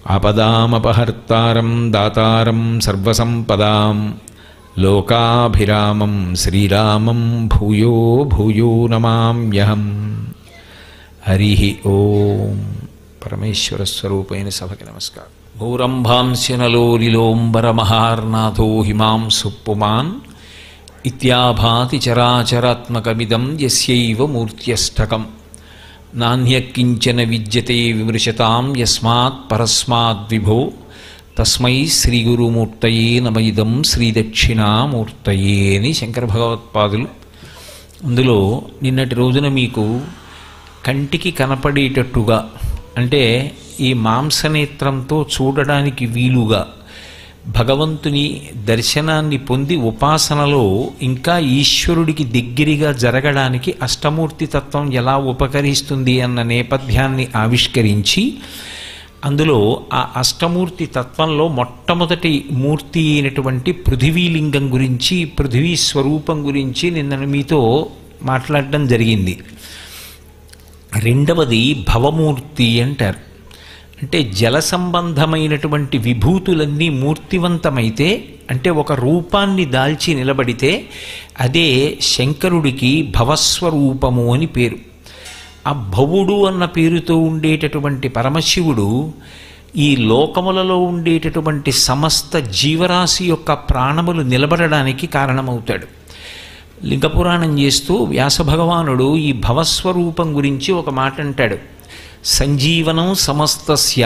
ఆపదామపహర్తారం దాతారం సర్వసంపదాం లోకాభిరామం శ్రీరామం భూయో భూయో నమామ్యహం. హరి ఓం. పరమేశ్వర స్వరూపైన సభకి నమస్కారం. గౌరంభాంస్యనలోలిలోంబరమహార్నాథో హిమాంసు పుమాన్ ఇత్యాభాతి చరాచరాత్మకమిదం యస్యైవ మూర్త్యష్టకం నాణ్యకించన విద్యతే విమృశతాం యస్మాత్ పరస్మాద్విభో తస్మై శ్రీగురుమూర్తయే నమయిదం శ్రీదక్షిణామూర్తయే అని శంకర భగవత్పాదులు. అందులో నిన్నటి రోజున మీకు కంటికి కనపడేటట్టుగా, అంటే ఈ మాంసనేత్రంతో చూడడానికి వీలుగా భగవంతుని దర్శనాన్ని పొంది ఉపాసనలో ఇంకా ఈశ్వరుడికి దగ్గరగా జరగడానికి అష్టమూర్తి తత్వం ఎలా ఉపకరిస్తుంది అన్న నేపథ్యాన్ని ఆవిష్కరించి, అందులో ఆ అష్టమూర్తి తత్వంలో మొట్టమొదటి మూర్తి అయినటువంటి పృథివీలింగం గురించి, పృథివీ స్వరూపం గురించి నిన్న మీతో మాట్లాడడం జరిగింది. రెండవది భవమూర్తి అంటారు. అంటే జల సంబంధమైనటువంటి విభూతులన్నీ మూర్తివంతమైతే, అంటే ఒక రూపాన్ని దాల్చి నిలబడితే అదే శంకరుడికి భవస్వరూపము అని పేరు. ఆ భవుడు అన్న పేరుతో ఉండేటటువంటి పరమశివుడు ఈ లోకములలో ఉండేటటువంటి సమస్త జీవరాశి యొక్క ప్రాణములు నిలబడడానికి కారణమవుతాడు. లింగపురాణం చేస్తూ వ్యాసభగవానుడు ఈ భవస్వరూపం గురించి ఒక మాట అంటాడు. సంజీవనం సమస్తస్య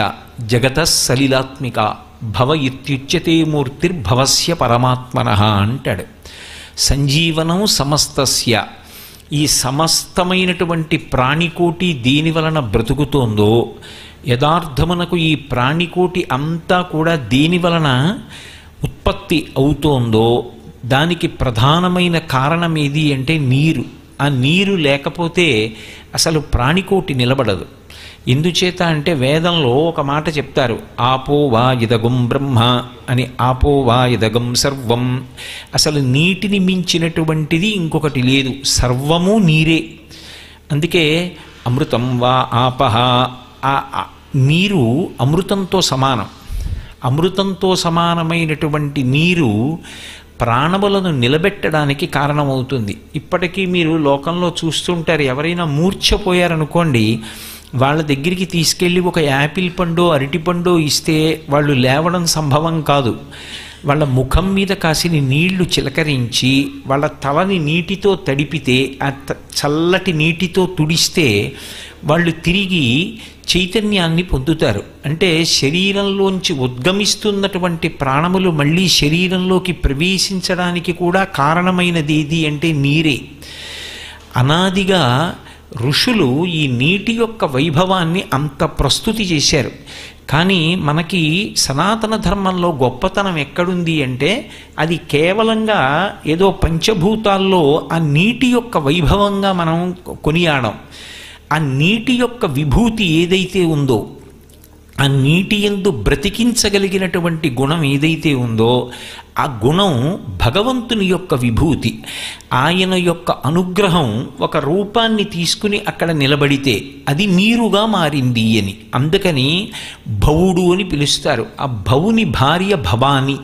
జగత సలిలాత్మిక భవ ఇత్యుచ్యతే మూర్తిర్భవస్య పరమాత్మనః అంటాడు. సంజీవనం సమస్తస్య, ఈ సమస్తమైనటువంటి ప్రాణికోటి దేని వలన బ్రతుకుతోందో, యథార్థమునకు ఈ ప్రాణికోటి అంతా కూడా దేని వలన ఉత్పత్తి అవుతోందో దానికి ప్రధానమైన కారణం ఏది అంటే నీరు. ఆ నీరు లేకపోతే అసలు ప్రాణికోటి నిలబడదు. ఎందుచేత అంటే వేదంలో ఒక మాట చెప్తారు, ఆపో వా ఇదగం బ్రహ్మ అని. ఆపో వా ఇదగం సర్వం. అసలు నీటిని మించినటువంటిది ఇంకొకటి లేదు, సర్వము నీరే. అందుకే అమృతం వా ఆపహ, ఆ నీరు అమృతంతో సమానం. అమృతంతో సమానమైనటువంటి నీరు ప్రాణములను నిలబెట్టడానికి కారణమవుతుంది. ఇప్పటికీ మీరు లోకంలో చూస్తుంటారు, ఎవరైనా మూర్ఛపోయారనుకోండి, వాళ్ళ దగ్గరికి తీసుకెళ్ళి ఒక యాపిల్ పండు అరటిపండు ఇస్తే వాళ్ళు లేవడం సంభవం కాదు. వాళ్ళ ముఖం మీద కాసిని నీళ్లు చిలకరించి వాళ్ళ తలని నీటితో తడిపితే, ఆ చల్లటి నీటితో తుడిస్తే వాళ్ళు తిరిగి చైతన్యాన్ని పొందుతారు. అంటే శరీరంలోంచి ఉద్గమిస్తున్నటువంటి ప్రాణములు మళ్ళీ శరీరంలోకి ప్రవేశించడానికి కూడా కారణమైనది ఏది అంటే నీరే. అనాదిగా ఋషులు ఈ నీటి యొక్క వైభవాన్ని అంత ప్రస్తుతి చేశారు. కానీ మనకి సనాతన ధర్మంలో గొప్పతనం ఎక్కడుంది అంటే అది కేవలంగా ఏదో పంచభూతాల్లో ఆ నీటి యొక్క వైభవంగా మనం కొనియాడం. ఆ నీటి యొక్క విభూతి ఏదైతే ఉందో, ఆ నీటి యందు బ్రతికించగలిగినటువంటి గుణం ఏదైతే ఉందో ఆ గుణం భగవంతుని యొక్క విభూతి. ఆయన యొక్క అనుగ్రహం ఒక రూపాన్ని తీసుకుని అక్కడ నిలబడితే అది నీరుగా మారింది అని. అందుకని భవుడు అని పిలుస్తారు. ఆ భవుని భార్య భవాని.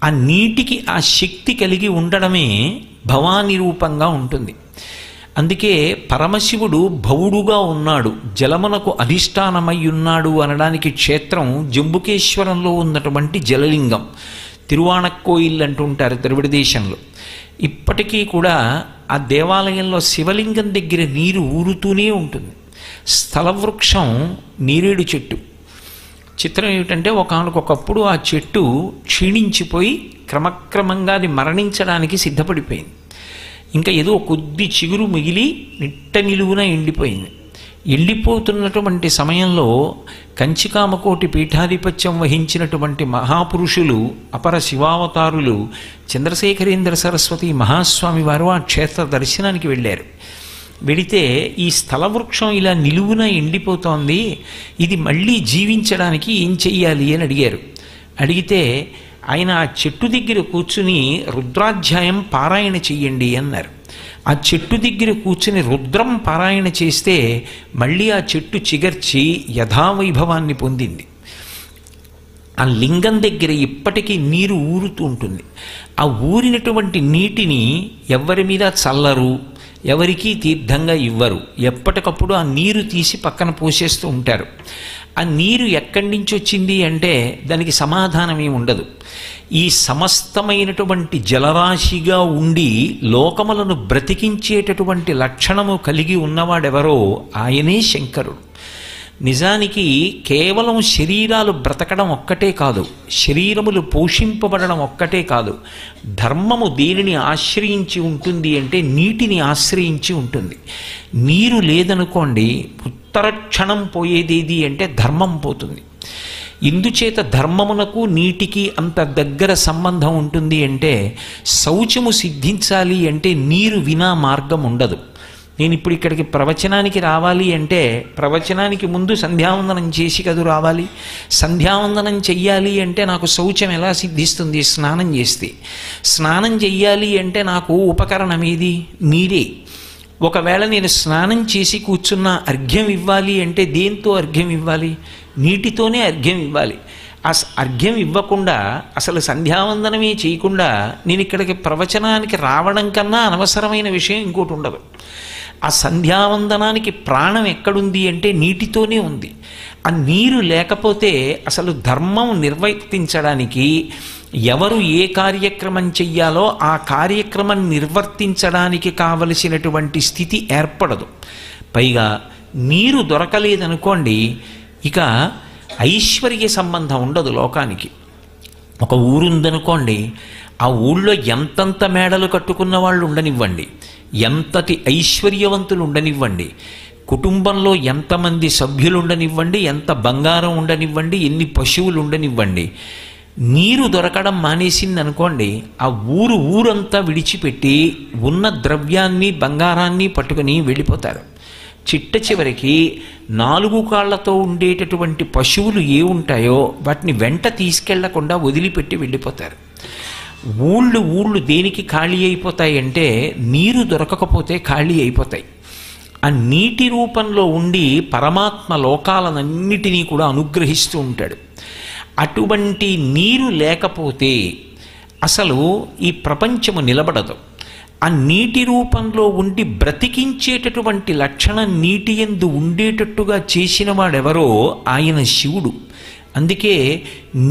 ఆ నీటికి ఆ శక్తి కలిగి ఉండడమే భవాని రూపంగా ఉంటుంది. అందుకే పరమశివుడు భవుడుగా ఉన్నాడు, జలమునకు అధిష్టానమై ఉన్నాడు అనడానికి క్షేత్రం జంబుకేశ్వరంలో ఉన్నటువంటి జలలింగం. తిరువాణక్కోయిల్ అంటుంటారు తిరువిడి దేశంలో. ఇప్పటికీ కూడా ఆ దేవాలయంలో శివలింగం దగ్గర నీరు ఊరుతూనే ఉంటుంది. స్థలవృక్షం నీరేడు చెట్టు. చిత్రం ఏమిటంటే ఒకానొకప్పుడు ఆ చెట్టు క్షీణించిపోయి క్రమక్రమంగా అది మరణించడానికి సిద్ధపడిపోయింది. ఇంకా ఏదో కొద్ది చిగురు మిగిలి నిట్ట నిలువున ఎండిపోయింది. ఎండిపోతున్నటువంటి సమయంలో కంచికామకోటి పీఠాధిపత్యం వహించినటువంటి మహాపురుషులు, అపర శివావతారులు చంద్రశేఖరేంద్ర సరస్వతి మహాస్వామి వారు ఆ క్షేత్ర దర్శనానికి వెళ్ళారు. వెళితే ఈ స్థలవృక్షం ఇలా నిలువున ఎండిపోతోంది, ఇది మళ్ళీ జీవించడానికి ఏం చెయ్యాలి అని అడిగారు. అడిగితే ఆయన ఆ చెట్టు దగ్గర కూర్చుని రుద్రాధ్యాయం పారాయణ చెయ్యండి అన్నారు. ఆ చెట్టు దగ్గర కూర్చుని రుద్రం పారాయణ చేస్తే మళ్ళీ ఆ చెట్టు చిగర్చి యథావైభవాన్ని పొందింది. ఆ లింగం దగ్గర ఇప్పటికీ నీరు ఊరుతూ ఉంటుంది. ఆ ఊరినటువంటి నీటిని ఎవరి మీద చల్లరు, ఎవరికీ తీర్థంగా ఇవ్వరు. ఎప్పటికప్పుడు ఆ నీరు తీసి పక్కన పోసేస్తూ ఉంటారు. ఆ నీరు ఎక్కడి నుంచి వచ్చింది అంటే దానికి సమాధానం ఏమి ఉండదు. ఈ సమస్తమైనటువంటి జలరాశిగా ఉండి లోకములను బ్రతికించేటటువంటి లక్షణము కలిగి ఉన్నవాడెవరో ఆయనే శంకరుడు. నిజానికి కేవలం శరీరాలు బ్రతకడం ఒక్కటే కాదు, శరీరములు పోషింపబడడం ఒక్కటే కాదు, ధర్మము దేనిని ఆశ్రయించి ఉంటుంది అంటే నీటిని ఆశ్రయించి ఉంటుంది. నీరు లేదనుకోండి, ఉత్తర క్షణం పోయేదేది అంటే ధర్మం పోతుంది. ఇందుచేత ధర్మమునకు నీటికి అంత దగ్గర సంబంధం ఉంటుంది అంటే శౌచము సిద్ధించాలి అంటే నీరు వినా మార్గం ఉండదు. నేను ఇప్పుడు ఇక్కడికి ప్రవచనానికి రావాలి అంటే ప్రవచనానికి ముందు సంధ్యావందనం చేసి కదూ రావాలి. సంధ్యావందనం చెయ్యాలి అంటే నాకు శౌచం ఎలా సిద్ధిస్తుంది? స్నానం చేస్తే. స్నానం చెయ్యాలి అంటే నాకు ఉపకరణం ఏది? నీరే. ఒకవేళ నేను స్నానం చేసి కూర్చున్న అర్ఘ్యం ఇవ్వాలి అంటే దేంతో అర్ఘ్యం ఇవ్వాలి? నీటితోనే అర్ఘ్యం ఇవ్వాలి. ఆ అర్ఘ్యం ఇవ్వకుండా అసలు సంధ్యావందనమే చేయకుండా నేను ఇక్కడికి ప్రవచనానికి రావడం కన్నా అనవసరమైన విషయం ఇంకోటి ఉండదు. ఆ సంధ్యావందనానికి ప్రాణం ఎక్కడుంది అంటే నీటితోనే ఉంది. ఆ నీరు లేకపోతే అసలు ధర్మం నిర్వర్తించడానికి ఎవరు ఏ కార్యక్రమం చెయ్యాలో ఆ కార్యక్రమం నిర్వర్తించడానికి కావలసినటువంటి స్థితి ఏర్పడదు. పైగా నీరు దొరకలేదనుకోండి, ఇక ఐశ్వర్య సంబంధం ఉండదు లోకానికి. ఒక ఊరుందనుకోండి, ఆ ఊళ్ళో ఎంతంత మేడలు కట్టుకున్న వాళ్ళు ఉండనివ్వండి, ఎంతటి ఐశ్వర్యవంతులు ఉండనివ్వండి, కుటుంబంలో ఎంతమంది సభ్యులు ఉండనివ్వండి, ఎంత బంగారం ఉండనివ్వండి, ఎన్ని పశువులు ఉండనివ్వండి, నీరు దొరకడం మానేసింది అనుకోండి, ఆ ఊరంతా విడిచిపెట్టి ఉన్న ద్రవ్యాన్ని బంగారాన్ని పట్టుకుని వెళ్ళిపోతారు. చిట్ట చివరికి 4 కాళ్లతో ఉండేటటువంటి పశువులు ఏ ఉంటాయో వాటిని వెంట తీసుకెళ్లకుండా వదిలిపెట్టి వెళ్ళిపోతారు. ఊళ్ళు దేనికి ఖాళీ అయిపోతాయి అంటే నీరు దొరకకపోతే ఖాళీ అయిపోతాయి. ఆ నీటి రూపంలో ఉండి పరమాత్మ లోకాలనన్నిటినీ కూడా అనుగ్రహిస్తూ ఉంటాడు. అటువంటి నీరు లేకపోతే అసలు ఈ ప్రపంచము నిలబడదు. ఆ నీటి రూపంలో ఉండి బ్రతికించేటటువంటి లక్షణం నీటి యందు ఉండేటట్టుగా చేసిన వాడెవరో ఆయన శివుడు. అందుకే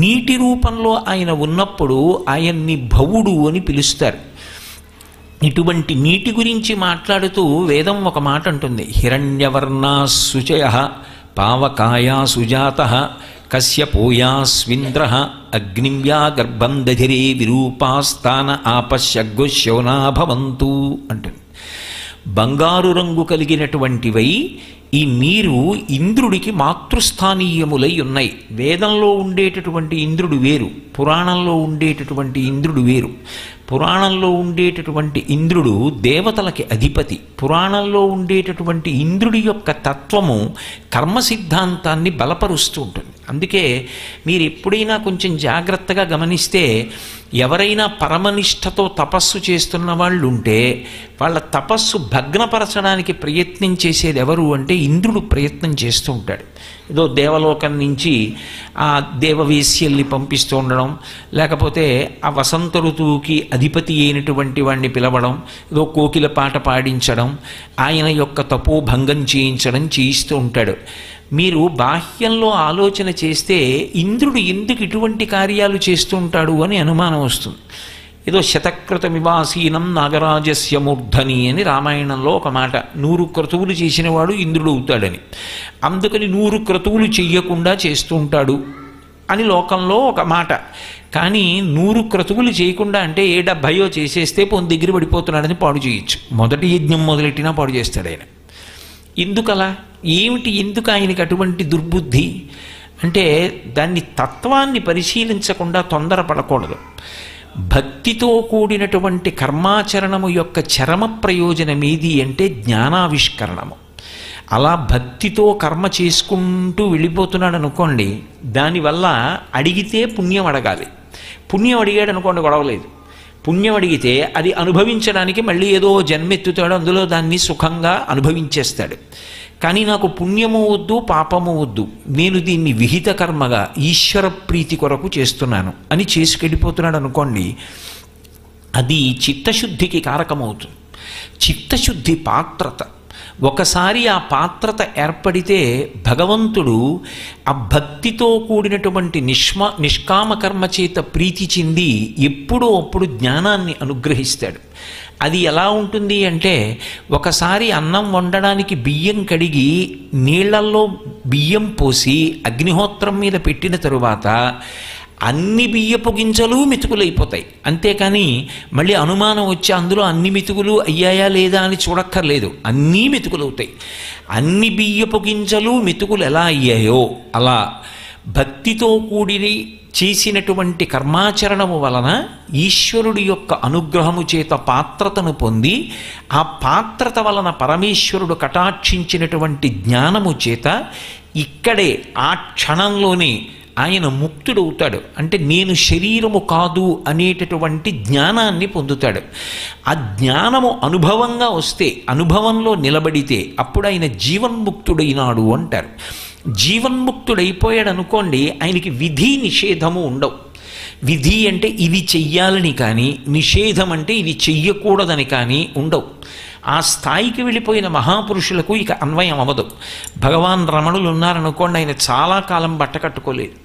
నీటి రూపంలో ఆయన ఉన్నప్పుడు ఆయన్ని భవుడు అని పిలుస్తారు. ఇటువంటి నీటి గురించి మాట్లాడుతూ వేదం ఒక మాట అంటుంది, హిరణ్యవర్ణా శుచయః పావకాయా సుజాతః కశ్యపోయాస్వింద్రః అగ్నివ్యా గర్భం దధిరే విరూపాస్తాన ఆపశ్యగ్గుశోనా భవంతు అంటుంది. బంగారు రంగు కలిగినటువంటివై ఈ నీరు ఇంద్రుడికి మాతృస్థానీయములై ఉన్నాయి. వేదంలో ఉండేటటువంటి ఇంద్రుడు వేరు, పురాణంలో ఉండేటటువంటి ఇంద్రుడు వేరు. పురాణంలో ఉండేటటువంటి ఇంద్రుడు దేవతలకి అధిపతి. పురాణంలో ఉండేటటువంటి ఇంద్రుడి యొక్క తత్వము కర్మ సిద్ధాంతాన్ని బలపరుస్తూ ఉంటుంది. అందుకే మీరు ఎప్పుడైనా కొంచెం జాగ్రత్తగా గమనిస్తే ఎవరైనా పరమనిష్టతో తపస్సు చేస్తున్న వాళ్ళు ఉంటే వాళ్ళ తపస్సు భగ్నపరచడానికి ప్రయత్నం చేసేది ఎవరు అంటే ఇంద్రుడు ప్రయత్నం చేస్తూ ఉంటాడు. ఏదో దేవలోకం నుంచి ఆ దేవవేశ్యల్ని పంపిస్తూ ఉండడం, లేకపోతే ఆ వసంత ఋతువుకి అధిపతి అయినటువంటి వాడిని పిలవడం, ఏదో కోకిల పాట పాడించడం, ఆయన యొక్క తపోభంగం చేయిస్తూ ఉంటాడు. మీరు బాహ్యంలో ఆలోచన చేస్తే ఇంద్రుడు ఎందుకు ఇటువంటి కార్యాలు చేస్తూ ఉంటాడు అని అనుమానం వస్తుంది. ఏదో శతక్రతమివాసీనం నాగరాజస్య మూర్ధని అని రామాయణంలో ఒక మాట, 100 క్రతువులు చేసినవాడు ఇంద్రుడు అవుతాడని. అందుకని 100 క్రతువులు చెయ్యకుండా చేస్తూ ఉంటాడు అని లోకంలో ఒక మాట. కానీ 100 క్రతువులు చేయకుండా అంటే 70 చేసేస్తే పోని దగ్గర పడిపోతున్నాడని పాడు చేయొచ్చు. మొదటి యజ్ఞం మొదలెట్టినా పాడు చేస్తాడు ఆయన. ఎందుకలా? ఎందుకు ఆయనకి అటువంటి దుర్బుద్ధి అంటే దాన్ని తత్వాన్ని పరిశీలించకుండా తొందరపడకూడదు. భక్తితో కూడినటువంటి కర్మాచరణము యొక్క చరమ ప్రయోజనం ఏది అంటే జ్ఞానావిష్కరణము. అలా భక్తితో కర్మ చేసుకుంటూ వెళ్ళిపోతున్నాడు అనుకోండి, దానివల్ల అడిగితే పుణ్యం అడగాలి. పుణ్యం అడిగాడు అనుకోండి గొడవలేదు. పుణ్యం అడిగితే అది అనుభవించడానికి మళ్ళీ ఏదో జన్మెత్తుతాడు, అందులో దాన్ని సుఖంగా అనుభవించేస్తాడు. కానీ నాకు పుణ్యము వద్దు, పాపము వద్దు, నేను దీన్ని విహిత కర్మగా ఈశ్వర ప్రీతి కొరకు చేస్తున్నాను అని చేసుకెళ్ళిపోతున్నాడు అనుకోండి, అది చిత్తశుద్ధికి కారకమవుతుంది. చిత్తశుద్ధి పాత్రత. ఒకసారి ఆ పాత్రత ఏర్పడితే భగవంతుడు ఆ భక్తితో కూడినటువంటి నిష్కామ కర్మ చేత ప్రీతి చెంది ఎప్పుడో అప్పుడు జ్ఞానాన్ని అనుగ్రహిస్తాడు. అది ఎలా ఉంటుంది అంటే, ఒకసారి అన్నం వండడానికి బియ్యం కడిగి నీళ్లల్లో బియ్యం పోసి అగ్నిహోత్రం మీద పెట్టిన తరువాత అన్ని బియ్యపు గింజలు మెతుకులైపోతాయి. అంతేకాని మళ్ళీ అనుమానం వచ్చి అందులో అన్ని మెతుకులు అయ్యాయా లేదా అని చూడక్కర్లేదు, అన్నీ మెతుకులవుతాయి. అన్ని బియ్యపు గింజలు మెతుకులు ఎలా అయ్యాయో అలా భక్తితో కూడి చేసినటువంటి కర్మాచరణము వలన ఈశ్వరుడి యొక్క అనుగ్రహము చేత పాత్రతను పొంది, ఆ పాత్రత వలన పరమేశ్వరుడు కటాక్షించినటువంటి జ్ఞానము చేత ఇక్కడే ఆ క్షణంలోనే ఆయన ముక్తుడవుతాడు. అంటే నేను శరీరము కాదు అనేటటువంటి జ్ఞానాన్ని పొందుతాడు. ఆ జ్ఞానము అనుభవంగా వస్తే, అనుభవంలో నిలబడితే అప్పుడు ఆయన జీవన్ముక్తుడైనాడు అంటారు. జీవన్ముక్తుడైపోయాడు అనుకోండి, ఆయనకి విధి నిషేధము ఉండవు. విధి అంటే ఇవి చెయ్యాలని కానీ, నిషేధం అంటే ఇది చెయ్యకూడదని కానీ ఉండవు. ఆ స్థాయికి వెళ్ళిపోయిన మహాపురుషులకు ఇక అన్వయం అవ్వదు. భగవాన్ రమణులు ఉన్నారనుకోండి, ఆయన చాలా కాలం బట్ట కట్టుకోలేదు.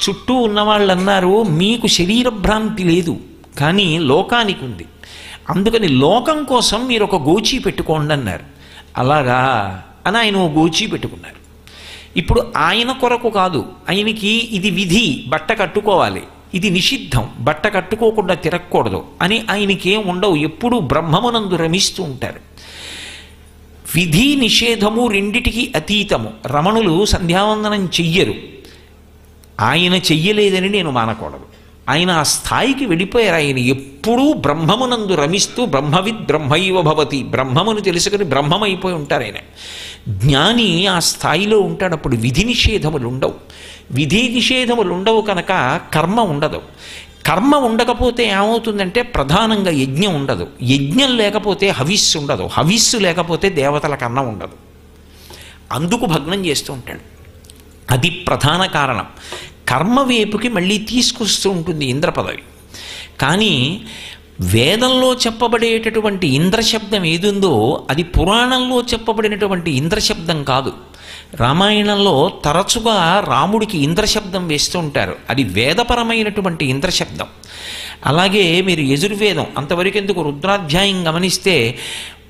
చుట్టూ ఉన్నవాళ్ళు అన్నారు, మీకు శరీర భ్రాంతి లేదు కానీ లోకానికి ఉంది, అందుకని లోకం కోసం మీరు ఒక గోచీ పెట్టుకోండి అన్నారు. అలాగా అని ఆయన ఓ గోచీ పెట్టుకున్నారు. ఇప్పుడు ఆయన కొరకు కాదు, ఆయనకి ఇది విధి, బట్ట కట్టుకోవాలి, ఇది నిషిద్ధం, బట్ట కట్టుకోకుండా తిరగకూడదు అని ఆయనకేం ఉండవు. ఎప్పుడూ బ్రహ్మమునందు రమిస్తూ ఉంటారు. విధి నిషేధము రెండిటికి అతీతము. రమణులు సంధ్యావందనం చెయ్యరు, ఆయన చెయ్యలేదని నేను మానకూడదు. ఆయన ఆ స్థాయికి వెళ్ళిపోయారు. ఆయన ఎప్పుడూ బ్రహ్మమునందు రమిస్తూ బ్రహ్మవిద్ బ్రహ్మైవ భవతి, బ్రహ్మమును తెలుసుకుని బ్రహ్మమైపోయి ఉంటారు ఆయన. జ్ఞాని ఆ స్థాయిలో ఉంటాడు. అప్పుడు విధి నిషేధములు ఉండవు. విధి నిషేధములు ఉండవు కనుక కర్మ ఉండదు. కర్మ ఉండకపోతే ఏమవుతుందంటే ప్రధానంగా యజ్ఞం ఉండదు. యజ్ఞం లేకపోతే హవిస్సు ఉండదు. హవిస్సు లేకపోతే దేవతలకు అన్నం ఉండదు. అందుకు భగ్నం చేస్తూ ఉంటాడు. అది ప్రధాన కారణం. కర్మ వైపుకి మళ్ళీ తీసుకొస్తూ ఉంటుంది ఇంద్ర పదవి. కానీ వేదంలో చెప్పబడేటటువంటి ఇంద్రశబ్దం ఏదుందో అది పురాణంలో చెప్పబడినటువంటి ఇంద్రశబ్దం కాదు. రామాయణంలో తరచుగా రాముడికి ఇంద్రశబ్దం వేస్తూ ఉంటారు. అది వేదపరమైనటువంటి ఇంద్రశబ్దం. అలాగే మీరు యజుర్వేదం అంతవరకు ఎందుకు రుద్రాధ్యాయం గమనిస్తే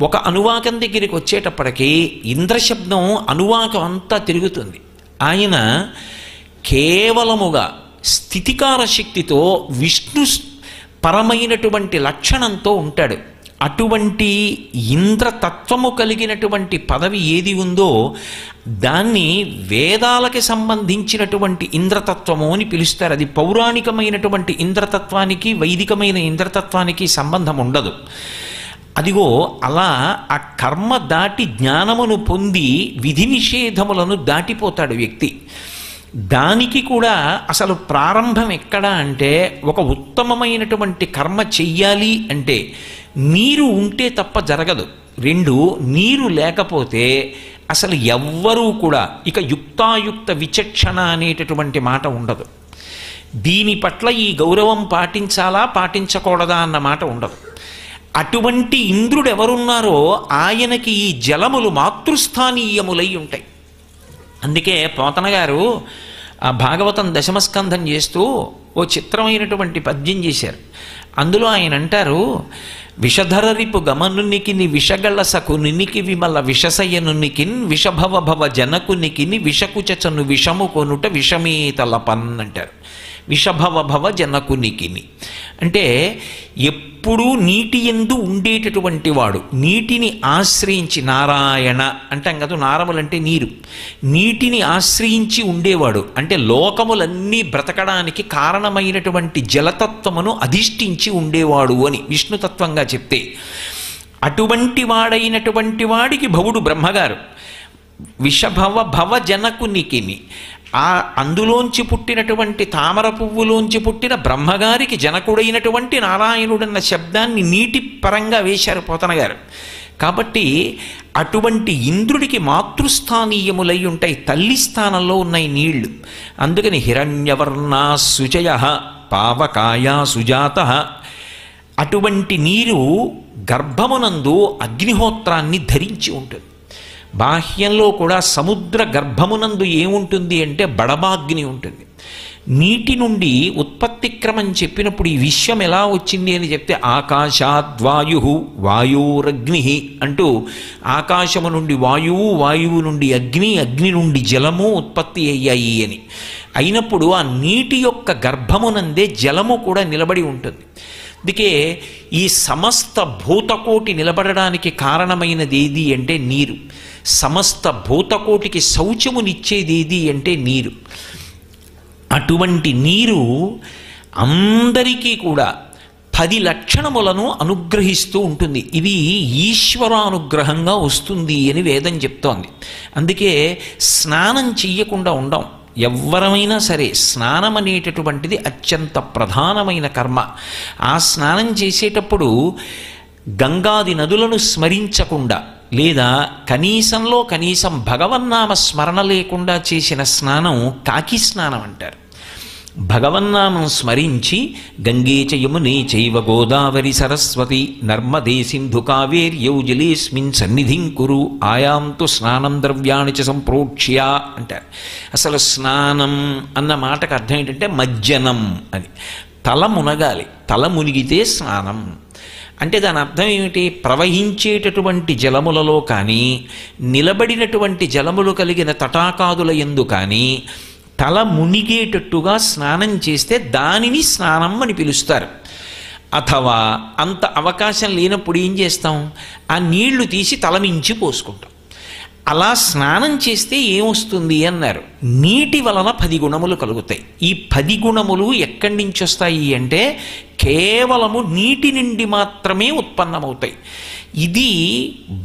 ఒక అనువాకం దగ్గరికి వచ్చేటప్పటికీ ఇంద్రశబ్దం అనువాకం అంతా తిరుగుతుంది. ఆయన కేవలముగా స్థితికార శక్తితో విష్ణు పరమైనటువంటి లక్షణంతో ఉంటాడు. అటువంటి ఇంద్రతత్వము కలిగినటువంటి పదవి ఏది ఉందో దాన్ని వేదాలకి సంబంధించినటువంటి ఇంద్రతత్వము అని పిలుస్తారు. అది పౌరాణికమైనటువంటి ఇంద్రతత్వానికి వైదికమైన ఇంద్రతత్వానికి సంబంధం ఉండదు. అదిగో అలా ఆ కర్మ దాటి జ్ఞానమును పొంది విధి నిషేధములను దాటిపోతాడు వ్యక్తి. దానికి కూడా అసలు ప్రారంభం ఎక్కడ అంటే, ఒక ఉత్తమమైనటువంటి కర్మ చెయ్యాలి అంటే నీరు ఉంటే తప్ప జరగదు. రెండు, నీరు లేకపోతే అసలు ఎవ్వరూ కూడా ఇక యుక్తాయుక్త విచక్షణ అనేటటువంటి మాట ఉండదు. దీని పట్ల ఈ గౌరవం పాటించాలా పాటించకూడదా అన్న మాట ఉండదు. అటువంటి ఇంద్రుడు ఎవరున్నారో ఆయనకి ఈ జలములు మాతృస్థానీయములై ఉంటాయి. అందుకే పోతన గారు ఆ భాగవతం దశమస్కంధం చేస్తూ ఓ చిత్రమైనటువంటి పద్యం చేశారు. అందులో ఆయన అంటారు, విషధరరిపు గమనునికిని విషగళసకునికి విమల విషసయనునికిన్ విషభవ భవ జనకునికిని విషకుచను విషము కొనుట విషమేతలపన్ అంటారు. విషభవ భవ జనకునికిని అంటే ఎప్పుడూ నీటి యందు ఉండేటటువంటి వాడు, నీటిని ఆశ్రయించి, నారాయణ అంటాం కదా, నారములంటే నీరు, నీటిని ఆశ్రయించి ఉండేవాడు అంటే లోకములన్నీ బ్రతకడానికి కారణమైనటువంటి జలతత్వమును అధిష్ఠించి ఉండేవాడు అని విష్ణుతత్వంగా చెప్తే, అటువంటి వాడైనటువంటి వాడికి భవుడు బ్రహ్మగారు విషభవ భవ జనకునికిని, ఆ అందులోంచి పుట్టినటువంటి తామర పువ్వులోంచి పుట్టిన బ్రహ్మగారికి జనకుడైనటువంటి నారాయణుడన్న శబ్దాన్ని నీటి పరంగా వేశారు పోతన గారు. కాబట్టి అటువంటి ఇంద్రుడికి మాతృస్థానీయములై ఉంటాయి, తల్లి స్థానంలో ఉన్నాయి నీళ్లు. అందుకని హిరణ్యవర్ణా శుచయ పావకాయా సుజాత. అటువంటి నీరు గర్భమునందు అగ్నిహోత్రాన్ని ధరించి ఉంటుంది. బాహ్యంలో కూడా సముద్ర గర్భమునందు ఏముంటుంది అంటే బడబాగ్ని ఉంటుంది. నీటి నుండి ఉత్పత్తి క్రమం చెప్పినప్పుడు ఈ విశ్వం ఎలా వచ్చింది అని చెప్తే ఆకాశాద్వాయు వాయురగ్ని అంటూ ఆకాశము నుండి వాయువు, వాయువు నుండి అగ్ని, అగ్ని నుండి జలము ఉత్పత్తి అయ్యాయి అని. అయినప్పుడు ఆ నీటి యొక్క గర్భమునందే జలము కూడా నిలబడి ఉంటుంది. అందుకే ఈ సమస్త భూతకోటి నిలబడడానికి కారణమైనది ఏది అంటే నీరు. సమస్త భూతకోటికి శౌచమునిచ్చేది ఏది అంటే నీరు. అటువంటి నీరు అందరికీ కూడా 10 లక్షణములను అనుగ్రహిస్తూ ఉంటుంది. ఇది ఈశ్వరానుగ్రహంగా వస్తుంది అని వేదం చెప్తోంది. అందుకే స్నానం చెయ్యకుండా ఉండం. ఎవ్వరమైనా సరే స్నానం అనేటటువంటిది అత్యంత ప్రధానమైన కర్మ. ఆ స్నానం చేసేటప్పుడు గంగాది నదులను స్మరించకుండా లేదా కనీసంలో కనీసం భగవన్నామ స్మరణ లేకుండా చేసిన స్నానం కాకి స్నానం అంటారు. భగవన్నామం స్మరించి గంగే చ యమునే చైవ గోదావరి సరస్వతి నర్మదే సింధు కావేర్యౌ జలేస్మిన్ సన్నిధిం కురు ఆయాంతు స్నానం ద్రవ్యాణి చ సంప్రోక్ష్య అంటారు. అసలు స్నానం అన్న మాటకు అర్థం ఏంటంటే మజ్జనం అని. తల మునగాలి, తల మునిగితే స్నానం అంటే దాని అర్థం ఏమిటి? ప్రవహించేటటువంటి జలములలో కానీ నిలబడినటువంటి జలములు కలిగిన తటాకాదుల యందు కానీ తల మునిగేటట్టుగా స్నానం చేస్తే దానిని స్నానం అని పిలుస్తారు. అథవా అంత అవకాశం లేనప్పుడు ఏం చేస్తాం? ఆ నీళ్లు తీసి తలమించి పోసుకుంటాం. అలా స్నానం చేస్తే ఏమొస్తుంది అన్నారు. నీటి వలన 10 గుణములు కలుగుతాయి. ఈ 10 గుణములు ఎక్కడి నుంచి వస్తాయి అంటే కేవలము నీటి నుండి మాత్రమే ఉత్పన్నమవుతాయి. ఇది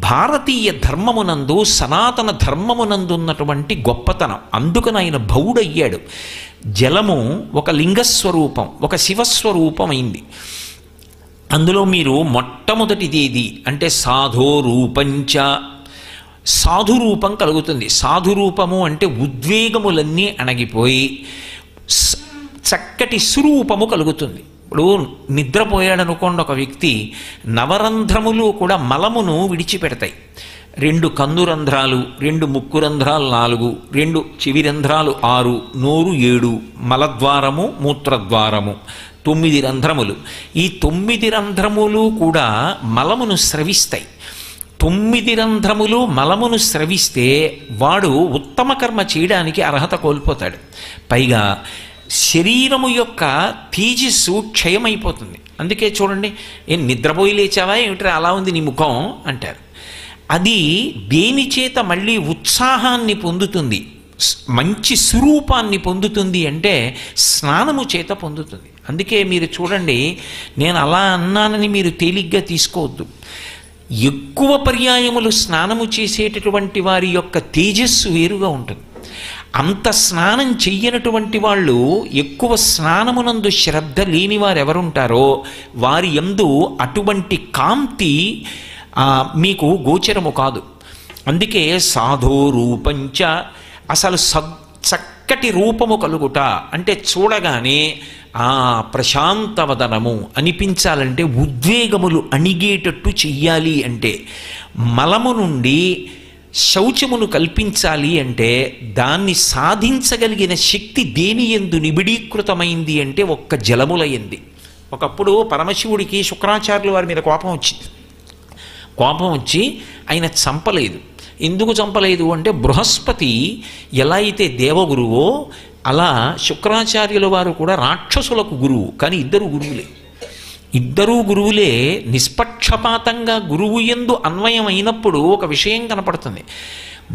భారతీయ ధర్మమునందు సనాతన ధర్మమునందు ఉన్నటువంటి గొప్పతనం. అందుకని ఆయన భవుడయ్యాడు. జలము ఒక లింగస్వరూపం, ఒక శివస్వరూపమైంది. అందులో మీరు మొట్టమొదటిదేది అంటే సాధో రూపంచ, సాధురూపం కలుగుతుంది. సాధురూపము అంటే ఉద్వేగములన్నీ అణగిపోయి చక్కటి స్వరూపము కలుగుతుంది. ఇప్పుడు నిద్రపోయాడనుకోండి ఒక వ్యక్తి, నవరంధ్రములు కూడా మలమును విడిచిపెడతాయి. 2 కన్ను రంధ్రాలు, 2 ముక్కు రంధ్రాలు 4, 2 చెవి రంధ్రాలు 6, నోరు 7, మలద్వారము మూత్రద్వారము 9 రంధ్రములు. ఈ 9 రంధ్రములు కూడా మలమును స్రవిస్తాయి. 9 రంధ్రములు మలమును స్రవిస్తే వాడు ఉత్తమ కర్మ చేయడానికి అర్హత కోల్పోతాడు. పైగా శరీరము యొక్క తేజస్సు క్షయమైపోతుంది. అందుకే చూడండి, ఏం నిద్రపోయి లేచావా ఏమిట్రా అలా ఉంది నీ ముఖం అంటారు. అది దేని చేత మళ్ళీ ఉత్సాహాన్ని పొందుతుంది, మంచి స్వరూపాన్ని పొందుతుంది అంటే స్నానము చేత పొందుతుంది. అందుకే మీరు చూడండి, నేను అలా అన్నానని మీరు తేలిగ్గా తీసుకోవద్దు. ఎక్కువ పర్యాయములు స్నానము చేసేటటువంటి వారి యొక్క తేజస్సు వేరుగా ఉంటుంది. అంత స్నానం చెయ్యనటువంటి వాళ్ళు, ఎక్కువ స్నానమునందు శ్రద్ధ లేని వారు ఎవరుంటారో వారి యందు అటువంటి కాంతి మీకు గోచరము కాదు. అందుకే సాధో రూపంచ, అసలు చక్కటి రూపము కలుగుట అంటే చూడగానే ప్రశాంతవదనము అనిపించాలంటే, ఉద్వేగములు అణిగేటట్టు చెయ్యాలి అంటే, మలము నుండి శౌచమును కల్పించాలి అంటే దాన్ని సాధించగలిగిన శక్తి దేని యందు నిబిడీకృతమైంది అంటే ఒక్క జలములయంది. ఒకప్పుడు పరమశివుడికి శుక్రాచార్యుల వారి మీద కోపం వచ్చి ఆయన చంపలేదు. ఎందుకు చంపలేదు అంటే, బృహస్పతి ఎలా అయితే దేవగురువో అలా శుక్రాచార్యుల వారు కూడా రాక్షసులకు గురువు. కానీ ఇద్దరూ గురువులే నిష్పక్షపాతంగా గురువు యందు అన్వయం అయినప్పుడు ఒక విషయం కనపడుతుంది.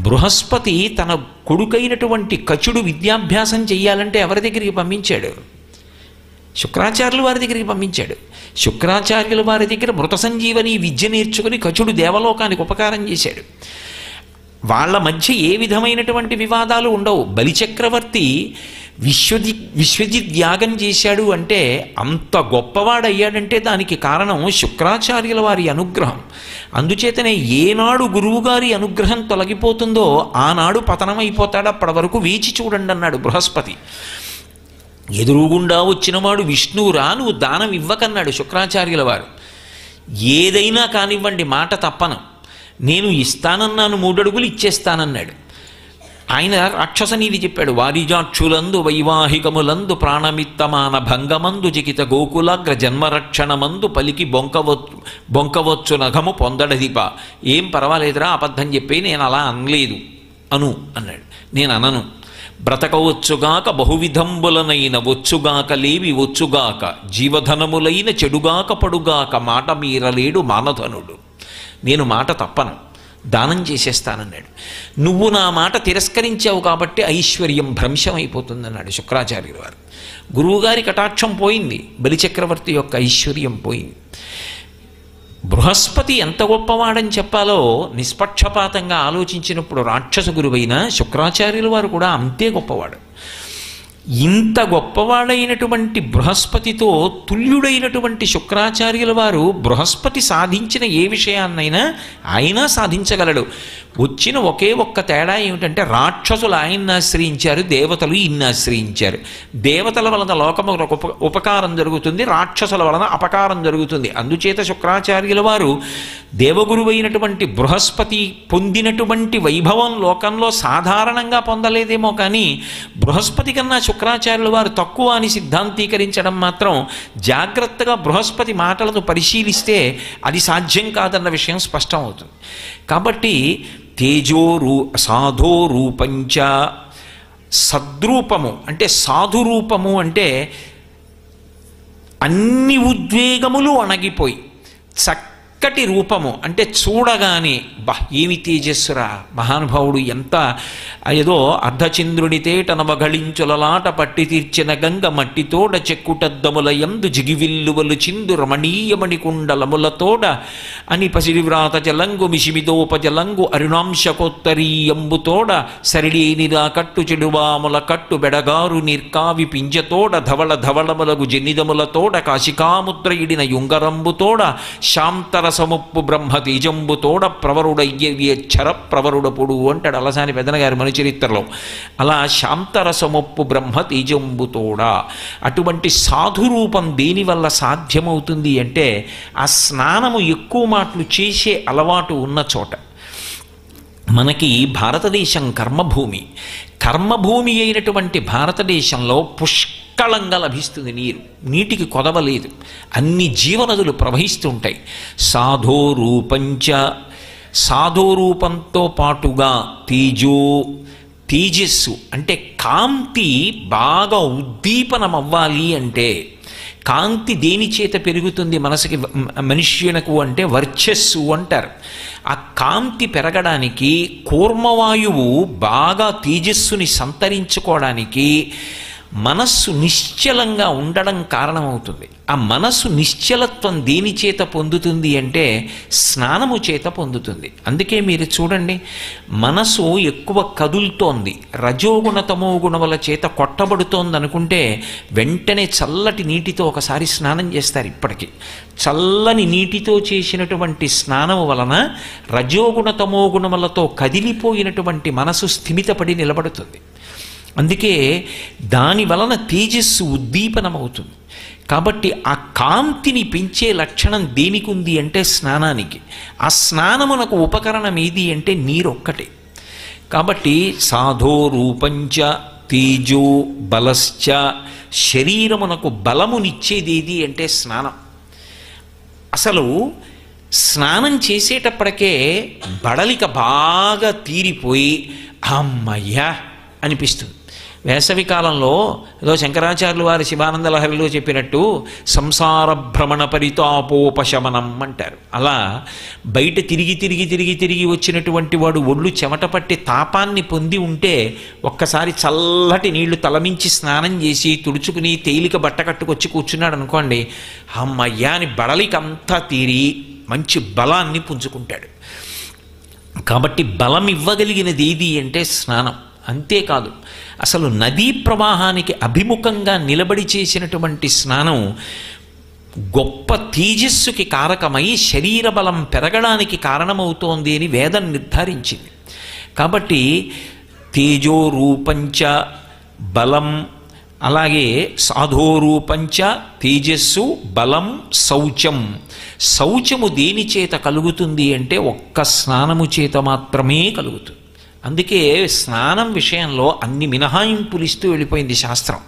బృహస్పతి తన కొడుకైనటువంటి కచుడు విద్యాభ్యాసం చెయ్యాలంటే ఎవరి దగ్గరికి పంపించాడు? శుక్రాచార్యుల వారి దగ్గరికి పంపించాడు. శుక్రాచార్యుల వారి దగ్గర మృత సంజీవని విద్య నేర్చుకుని కచుడు దేవలోకానికి ఉపకారం చేశాడు. వాళ్ళ మధ్య ఏ విధమైనటువంటి వివాదాలు ఉండవు. బలిచక్రవర్తి విశ్వజిత్ యాగం చేశాడు అంటే, అంత గొప్పవాడయ్యాడంటే దానికి కారణం శుక్రాచార్యుల వారి అనుగ్రహం. అందుచేతనే ఏనాడు గురువుగారి అనుగ్రహం తొలగిపోతుందో ఆనాడు పతనమైపోతాడు. అప్పటి వరకు వేచి చూడండి అన్నాడు బృహస్పతి. ఎదురుగుండా వచ్చినవాడు విష్ణువురా, నువ్వు దానం ఇవ్వకన్నాడు శుక్రాచార్యుల వారు. ఏదైనా కానివ్వండి, మాట తప్పను, నేను ఇస్తానన్నాను, 3 అడుగులు ఇచ్చేస్తానన్నాడు. ఆయన రాక్షస నీతి చెప్పాడు. వారిజాక్షులందు వైవాహికములందు ప్రాణమిత్తమాన భంగమందు జికిత గోకులాగ్ర జన్మరక్షణమందు పలికి బొంకవచ్చు నఘము పొందడదిప. ఏం పర్వాలేదురా, అబద్ధం చెప్పి నేను అలా అనలేదు అన్నాడు. నేను అనను. బ్రతకవచ్చుగాక బహువిధంబులనైన వచ్చుగాక లేవి వచ్చుగాక జీవధనములైన చెడుగాక పడుగాక మాట మీరలేడు మానధనుడు. నేను మాట తప్పను, దానం చేసేస్తానన్నాడు. నువ్వు నా మాట తిరస్కరించావు కాబట్టి ఐశ్వర్యం భ్రంశం అయిపోతుందన్నాడు శుక్రాచార్యుల వారు. గురువుగారి కటాక్షం పోయింది, బలిచక్రవర్తి యొక్క ఐశ్వర్యం పోయింది. బృహస్పతి ఎంత గొప్పవాడని చెప్పాలో నిష్పక్షపాతంగా ఆలోచించినప్పుడు రాక్షస గురువైన శుక్రాచార్యుల వారు కూడా అంతే గొప్పవాడు. ఇంత గొప్పవాడైనటువంటి బృహస్పతితో తుల్యుడైనటువంటి శుక్రాచార్యుల వారు బృహస్పతి సాధించిన ఏ విషయాన్నైనా ఆయన సాధించగలడు. వచ్చిన ఒకే ఒక్క తేడా ఏమిటంటే, రాక్షసులు ఆయన్ని ఆశ్రయించారు, దేవతలు ఈయన్ని ఆశ్రయించారు. దేవతల వలన లోకములకు ఉపకారం జరుగుతుంది, రాక్షసుల వలన అపకారం జరుగుతుంది. అందుచేత శుక్రాచార్యుల వారు దేవగురువైనటువంటి బృహస్పతి పొందినటువంటి వైభవం లోకంలో సాధారణంగా పొందలేదేమో కానీ, బృహస్పతి కన్నా శుక్రాచార్యుల వారు తక్కువ అని సిద్ధాంతీకరించడం మాత్రం జాగ్రత్తగా బృహస్పతి మాటలను పరిశీలిస్తే అది సాధ్యం కాదన్న విషయం స్పష్టం అవుతుంది. కాబట్టి సాధో రూపంచ, సద్రూపము అంటే సాధురూపము అంటే అన్ని ఉద్వేగములు అణగిపోయి చక్కటి రూపము అంటే చూడగానే ఏమి తేజస్సురా, మహానుభావుడు ఎంత ఏదో అర్ధచంద్రుని తేట నవగళించులలాట పట్టి తీర్చిన గంగ మట్టితోడ చెక్కుటద్దములయందు జిగివిల్లువలు చిందు రమణీయమణి కుండలములతోడ అని పసిడివ్రాత జలంగు మిషిమిదోపజలంగు అరుణాంశకోత్తరీయంబుతోడ సరిడేనిరా కట్టు చెడువాముల కట్టు బెడగారు నిర్కావి పింజతోడ ధవళ ధవళములగు జనిదములతోడ కాశికాముద్రయిడిన యుంగరంబుతోడ శాంతరసముప్పు బ్రహ్మ తేజంబుతోడ ప్రవరుడయ్యచ్చర ప్రవరుడపుడు అంటాడు అలసాని పెద్దన గారి మనుచరిత్రలో. అలా శాంతరసముప్పు బ్రహ్మ తేజంబుతోడ అటువంటి సాధురూపం దేనివల్ల సాధ్యమవుతుంది అంటే, ఆ స్నానము ఎక్కువ మాటలు చేసే అలవాటు ఉన్న చోట. మనకి భారతదేశం కర్మభూమి. కర్మభూమి అయినటువంటి భారతదేశంలో పుష్కళంగా లభిస్తుంది నీరు. నీటికి కొదవలేదు, అన్ని జీవనదులు ప్రవహిస్తూ ఉంటాయి. సాధోరూపంచ, సాధోరూపంతో పాటుగా తేజస్సు అంటే కాంతి బాగా ఉద్దీపనమవ్వాలి అంటే, కాంతి దేని చేత పెరుగుతుంది మనసుకి మనుష్యునకు అంటే వర్చస్సు అంటారు. ఆ కాంతి పెరగడానికి కూర్మవాయువు బాగా తేజస్సుని సంతరించుకోవడానికి మనస్సు నిశ్చలంగా ఉండడం కారణమవుతుంది. ఆ మనస్సు నిశ్చలత్వం దేని చేత పొందుతుంది అంటే స్నానము చేత పొందుతుంది. అందుకే మీరు చూడండి, మనసు ఎక్కువ కదులుతోంది, రజోగుణ తమో గుణముల చేత కొట్టబడుతోంది అనుకుంటే వెంటనే చల్లటి నీటితో ఒకసారి స్నానం చేస్తారు. ఇప్పటికీ చల్లని నీటితో చేసినటువంటి స్నానము వలన రజోగుణ తమో గుణములతో కదిలిపోయినటువంటి మనసు స్థిమితపడి నిలబడుతుంది. అందుకే దాని వలన తేజస్సు ఉద్దీపనమవుతుంది. కాబట్టి ఆ కాంతిని పెంచే లక్షణం దేనికి ఉంది అంటే స్నానానికి. ఆ స్నానమునకు ఉపకరణం ఏది అంటే నీరొక్కటే. కాబట్టి సాధో రూపంచ తేజో బలశ్చ, శరీరమునకు బలమునిచ్చేది ఏది అంటే స్నానం. అసలు స్నానం చేసేటప్పటికే బడలిక బాగా తీరిపోయి అమ్మయ్యా అనిపిస్తుంది. వేసవి కాలంలో ఏదో శంకరాచార్యులు వారి శివానంద లహరిలో చెప్పినట్టు సంసార భ్రమణ పరితాపోపశమనం అంటారు. అలా బయట తిరిగి వచ్చినటువంటి వాడు ఒళ్ళు చెమట పట్టి తాపాన్ని పొంది ఉంటే ఒక్కసారి చల్లటి నీళ్లు తలమించి స్నానం చేసి తుడుచుకుని తేలిక బట్ట కట్టుకొచ్చి కూర్చున్నాడు అనుకోండి, అమ్మయ్యా అని బడలికంతా తీరి మంచి బలాన్ని పుంజుకుంటాడు. కాబట్టి బలం ఇవ్వగలిగినది ఏది అంటే స్నానం. అంతేకాదు అసలు నదీ ప్రవాహానికి అభిముఖంగా నిలబడి చేసినటువంటి స్నానం గొప్ప తేజస్సుకి కారకమై శరీర బలం పెరగడానికి కారణమవుతోంది అని వేదం నిర్ధారించింది. కాబట్టి తేజోరూపంచ బలం, అలాగే సాధోరూపంచ తేజస్సు బలం శౌచం. శౌచము దేని చేత కలుగుతుంది అంటే ఒక్క స్నానము చేత మాత్రమే కలుగుతుంది. అందుకే స్నానం విషయంలో అన్ని మినహాయింపులు ఇస్తూ వెళ్ళిపోయింది శాస్త్రం.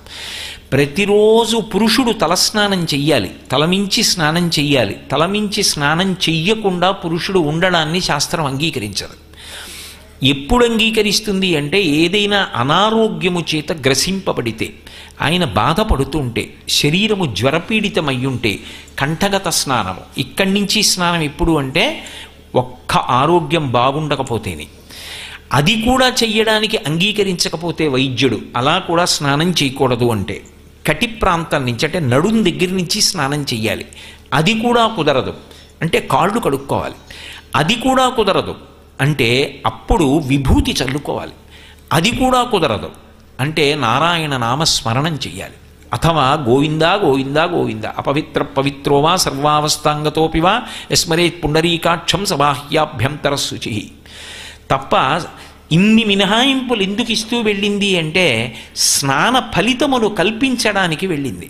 ప్రతిరోజు పురుషుడు తలస్నానం చెయ్యాలి, తలమించి స్నానం చెయ్యాలి. తలమించి స్నానం చెయ్యకుండా పురుషుడు ఉండడాన్ని శాస్త్రం అంగీకరించదు. ఎప్పుడు అంగీకరిస్తుంది అంటే ఏదైనా అనారోగ్యము చేత గ్రసింపబడితే, ఆయన బాధపడుతుంటే, శరీరము జ్వరపీడితమయ్యుంటే కంఠగత స్నానము. ఇక్కడి నుంచి స్నానం ఎప్పుడు అంటే ఒక్క ఆరోగ్యం బాగుండకపోతేనే. అది కూడా చెయ్యడానికి అంగీకరించకపోతే వైద్యుడు అలా కూడా స్నానం చేయకూడదు అంటే కటి ప్రాంతం నుంచి అంటే నడుం దగ్గర నుంచి స్నానం చెయ్యాలి. అది కూడా కుదరదు అంటే కాళ్ళు కడుక్కోవాలి. అది కూడా కుదరదు అంటే అప్పుడు విభూతి చల్లుకోవాలి. అది కూడా కుదరదు అంటే నారాయణ నామస్మరణం చెయ్యాలి. అథవా గోవిందా గోవిందా గోవింద అపవిత్ర పవిత్రోవా సర్వావస్థాంగతోపివా యస్మరేత్ పుండరీకాక్షం సబాహ్యాభ్యంతర శుచి. తప్ప ఇన్ని మినహాయింపులు ఎందుకు ఇస్తూ వెళ్ళింది అంటే స్నాన ఫలితమును కల్పించడానికి వెళ్ళింది.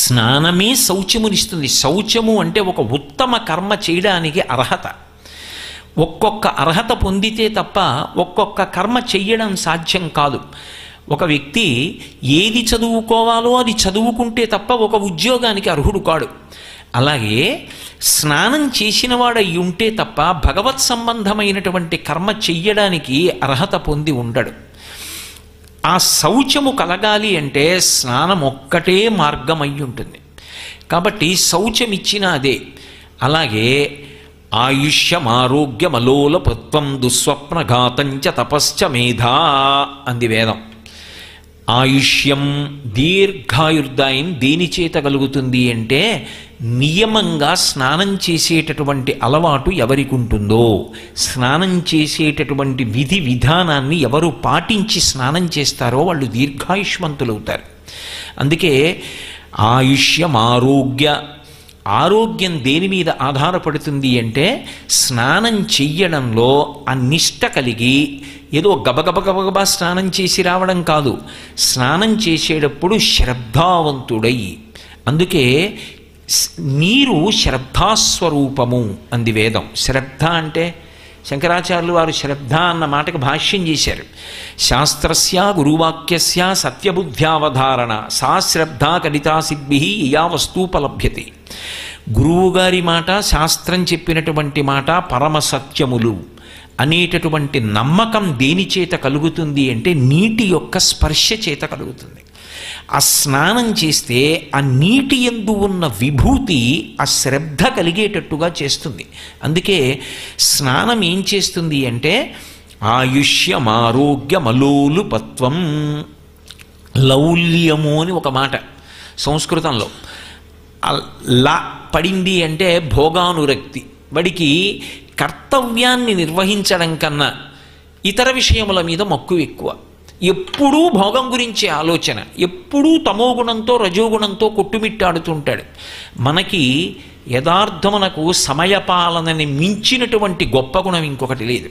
స్నానమే శౌచమునిస్తుంది. శౌచము అంటే ఒక ఉత్తమ కర్మ చేయడానికి అర్హత. ఒక్కొక్క అర్హత పొందితే తప్ప ఒక్కొక్క కర్మ చెయ్యడం సాధ్యం కాదు. ఒక వ్యక్తి ఏది చదువుకోవాలో అది చదువుకుంటే తప్ప ఒక ఉద్యోగానికి అర్హుడు కాడు. అలాగే స్నానం చేసినవాడై ఉంటే తప్ప భగవత్ సంబంధమైనటువంటి కర్మ చెయ్యడానికి అర్హత పొంది ఉండడు. ఆ శౌచము కలగాలి అంటే స్నానం ఒక్కటే మార్గం అయి ఉంటుంది. కాబట్టి శౌచమిచ్చిన అదే. అలాగే ఆయుష్యమారోగ్యమలోలపత్వం దుస్వప్నఘాతంచ తపశ్చ మేధా అంది వేదం. ఆయుష్యం దీర్ఘాయుర్దాయం దేని చేత కలుగుతుంది అంటే నియమంగా స్నానం చేసేటటువంటి అలవాటు ఎవరికి ఉంటుందో, స్నానం చేసేటటువంటి విధి విధానాన్ని ఎవరు పాటించి స్నానం చేస్తారో వాళ్ళు దీర్ఘాయుష్మంతులవుతారు. అందుకే ఆయుష్యం ఆరోగ్యం దేని మీద ఆధారపడుతుంది అంటే స్నానం చెయ్యడంలో ఆ నిష్ట కలిగి ఏదో గబగబగబగబా స్నానం చేసి రావడం కాదు. స్నానం చేసేటప్పుడు శ్రద్ధావంతుడై. అందుకే నీరు శ్రద్ధాస్వరూపము అంది వేదం. శ్రద్ధ అంటే శంకరాచార్యులు వారు శ్రద్ధ అన్న మాటకు భాష్యం చేశారు. శాస్త్రస్య గురువాక్యస్య సత్యబుద్ధ్యావధారణ సా శ్రద్ధ కలితా సిద్భి యా వస్తూపలభ్యతే. గురువుగారి మాట, శాస్త్రం చెప్పినటువంటి మాట పరమసత్యములు అనేటటువంటి నమ్మకం దేని చేత కలుగుతుంది అంటే నీటి యొక్క స్పర్శ చేత కలుగుతుంది. ఆ స్నానం చేస్తే ఆ నీటి యందు ఉన్న విభూతి ఆ శ్రద్ధ కలిగేటట్టుగా చేస్తుంది. అందుకే స్నానం ఏం చేస్తుంది అంటే ఆయుష్యమారోగ్యమలోలుపత్వం. లౌల్యము అని ఒక మాట సంస్కృతంలో. లా పడింది అంటే భోగానురక్తి. వాడికి కర్తవ్యాన్ని నిర్వహించడం కన్నా ఇతర విషయముల మీద మక్కువ ఎక్కువ. ఎప్పుడూ భోగం గురించే ఆలోచన, ఎప్పుడూ తమోగుణంతో రజోగుణంతో కొట్టుమిట్టాడుతుంటాడు. మనకి యథార్థమునకు సమయపాలనని మించినటువంటి గొప్ప గుణం ఇంకొకటి లేదు.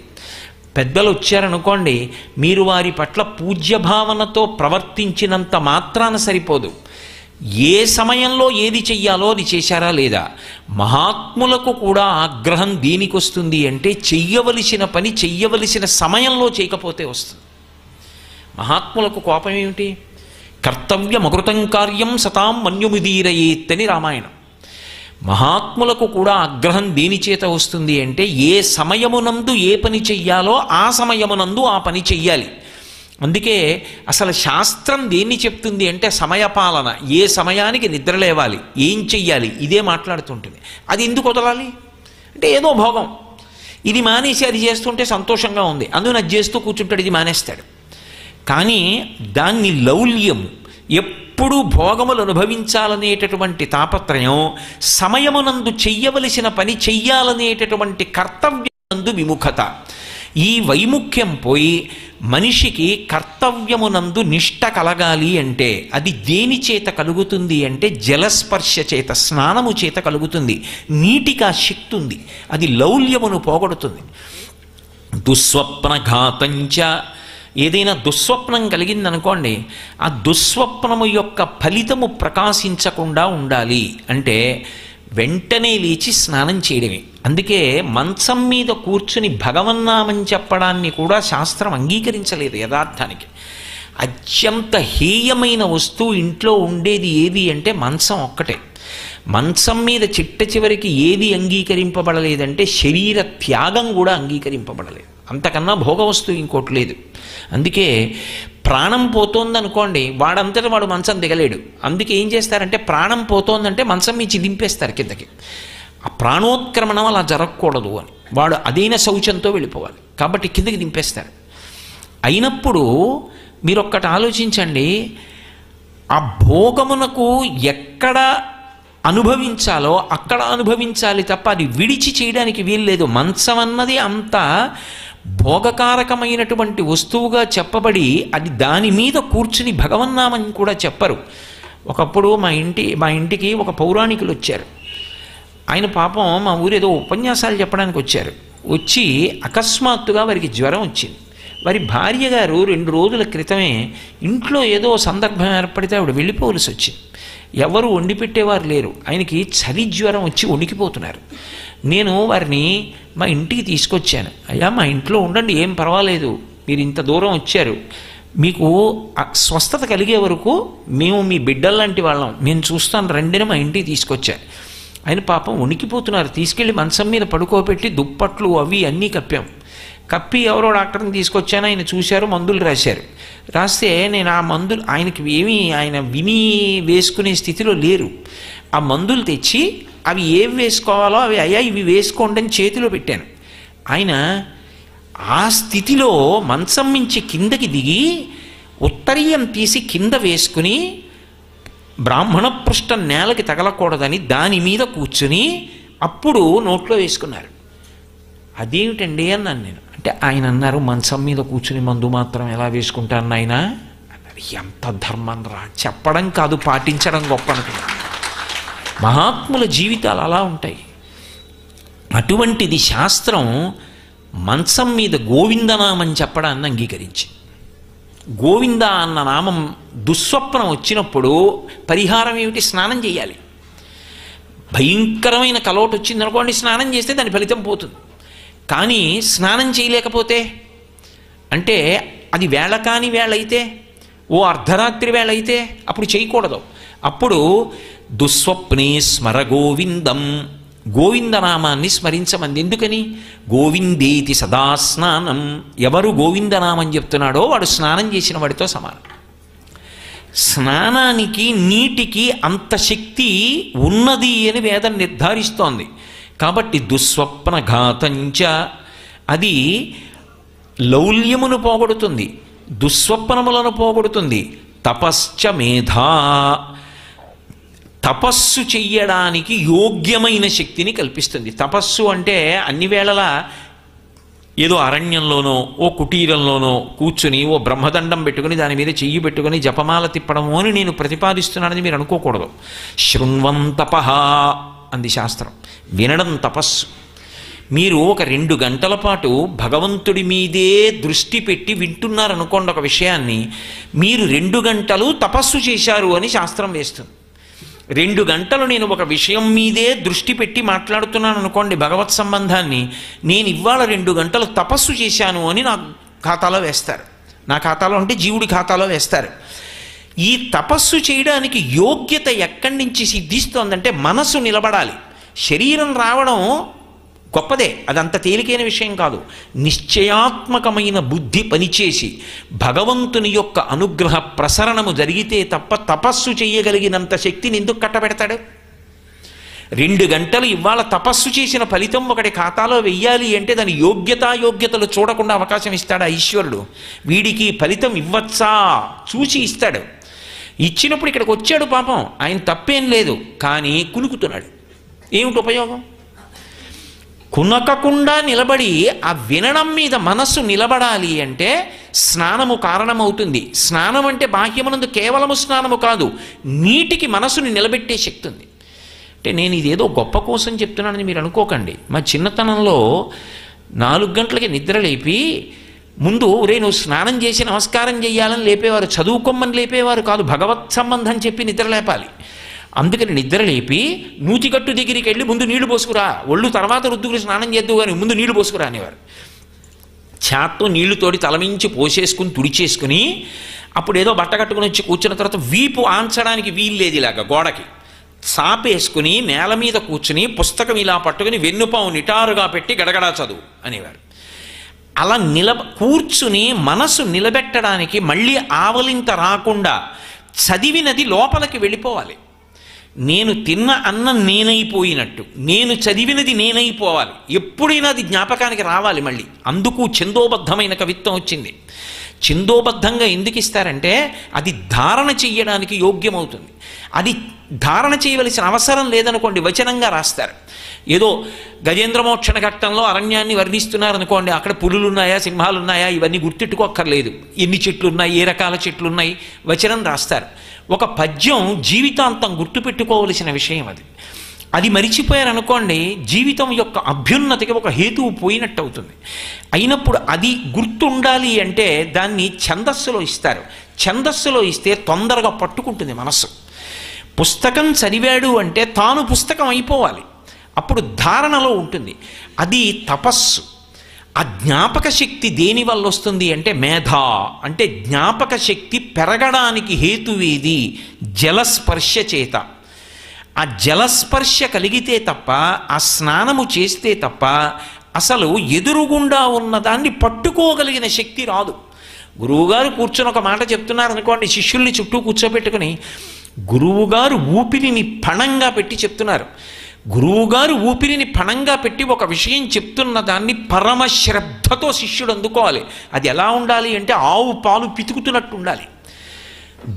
పెద్దలు వచ్చారనుకోండి, మీరు వారి పట్ల పూజ్యభావనతో ప్రవర్తించినంత మాత్రాన సరిపోదు. ఏ సమయంలో ఏది చెయ్యాలో అది చేశారా లేదా. మహాత్ములకు కూడా ఆగ్రహం దేనికి వస్తుంది అంటే చెయ్యవలసిన పని చెయ్యవలసిన సమయంలో చేయకపోతే వస్తుంది. మహాత్ములకు కోపం ఏమిటి? కర్తవ్యమకృతం కార్యం సతాం మన్యుముదీరయేత్తని రామాయణం. మహాత్ములకు కూడా ఆగ్రహం దేని చేత వస్తుంది అంటే ఏ సమయమునందు ఏ పని చెయ్యాలో ఆ సమయమునందు ఆ పని చెయ్యాలి. అందుకే అసలు శాస్త్రం దేన్ని చెప్తుంది అంటే సమయపాలన. ఏ సమయానికి నిద్ర లేవాలి, ఏం చెయ్యాలి, ఇదే మాట్లాడుతుంటుంది. అది ఎందుకు వదలాలి అంటే ఏదో భోగం, ఇది మానేసి అది చేస్తుంటే సంతోషంగా ఉంది, అందుకని అది చేస్తూ కూర్చుంటాడు, ఇది మానేస్తాడు. కానీ దాన్ని లౌల్యం, ఎప్పుడూ భోగములు అనుభవించాలనేటటువంటి తాపత్రయం, సమయమునందు చెయ్యవలసిన పని చెయ్యాలనేటటువంటి కర్తవ్యమునందు విముఖత, ఈ వైముఖ్యం పోయి మనిషికి కర్తవ్యమునందు నిష్ట కలగాలి అంటే అది దేని చేత కలుగుతుంది అంటే జలస్పర్శ చేత, స్నానము చేత కలుగుతుంది. నీటికి ఆ శక్తి ఉంది, అది లౌల్యమును పోగొడుతుంది. దుస్వప్నఘాతంచ, ఏదైనా దుస్వప్నం కలిగిందనుకోండి, ఆ దుస్వప్నము యొక్క ఫలితము ప్రకాశించకుండా ఉండాలి అంటే వెంటనే లేచి స్నానం చేయడమే. అందుకే మంచం మీద కూర్చుని భగవన్నామని చెప్పడాన్ని కూడా శాస్త్రం అంగీకరించలేదు యథార్థానికి. అత్యంత హేయమైన వస్తువు ఇంట్లో ఉండేది ఏది అంటే మంచం ఒక్కటే. మంచం మీద చిట్ట చివరికి ఏది అంగీకరింపబడలేదంటే శరీర త్యాగం కూడా అంగీకరింపబడలేదు. అంతకన్నా భోగ వస్తువు ఇంకోటి లేదు. అందుకే ప్రాణం పోతోందనుకోండి, వాడంతటా వాడు మంచం దిగలేడు. అందుకే ఏం చేస్తారంటే ప్రాణం పోతోందంటే మంచం మించి దింపేస్తారు కిందకి. ఆ ప్రాణోత్క్రమణం అలా జరగకూడదు అని, వాడు అదైన శౌచంతో వెళ్ళిపోవాలి కాబట్టి కిందకి దింపేస్తారు. అయినప్పుడు మీరు ఒక్కటి ఆలోచించండి, ఆ భోగమునకు ఎక్కడ అనుభవించాలో అక్కడ అనుభవించాలి తప్ప అది విడిచి చేయడానికి వీల్లేదు. మంచం అన్నది అంత భోగకారకమైనటువంటి వస్తువుగా చెప్పబడి అది దాని మీద కూర్చుని భగవన్నామని కూడా చెప్పరు. ఒకప్పుడు మా ఇంటికి ఒక పౌరాణికులు వచ్చారు. ఆయన పాపం మా ఊరు ఏదో ఉపన్యాసాలు చెప్పడానికి వచ్చారు. వచ్చి అకస్మాత్తుగా వారికి జ్వరం వచ్చింది. వారి భార్య గారు 2 రోజుల క్రితమే ఇంట్లో ఏదో సందర్భం ఏర్పడితే ఆవిడ వెళ్ళిపోవలసి వచ్చింది. ఎవరు వండి పెట్టేవారు లేరు. ఆయనకి చలి జ్వరం వచ్చి వణికిపోతున్నారు. నేను వారిని మా ఇంటికి తీసుకొచ్చాను. అయ్యా మా ఇంట్లో ఉండండి, ఏం పర్వాలేదు, మీరు ఇంత దూరం వచ్చారు, మీకు స్వస్థత కలిగే వరకు మేము మీ బిడ్డల్లాంటి వాళ్ళం, మేము చూస్తాను రండిని మా ఇంటికి తీసుకొచ్చాను. ఆయన పాపం వణికిపోతున్నారు. తీసుకెళ్ళి మంచం మీద పడుకోబెట్టి దుప్పట్లు అవి అన్నీ కప్పి ఎవరో డాక్టర్ని తీసుకొచ్చాను. ఆయన చూశారు, మందులు రాశారు. రాస్తే నేను ఆ మందులు ఆయనకి ఆయన విని వేసుకునే స్థితిలో లేరు. ఆ మందులు తెచ్చి అవి ఏవి వేసుకోవాలో అవి అయ్యా ఇవి వేసుకోండి అని చేతిలో పెట్టాను. ఆయన ఆ స్థితిలో మంచం మించి కిందకి దిగి ఉత్తరీయం తీసి కింద వేసుకుని బ్రాహ్మణ పృష్ఠం నేలకి తగలకూడదని దాని మీద కూర్చుని అప్పుడు నోట్లో వేసుకున్నారు. అదేమిటండి అన్నాను నేను. అంటే ఆయన అన్నారు, మంచం మీద కూర్చుని మందు మాత్రం ఎలా వేసుకుంటాను ఆయన అన్నారు. ఎంత ధర్మం రా, చెప్పడం కాదు పాటించడం గొప్ప అనుకున్నాను. మహాత్ముల జీవితాలు అలా ఉంటాయి. అటువంటిది శాస్త్రం మంచం మీద గోవిందనామని చెప్పడాన్ని అంగీకరించి, గోవింద అన్న నామం దుస్వప్నం వచ్చినప్పుడు పరిహారం ఏమిటి? స్నానం చేయాలి. భయంకరమైన కలోటు వచ్చిందనుకోండి, స్నానం చేస్తే దాని ఫలితం పోతుంది. కానీ స్నానం చేయలేకపోతే అంటే అది వేళ కాని వేళ అయితే, ఓ అర్ధరాత్రి వేళ అయితే అప్పుడు చేయకూడదు. అప్పుడు దుస్వప్నే స్మర గోవిందం, గోవిందనామాన్ని స్మరించమంది. ఎందుకని? గోవిందేతి సదా స్నానం. ఎవరు గోవిందనామని చెప్తున్నాడో వాడు స్నానం చేసిన వాడితో సమానం. స్నానానికి నీటికి అంత శక్తి ఉన్నది అని వేదం నిర్ధారిస్తోంది. కాబట్టి దుస్వప్నఘాతంచ, అది లౌల్యమును పోగొడుతుంది, దుస్వప్నములను పోగొడుతుంది. తపశ్చ మేధా, తపస్సు చెయ్యడానికి యోగ్యమైన శక్తిని కల్పిస్తుంది. తపస్సు అంటే అన్ని వేళలా ఏదో అరణ్యంలోనో ఓ కుటీరంలోనో కూర్చుని ఓ బ్రహ్మదండం పెట్టుకుని దాని మీద చెయ్యి పెట్టుకుని జపమాల తిప్పడము అని నేను ప్రతిపాదిస్తున్నానని మీరు అనుకోకూడదు. శృణ్వం తపః అంది శాస్త్రం. వినడం తపస్సు. మీరు ఒక 2 గంటల పాటు భగవంతుడి మీదే దృష్టి పెట్టి వింటున్నారనుకోండి ఒక విషయాన్ని, మీరు 2 గంటలు తపస్సు చేశారు అని శాస్త్రం వేస్తుంది. 2 గంటలు నేను ఒక విషయం మీదే దృష్టి పెట్టి మాట్లాడుతున్నాను అనుకోండి భగవత్ సంబంధాన్ని, నేను ఇవాళ 2 గంటలు తపస్సు చేశాను అని నా ఖాతాలో వేస్తారు. నా ఖాతాలో అంటే జీవుడి ఖాతాలో వేస్తారు. ఈ తపస్సు చేయడానికి యోగ్యత ఎక్కడి నుంచి సిద్ధిస్తోందంటే మనసు నిలబడాలి. శరీరం రావడం గొప్పదే, అదంత తేలికైన విషయం కాదు. నిశ్చయాత్మకమైన బుద్ధి పనిచేసి భగవంతుని యొక్క అనుగ్రహ ప్రసరణము జరిగితే తప్ప తపస్సు చేయగలిగినంత శక్తిని ఎందుకు కట్టబెడతాడు? 2 గంటలు ఇవాళ తపస్సు చేసిన ఫలితం ఒకటి ఖాతాలో వెయ్యాలి అంటే దాని యోగ్యతలు చూడకుండా అవకాశం ఇస్తాడా ఈశ్వరుడు? వీడికి ఫలితం ఇవ్వచ్చా చూసి ఇస్తాడు. ఇచ్చినప్పుడు ఇక్కడికి వచ్చాడు పాపం, ఆయన తప్పేం లేదు, కానీ కులుకుతున్నాడు. ఏమిటి ఉపయోగం? కునకకుండా నిలబడి ఆ వినడం మీద మనస్సు నిలబడాలి అంటే స్నానము కారణమవుతుంది. స్నానం అంటే బాహ్యమునందు కేవలము స్నానము కాదు, నీటికి మనసుని నిలబెట్టే శక్తి ఉంది. అంటే నేను ఇదేదో గొప్ప కోసం చెప్తున్నానని మీరు అనుకోకండి. మా చిన్నతనంలో 4 గంటలకి నిద్ర లేపి ముందు నువ్వు స్నానం చేసి నమస్కారం చేయాలని లేపేవారు, చదువుకోమని లేపేవారు కాదు, భగవత్ సంబంధం చెప్పి నిద్ర లేపాలి. అందుకని నిద్ర లేపి నూతిగట్టు దగ్గరికి వెళ్ళి ముందు నీళ్లు పోసుకురా, ఒళ్ళు తర్వాత రుద్దుకుని స్నానం చేద్దు కానీ ముందు నీళ్లు పోసుకురా అనేవారు. చేత్తో నీళ్లు తోడి తలమించి పోసేసుకుని తుడిచేసుకుని అప్పుడు ఏదో బట్ట కట్టుకుని వచ్చి కూర్చున్న తర్వాత వీపు ఆంచడానికి వీలు లేదు, ఇలాగా గోడకి సాపేసుకుని నేల మీద కూర్చుని పుస్తకం ఇలా పట్టుకుని వెన్నుపావు నిటారుగా పెట్టి గడగడా చదువు అనేవారు. అలా కూర్చుని మనసు నిలబెట్టడానికి మళ్ళీ ఆవలింత రాకుండా చదివినది లోపలికి వెళ్ళిపోవాలి. నేను తిన్న అన్నం నేనైపోయినట్టు, నేను చదివినది నేనైపోవాలి, ఎప్పుడైనా అది జ్ఞాపకానికి రావాలి మళ్ళీ. అందుకు ఛందోబద్ధమైన కవిత్వం వచ్చింది. ఛందోబద్ధంగా ఎందుకు ఇస్తారంటే అది ధారణ చెయ్యడానికి యోగ్యమవుతుంది. అది ధారణ చేయవలసిన అవసరం లేదనుకోండి, వచనంగా రాస్తారు. ఏదో గజేంద్రమోక్షణ ఘట్టంలో అరణ్యాన్ని వర్ణిస్తున్నారనుకోండి, అక్కడ పులులు ఉన్నాయా సింహాలు ఉన్నాయా ఇవన్నీ గుర్తెట్టుకోక్కర్లేదు, ఎన్ని చెట్లు ఉన్నాయి ఏ రకాల చెట్లు ఉన్నాయి, వచనం రాస్తారు. ఒక పద్యం జీవితాంతం గుర్తుపెట్టుకోవలసిన విషయం అది. అది మరిచిపోయారనుకోండి జీవితం యొక్క అభ్యున్నతికి ఒక హేతువు పోయినట్టు అవుతుంది. అయినప్పుడు అది గుర్తుండాలి అంటే దాన్ని ఛందస్సులో ఇస్తారు. ఛందస్సులో ఇస్తే తొందరగా పట్టుకుంటుంది మనస్సు. పుస్తకం చదివాడు అంటే తాను పుస్తకం అయిపోవాలి, అప్పుడు ధారణలో ఉంటుంది. అది తపస్సు. ఆ జ్ఞాపక శక్తి దేని వల్ల వస్తుంది అంటే మేధ, అంటే జ్ఞాపక శక్తి పెరగడానికి హేతువేది జలస్పర్శ చేత. ఆ జలస్పర్శ కలిగితే తప్ప, ఆ స్నానము చేస్తే తప్ప అసలు ఎదురుగుండా ఉన్నదాన్ని పట్టుకోగలిగిన శక్తి రాదు. గురువుగారు కూర్చొని ఒక మాట చెప్తున్నారు అనుకోండి, శిష్యుల్ని చుట్టూ కూర్చోబెట్టుకుని గురువుగారు ఊపిరిని పణంగా పెట్టి చెప్తున్నారు. గురువుగారు ఊపిరిని పణంగా పెట్టి ఒక విషయం చెప్తున్న దాన్ని పరమశ్రద్ధతో శిష్యుడు అందుకోవాలి. అది ఎలా ఉండాలి అంటే ఆవు పాలు పితుకుతున్నట్టు ఉండాలి.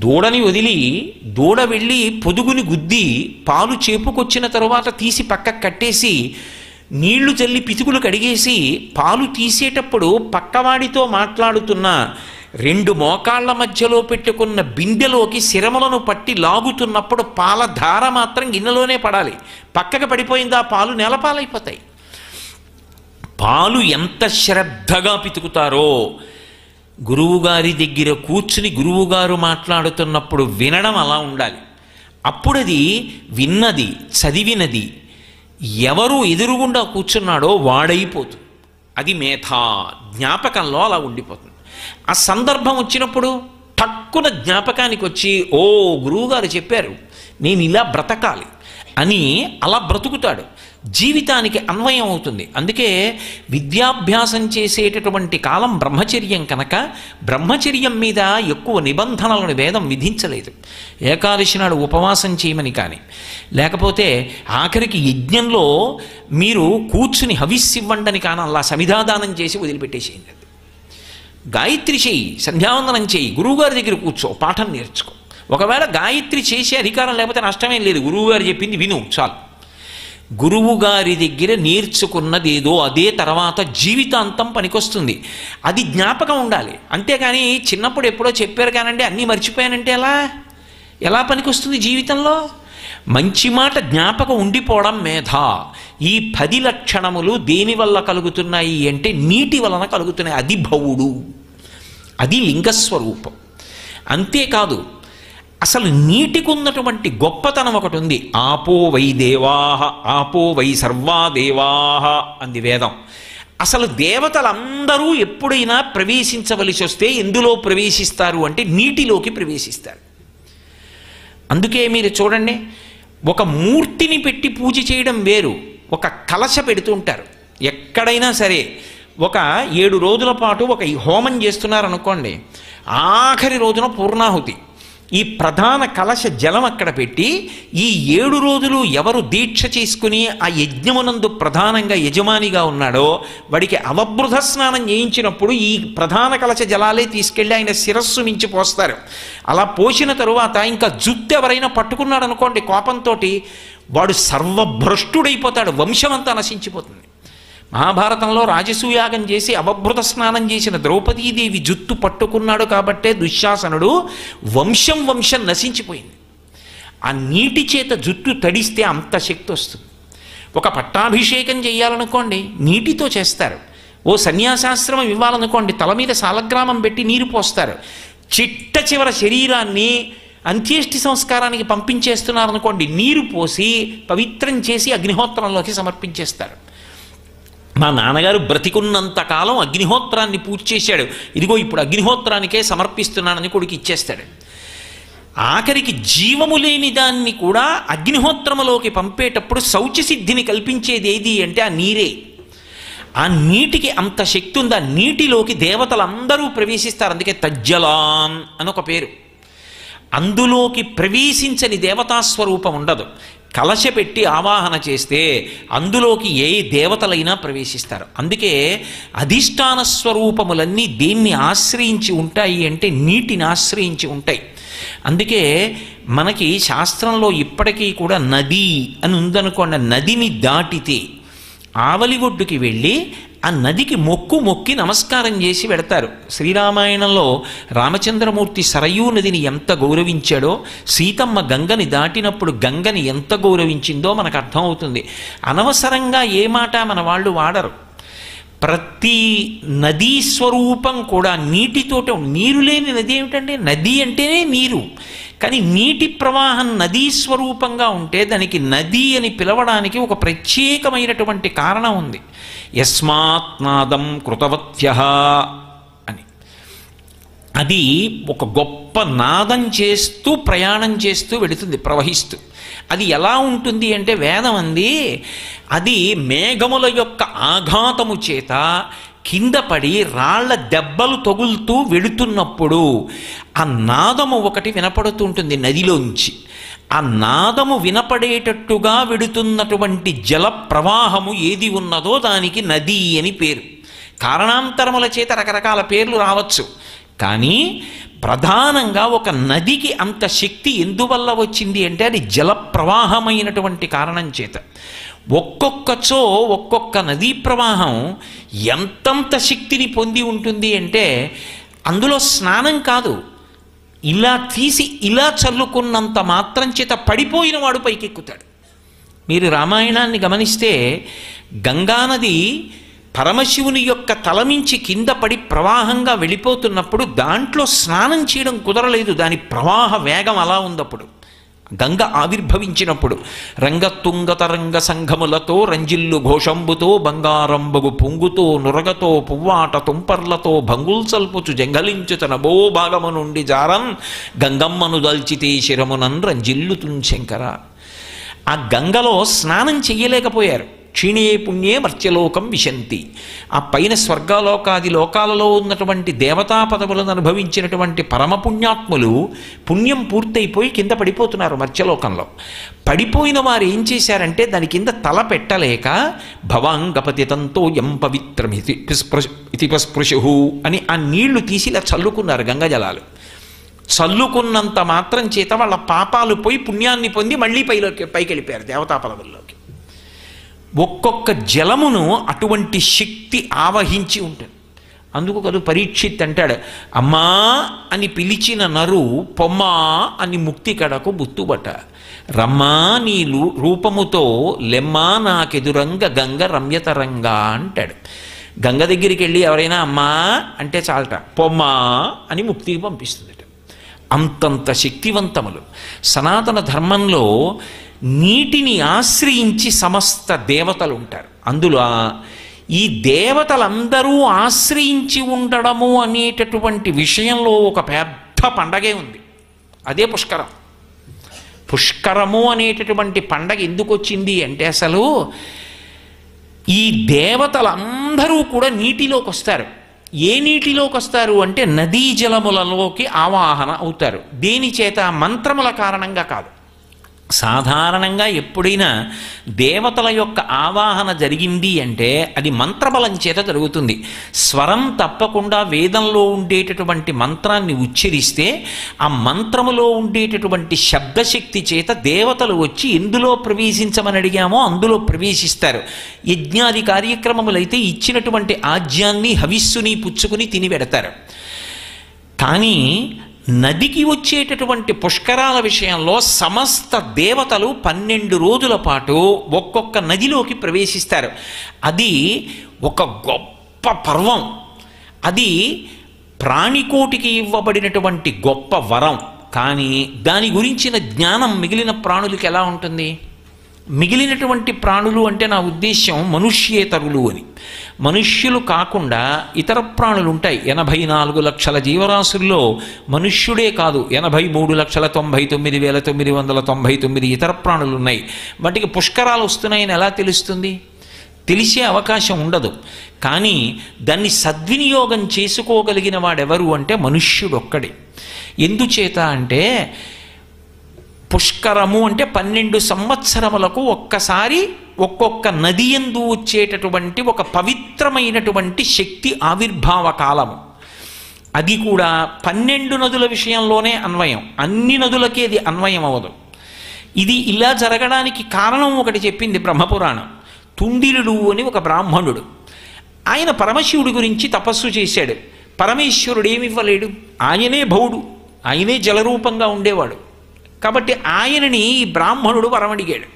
దూడని వదిలి దూడ వెళ్ళి పొదుగుని గుద్ది పాలు చేపుకొచ్చిన తరువాత తీసి పక్కకు కట్టేసి నీళ్లు చల్లి పితుకులు కడిగేసి పాలు తీసేటప్పుడు పక్కవాడితో మాట్లాడుతున్న 2 మోకాళ్ల మధ్యలో పెట్టుకున్న బిందెలోకి శిరములను పట్టి లాగుతున్నప్పుడు పాల ధార మాత్రం గిన్నెలోనే పడాలి. పక్కకు పడిపోయింది ఆ పాలు నేలపాలైపోతాయి. పాలు ఎంత శ్రద్ధగా పితుకుతారో గురువుగారి దగ్గర కూర్చుని గురువుగారు మాట్లాడుతున్నప్పుడు వినడం అలా ఉండాలి. అప్పుడది విన్నది చదివినది ఎవరు ఎదురుగుండా కూర్చున్నాడో వాడైపోతుంది. అది మేధా, జ్ఞాపకంలో అలా ఉండిపోతుంది. ఆ సందర్భం వచ్చినప్పుడు టక్కున జ్ఞాపకానికి వచ్చి ఓ గురువుగారు చెప్పారు నేను ఇలా బ్రతకాలి అని అలా బ్రతుకుతాడు. జీవితానికి అన్వయం అవుతుంది. అందుకే విద్యాభ్యాసం చేసేటటువంటి కాలం బ్రహ్మచర్యం కనుక బ్రహ్మచర్యం మీద ఎక్కువ నిబంధనలను వేదం విధించలేదు. ఏకాదశి నాడు ఉపవాసం చేయమని కానీ, లేకపోతే ఆఖరికి యజ్ఞంలో మీరు కూర్చుని హవిస్సివ్వండని కానీ అలా సమిధాదానం చేసి వదిలిపెట్టేసేయండి. గాయత్రి చేయి, సంధ్యావందనం చేయి, గురువుగారి దగ్గర కూర్చో, పాఠం నేర్చుకో. ఒకవేళ గాయత్రి చేసే అధికారం లేకపోతే నష్టమేం లేదు, గురువుగారు చెప్పింది విను చాలు. గురువుగారి దగ్గర నేర్చుకున్నదేదో అదే తర్వాత జీవితాంతం పనికొస్తుంది. అది జ్ఞాపకం ఉండాలి. అంతేకాని చిన్నప్పుడు ఎప్పుడో చెప్పారు కానండి అన్నీ మర్చిపోయానంటే ఎలా పనికొస్తుంది జీవితంలో? మంచి మాట జ్ఞాపకం ఉండిపోవడం మేధ. ఈ 10 లక్షణములు దేనివల్ల కలుగుతున్నాయి అంటే నీటి వలన కలుగుతున్నాయి. అది భవుడు, అది లింగస్వరూపం. అంతేకాదు అసలు నీటికి ఉన్నటువంటి గొప్పతనం ఒకటి ఉంది. ఆపో వై దేవాహ ఆపో వై సర్వా దేవాహ అంది వేదం. అసలు దేవతలందరూ ఎప్పుడైనా ప్రవేశించవలసి వస్తే ఎందులో ప్రవేశిస్తారు అంటే నీటిలోకి ప్రవేశిస్తారు. అందుకే మీరు చూడండి, ఒక మూర్తిని పెట్టి పూజ చేయడం వేరు, ఒక కలశ పెడుతుంటారు. ఎక్కడైనా సరే ఒక 7 రోజుల పాటు ఒక హోమం చేస్తున్నారనుకోండి, ఆఖరి రోజున పూర్ణాహుతి, ఈ ప్రధాన కలశ జలం అక్కడ పెట్టి ఈ 7 రోజులు ఎవరు దీక్ష చేసుకుని ఆ యజ్ఞమునందు ప్రధానంగా యజమానిగా ఉన్నాడో వాడికి అవబృధ స్నానం చేయించినప్పుడు ఈ ప్రధాన కలశ జలాలే తీసుకెళ్ళి ఆయన శిరస్సు మించి పోస్తారు. అలా పోసిన తరువాత ఇంకా జుత్తు ఎవరైనా పట్టుకున్నాడు అనుకోండి కోపంతో, వాడు సర్వభ్రష్టుడైపోతాడు, వంశమంతా నశించిపోతుంది. మహాభారతంలో రాజసూయాగం చేసి అవభృత స్నానం చేసిన ద్రౌపదీదేవి జుత్తు పట్టుకున్నాడు కాబట్టే దుశ్శాసనుడు వంశం నశించిపోయింది. ఆ నీటి చేత జుట్టు తడిస్తే అంత శక్తి వస్తుంది. ఒక పట్టాభిషేకం చేయాలనుకోండి నీటితో చేస్తారు. ఓ సన్యాసాశ్రమం ఇవ్వాలనుకోండి తల మీద సాలగ్రామం పెట్టి నీరు పోస్తారు. చిట్ట చివర శరీరాన్ని అంత్యేష్టి సంస్కారానికి పంపించేస్తున్నారనుకోండి నీరు పోసి పవిత్రం చేసి అగ్నిహోత్రంలోకి సమర్పించేస్తారు. మా నాన్నగారు బ్రతికున్నంత కాలం అగ్నిహోత్రాన్ని పూజ చేశాడు, ఇదిగో ఇప్పుడు అగ్నిహోత్రానికే సమర్పిస్తున్నానని కొడుకు ఇచ్చేస్తాడు. ఆఖరికి జీవము లేని దాన్ని కూడా అగ్నిహోత్రములోకి పంపేటప్పుడు శౌచసిద్ధిని కల్పించేది ఏది అంటే ఆ నీరే. ఆ నీటికి అంత శక్తి ఉంది. ఆ నీటిలోకి దేవతలందరూ ప్రవేశిస్తారు. అందుకే తజ్జలాన్ అని ఒక పేరు. అందులోకి ప్రవేశించని దేవతాస్వరూపం ఉండదు. కలశ పెట్టి ఆవాహన చేస్తే అందులోకి ఏ దేవతలైనా ప్రవేశిస్తారు. అందుకే అధిష్టాన స్వరూపములన్నీ దేన్ని ఆశ్రయించి ఉంటాయి అంటే నీటిని ఆశ్రయించి ఉంటాయి. అందుకే మనకి శాస్త్రంలో ఇప్పటికీ కూడా నది అని ఉందనుకోండి, నదిని దాటితే ఆవలి ఒడ్డుకి వెళ్ళి ఆ నదికి మొక్కి నమస్కారం చేసి వెడతారు. శ్రీరామాయణంలో రామచంద్రమూర్తి సరయూ నదిని ఎంత గౌరవించాడో, సీతమ్మ గంగని దాటినప్పుడు గంగని ఎంత గౌరవించిందో మనకు అర్థమవుతుంది. అనవసరంగా ఏ మాట మన వాళ్ళు వాడరు. ప్రతి నదీ స్వరూపం కూడా నీటితోటే. నీరు లేని నది ఏమిటండి? నది అంటేనే నీరు. కానీ నీటి ప్రవాహం నదీ స్వరూపంగా ఉంటే దానికి నది అని పిలవడానికి ఒక ప్రత్యేకమైనటువంటి కారణం ఉంది. యస్మాత్ నాదం కృతవత్యః అని. అది ఒక గొప్ప నాదం చేస్తూ ప్రయాణం చేస్తూ వెళుతుంది ప్రవహిస్తూ. అది ఎలా ఉంటుంది అంటే వేదం అంది అది మేఘముల యొక్క ఆఘాతము చేత కింద పడి రాళ్ల దెబ్బలు తగులుతూ వెళుతున్నప్పుడు ఆ నాదము ఒకటి వినపడుతుంటుంది నదిలోంచి. ఆ నాదము వినపడేటట్టుగా వెడుతున్నటువంటి జల ప్రవాహము ఏది ఉన్నదో దానికి నది అని పేరు. కారణాంతరముల చేత రకరకాల పేర్లు రావచ్చు, కానీ ప్రధానంగా ఒక నదికి అంత శక్తి ఎందువల్ల వచ్చింది అంటే అది జల ప్రవాహమైనటువంటి కారణం చేత. ఒక్కొక్కచో ఒక్కొక్క నదీ ప్రవాహం ఎంతంత శక్తిని పొంది ఉంటుంది అంటే అందులో స్నానం కాదు, ఇలా తీసి ఇలా చల్లుకున్నంత మాత్రం చేత పడిపోయిన వాడు పైకెక్కుతాడు. మీరు రామాయణాన్ని గమనిస్తే గంగానది పరమశివుని యొక్క తలమించి కింద పడి ప్రవాహంగా వెళ్ళిపోతున్నప్పుడు దాంట్లో స్నానం చేయడం కుదరలేదు. దాని ప్రవాహ వేగం అలా ఉందప్పుడు. గంగ ఆవిర్భవించినప్పుడు రంగతుంగతరంగ సంఘములతో రంజిల్లు ఘోషంబుతో బంగారంబగు పొంగుతో నురగతో పువ్వాట తుంపర్లతో భంగుల్సల్పుచు జంగలించు తన బో భాగము నుండి జారన్ గంగమ్మను దల్చితే శిరమునన్ రంజిల్లుతున్ శంకర. ఆ గంగలో స్నానం చెయ్యలేకపోయారు. క్షీణే పుణ్యే మర్త్యలోకం విశంతి. ఆ పైన స్వర్గలోకాది లోకాలలో ఉన్నటువంటి దేవతా పదవులను అనుభవించినటువంటి పరమపుణ్యాత్ములు పుణ్యం పూర్తయిపోయి కింద పడిపోతున్నారు మర్త్యలోకంలో. పడిపోయిన వారు ఏం చేశారంటే దాని కింద తల పెట్టలేక భవాంగపతితంతో యం పవిత్రమితి పస్పృశు అని ఆ నీళ్లు తీసి ఇలా చల్లుకున్నారు. గంగా జలాలు చల్లుకున్నంత మాత్రం చేత వాళ్ళ పాపాలు పోయి పుణ్యాన్ని పొంది మళ్ళీ పైకి వెళ్ళిపోయారు దేవతా పదవుల్లోకి. ఒక్కొక్క జలమును అటువంటి శక్తి ఆవహించి ఉంటుంది. అందుకు కదా పరీక్షిత్ అంటాడు, అమ్మా అని పిలిచిన నరు పొమ్మా అని ముక్తి కడకు బుత్తుబట, రమ్మా నీ రూపముతో లెమ్మా నాకెదురంగ గంగ రమ్యతరంగా అంటాడు. గంగ దగ్గరికి వెళ్ళి ఎవరైనా అమ్మా అంటే చాలట, పొమ్మా అని ముక్తికి పంపిస్తుంది. అంతంత శక్తివంతములు. సనాతన ధర్మంలో నీటిని ఆశ్రయించి సమస్త దేవతలు ఉంటారు. అందులో ఈ దేవతలందరూ ఆశ్రయించి ఉండడము అనేటటువంటి విషయంలో ఒక పెద్ద పండగే ఉంది. అదే పుష్కరం. పుష్కరము అనేటటువంటి పండగ ఎందుకు వచ్చింది అంటే అసలు ఈ దేవతలందరూ కూడా నీటిలోకి వస్తారు. ఏ నీటిలోకి వస్తారు అంటే నదీ జలములలోకి ఆవాహన అవుతారు. దేని చేత? మంత్రముల కారణంగా కాదు. సాధారణంగా ఎప్పుడైనా దేవతల యొక్క ఆవాహన జరిగింది అంటే అది మంత్రబలం చేత జరుగుతుంది. స్వరం తప్పకుండా వేదంలో ఉండేటటువంటి మంత్రాన్ని ఉచ్చరిస్తే ఆ మంత్రములో ఉండేటటువంటి శబ్దశక్తి చేత దేవతలు వచ్చి ఎందులో ప్రవేశించమని అడిగామో అందులో ప్రవేశిస్తారు. యజ్ఞాది కార్యక్రమములైతే ఇచ్చినటువంటి ఆజ్యాన్ని హవిస్సుని పుచ్చుకుని తిని పెడతారు. కానీ నదికి వచ్చేటటువంటి పుష్కరాల విషయంలో సమస్త దేవతలు 12 రోజుల పాటు ఒక్కొక్క నదిలోకి ప్రవేశిస్తారు. అది ఒక గొప్ప పర్వం. అది ప్రాణికోటికి ఇవ్వబడినటువంటి గొప్ప వరం. కానీ దాని గురించిన జ్ఞానం మిగిలిన ప్రాణులకి ఎలా ఉంటుంది? మిగిలినటువంటి ప్రాణులు అంటే నా ఉద్దేశ్యం మనుష్యేతరులు అని. మనుష్యులు కాకుండా ఇతర ప్రాణులు ఉంటాయి. 84 లక్షల జీవరాశుల్లో మనుష్యుడే కాదు 83,99,999 ఇతర ప్రాణులు ఉన్నాయి. వాటికి పుష్కరాలు వస్తున్నాయని ఎలా తెలుస్తుంది? తెలిసే అవకాశం ఉండదు. కానీ దాన్ని సద్వినియోగం చేసుకోగలిగిన వాడెవరు అంటే మనుష్యుడొక్కడే. ఎందుచేత అంటే పుష్కరము అంటే 12 సంవత్సరములకు ఒక్కసారి ఒక్కొక్క నది యందు వచ్చేటటువంటి ఒక పవిత్రమైనటువంటి శక్తి ఆవిర్భావ కాలము. అది కూడా 12 నదుల విషయంలోనే అన్వయం, అన్ని నదులకి అది అన్వయం అవ్వదు. ఇది ఇలా జరగడానికి కారణం ఒకటి చెప్పింది బ్రహ్మపురాణం. తుండిలుడు అని ఒక బ్రాహ్మణుడు, ఆయన పరమశివుడి గురించి తపస్సు చేశాడు. పరమేశ్వరుడు ఏమివ్వలేడు, ఆయనే భవుడు, ఆయనే జలరూపంగా ఉండేవాడు. కాబట్టి ఆయనని ఈ బ్రాహ్మణుడు వరమడిగాడు.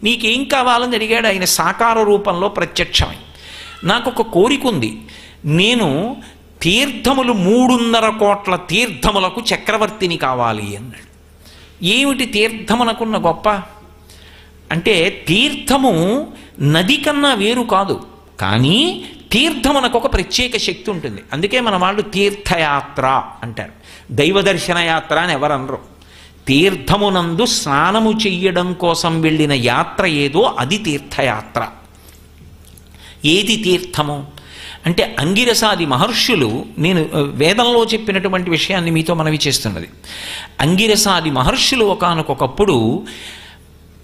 నీకేం కావాలని అడిగాడు. ఆయన సాకార రూపంలో ప్రత్యక్షమై, నాకు ఒక కోరిక ఉంది, నేను తీర్థములు 3.5 కోట్ల తీర్థములకు చక్రవర్తిని కావాలి అన్నాడు. ఏమిటి తీర్థమునకున్న గొప్ప అంటే, తీర్థము నది కన్నా వేరు కాదు, కానీ తీర్థమునకు ఒక ప్రత్యేక శక్తి ఉంటుంది. అందుకే మన వాళ్ళు తీర్థయాత్ర అంటారు, దైవదర్శన యాత్ర అని ఎవరనరు. తీర్థమునందు స్నానము చెయ్యడం కోసం వెళ్ళిన యాత్ర ఏదో అది తీర్థయాత్ర. ఏది తీర్థము అంటే అంగిరసాది మహర్షులు, నేను వేదంలో చెప్పినటువంటి విషయాన్ని మీతో మనవి చేస్తున్నది. అంగిరసాది మహర్షులు ఒకానొకప్పుడు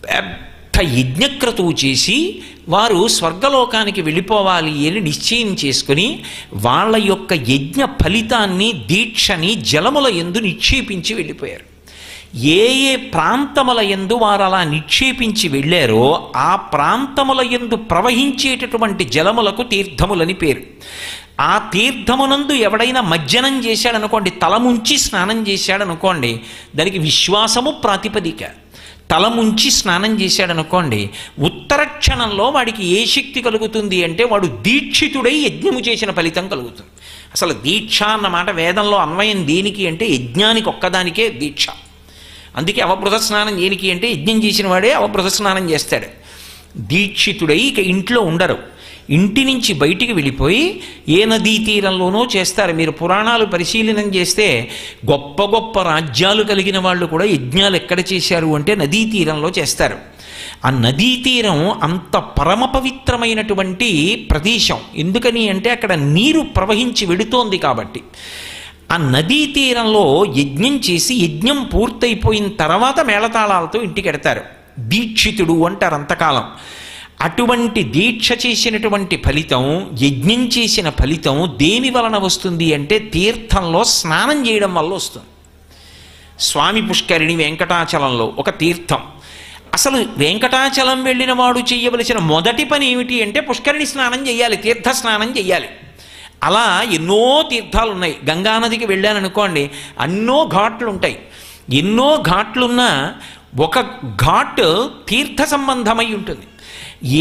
పెద్ద యజ్ఞక్రతువు చేసి వారు స్వర్గలోకానికి వెళ్ళిపోవాలి అని నిశ్చయం చేసుకుని వాళ్ళ యొక్క యజ్ఞ ఫలితాన్ని, దీక్షని జలముల యందు నిక్షేపించి వెళ్ళిపోయారు. ఏ ఏ ప్రాంతముల యందు వారు అలా నిక్షేపించి వెళ్ళారో ఆ ప్రాంతముల యందు ప్రవహించేటటువంటి జలములకు తీర్థములని పేరు. ఆ తీర్థమునందు ఎవడైనా మజ్జనం చేశాడనుకోండి, తలముంచి స్నానం చేశాడనుకోండి, దానికి విశ్వాసము ప్రాతిపదిక. తలముంచి స్నానం చేశాడనుకోండి, ఉత్తర క్షణంలో వాడికి ఏ శక్తి కలుగుతుంది అంటే వాడు దీక్షితుడై యజ్ఞము చేసిన ఫలితం కలుగుతుంది. అసలు దీక్ష అన్నమాట వేదంలో అన్వయం దేనికి అంటే యజ్ఞానికి ఒక్కదానికే దీక్ష. అందుకే అవబృత స్నానం దేనికి అంటే యజ్ఞం చేసిన వాడే అవబృత స్నానం చేస్తాడు. దీక్షితుడై ఇక ఇంట్లో ఉండరు, ఇంటి నుంచి బయటికి వెళ్ళిపోయి ఏ నదీ తీరంలోనో చేస్తారు. మీరు పురాణాలు పరిశీలనం చేస్తే గొప్ప గొప్ప రాజ్యాలు కలిగిన వాళ్ళు కూడా యజ్ఞాలు ఎక్కడ చేశారు అంటే నదీ తీరంలో చేస్తారు. ఆ నదీ తీరం అంత పరమ పవిత్రమైనటువంటి ప్రదేశం. ఎందుకని అంటే అక్కడ నీరు ప్రవహించి వెడుతోంది కాబట్టి. ఆ నదీ తీరంలో యజ్ఞం చేసి యజ్ఞం పూర్తయిపోయిన తర్వాత మేళతాళాలతో ఇంటికి ఎడతారు. దీక్షితుడు అంటారు అంతకాలం. అటువంటి దీక్ష చేసినటువంటి ఫలితం, యజ్ఞం చేసిన ఫలితం దేని వలన వస్తుంది అంటే తీర్థంలో స్నానం చేయడం వల్ల వస్తుంది. స్వామి పుష్కరిణి వెంకటాచలంలో ఒక తీర్థం. అసలు వెంకటాచలం వెళ్ళిన వాడు చేయవలసిన మొదటి పని ఏమిటి అంటే పుష్కరిణి స్నానం చేయాలి, తీర్థ స్నానం చేయాలి. అలా ఎన్నో తీర్థాలు ఉన్నాయి. గంగానదికి వెళ్ళాననుకోండి, ఎన్నో ఘాట్లు ఉంటాయి. ఎన్నో ఘాట్లున్నా ఒక ఘాట్ తీర్థ సంబంధమై ఉంటుంది.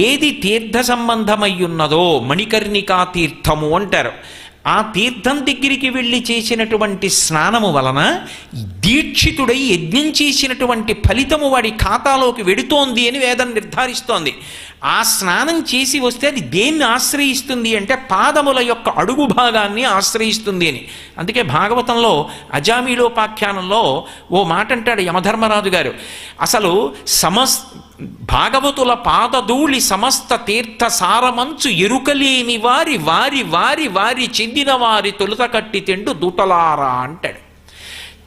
ఏది తీర్థ సంబంధమై ఉన్నదో మణికర్ణికా తీర్థము అంటారు. ఆ తీర్థం దగ్గరికి వెళ్ళి చేసినటువంటి స్నానము వలన దీక్షితుడై యజ్ఞం చేసినటువంటి ఫలితము వాడి ఖాతాలోకి వెడుతోంది అని వేదం నిర్ధారిస్తోంది. ఆ స్నానం చేసి వస్తే అది దేన్ని ఆశ్రయిస్తుంది అంటే పాదముల యొక్క అడుగు భాగాన్ని ఆశ్రయిస్తుంది అని. అందుకే భాగవతంలో అజామీలోపాఖ్యానంలో ఓ మాట అంటాడు యమధర్మరాజు గారు, అసలు భాగవతుల పాదధూళి సమస్త తీర్థ సారమంచు ఎరుకలేని వారి వారి వారి వారి చెందిన వారి తొలుత కట్టి తిండు దుటలారా అంటాడు.